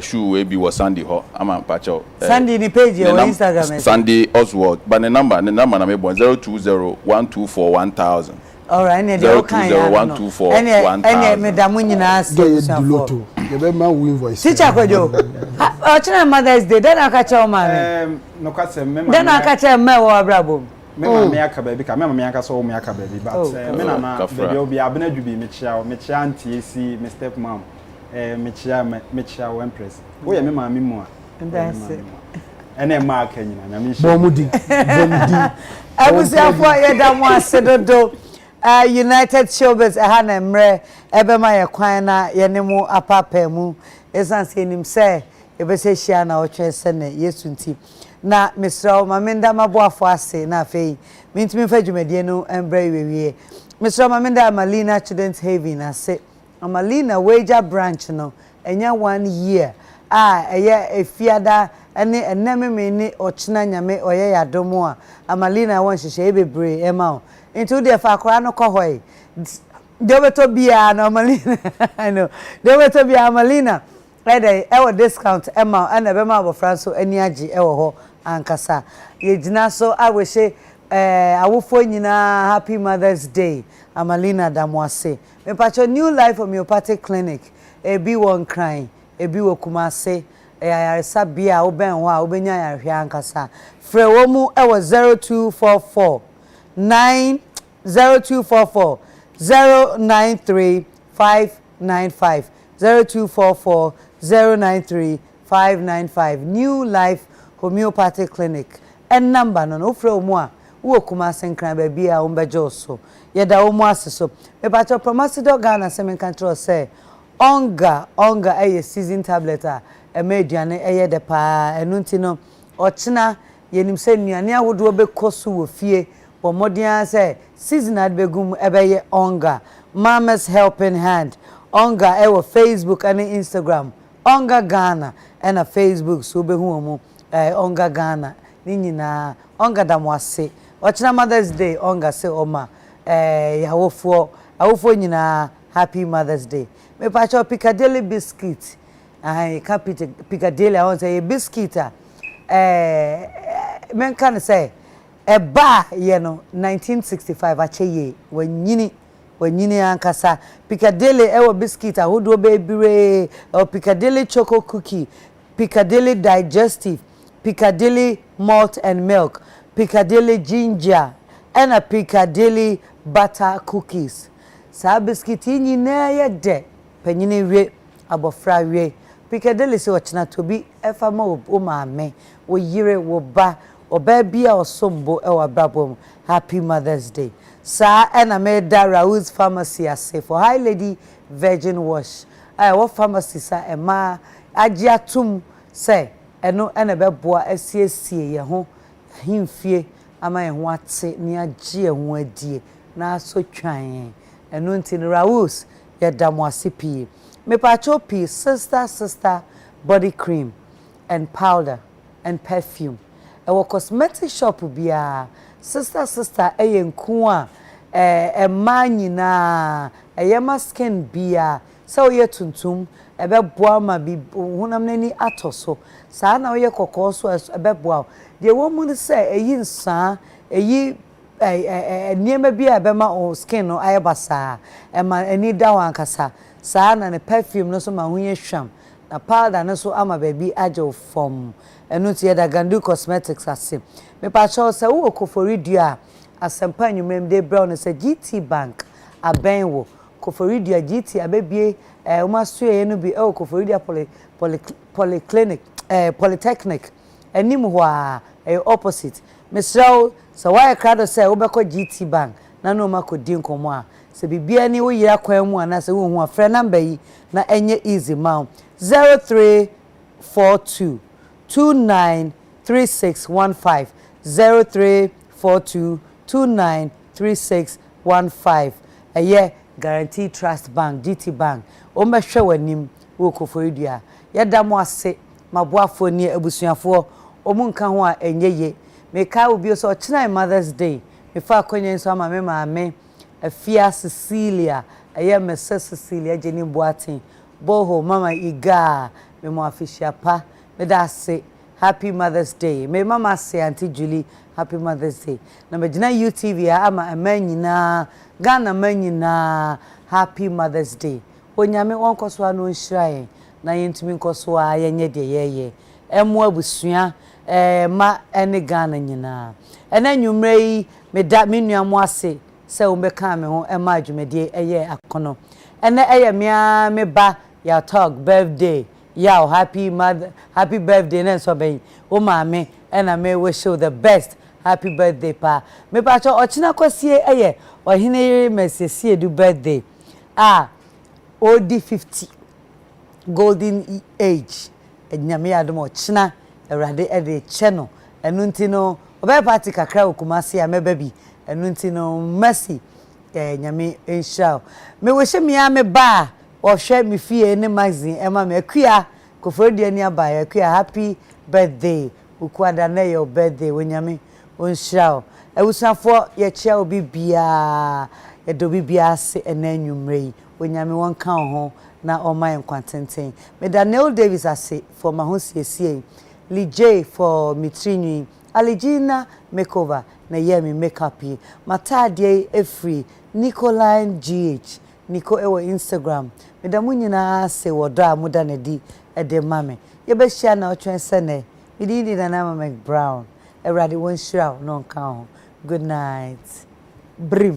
shoe we bi wo Sandy ho ama pacho Sandy ni page on Instagram Sandy Oswald but the number na me 02012411000 all right ne dey okay 02012411000 ene me da munyina ase duloto ye be ma win voice teacher kwajo o china Mother's Day den aka che o ma me no ka se me ma den aka che me wo abrabom me ma me aka ba bi ka me ma me aka so me aka ba bi but me na na be obi abena dwubi me chia antie si me step mom me chia Empress wo ye me ma me mu a ndase ene ma aka nyina na me bomudi abusiafo ye da mo asedodo United Showbiz na mre ebe ma ye kwan na ye ne mu apapa mu esanse enim se ebe se hia na otwe se ne Yesu nti na misra ma menda maboafo ase na afei mintimi fa dwumadie no embre wewie misra ma menda Malina Children's Haven ase Amalina wager branch no enya 1 year eye efiada ene eneme me ni ochina nyame oye yadomo a Amalina won hihye bebre ema o into de fa akora no kohoi de beto bia na Amalina I know de beto bia Amalina ede ewo discount ema ena be ma abofra so ani agi ewo ho ankasa ye gina so awehye awofo nyina happy Mother's Day Amalina Damwase me pacho New Life Homeopathic Clinic ebi won crying ebi wo Kumase ayaresa bia oben ho a obenya yarhwe ankasa frɛ wo mu ewo 0244 093 595 0244 093 595 New Life Homeopathic Clinic and number no frɛ wo mu a wo Kumase nkran ba bia wo bejo so yeda wo mu aseso me pacho Promasido Ghana semen control say onga eye season tablet a aduane eye de pa enunti no ochina yenim se nuane awodo bekoso wo fie bo modern say season ad begum ebeye onga Mama's Helping Hand onga ewo Facebook and Instagram onga Ghana and a Facebook so behu mu onga Ghana ni nyina onga Damwase ochina Mother's Day onga se oma yawofo nyina happy Mother's Day me pacho Piccadilly biscuit Piccadilly I want say biscuit men can say eba ye no 1965 acheye wanyini ankasa Piccadilly ewo biscuit ahodo be bire Piccadilly choco cookie Piccadilly digestive Piccadilly malt and milk Piccadilly ginger and a Piccadilly butter cookies sa biscuit nyina ye de panyini wie abofra wie Piccadilly se ochina tobi efama o maame wo yire wo ba oba bia osombo e wa brabom happy Mother's Day sa ena me da Raoul's Pharmacy ase for High Lady Virgin Wash wo pharmacy sa ema agiatum se eno ena be boa asiesie ye ho himfie ama ye ho ate ni agie ho adie na so twan eno nti Raoul's ye Damwase pie me pacho pie sister body cream and powder and perfume ewo cosmetic shop bia sister nku a manyina ma skin bia so ye tuntum ebe boa ma bi hunam nani atoso sa na ye kokoso ebe boa de wo mu se eyi nsa eyi niema bia ebe ma o skin no ayebasa ma ani da wankasa sa na ne perfume no so ma hunye hwam na powder no so ama baby ajo form enu tie da Gandu Cosmetics ase me pa cho se wo koforidua asempa nwumrem de brown se GT Bank abenwo koforidua GT abebie umasoe no bi koforidua polyclinic polytechnic enim ho a opposite mesraw se why crowd say wo beko GT Bank na no makodi nkomo a se bibia ni wo yira kwan mu ana se wo hu afre number yi na enye easy ma 0342 293615 0342 293615 Guarantee Trust Bank GT Bank o mehwe wanim wo koforidua yedamo ase maboafo ni abusuafo o mu nka ho a enyeye me kai obi so ochina Mother's Day me fa akonye so ama me maame afia Cecilia Mrs Cecilia Jenny Boatin boho mama iga me mo afishia pa me da say happy Mother's Day me mama say auntie Julie happy Mother's Day na me gina UTV ama amanyina Ghana manyina happy Mother's Day onyame wonkoso anu nhirae na yentumi nkoso a yenye de yeye emu abusua ma ene Ghana nyina ena nwumrei me da me nuamo ase se wo beka me ho ema adwumedie eye akono ena eye mea me ba ya talk birthday ya happy birthday na so ben o maame ena me wish you the best happy birthday pa me pa cho ochina kwasie eye ohine mesesie du birthday odi 50 golden age enyame adom ochina awrade ede cheno enunti no obe party kakra okumase ya mebabi enunti no mercy nyame ensha me we hye me ba or share me fee any magazine Emma me akua kofrodi ani aba akua happy birthday ukwada na your birthday wonyame onhira ewusafo ye chia obi bia ye do bibia se enanwumre wonyame wonka ho na oman kwantenten me Daniel Davis ase for my ho siesie Lee J for mitrinwi Aligina makeover na yemi makeup yi matadie efree Nicoline GH Nico ewo Instagram me da munyina se woda muda na di ede mame ye be share na otwen sene me di na na Mcbrown everybody won shira no kan ho good night brim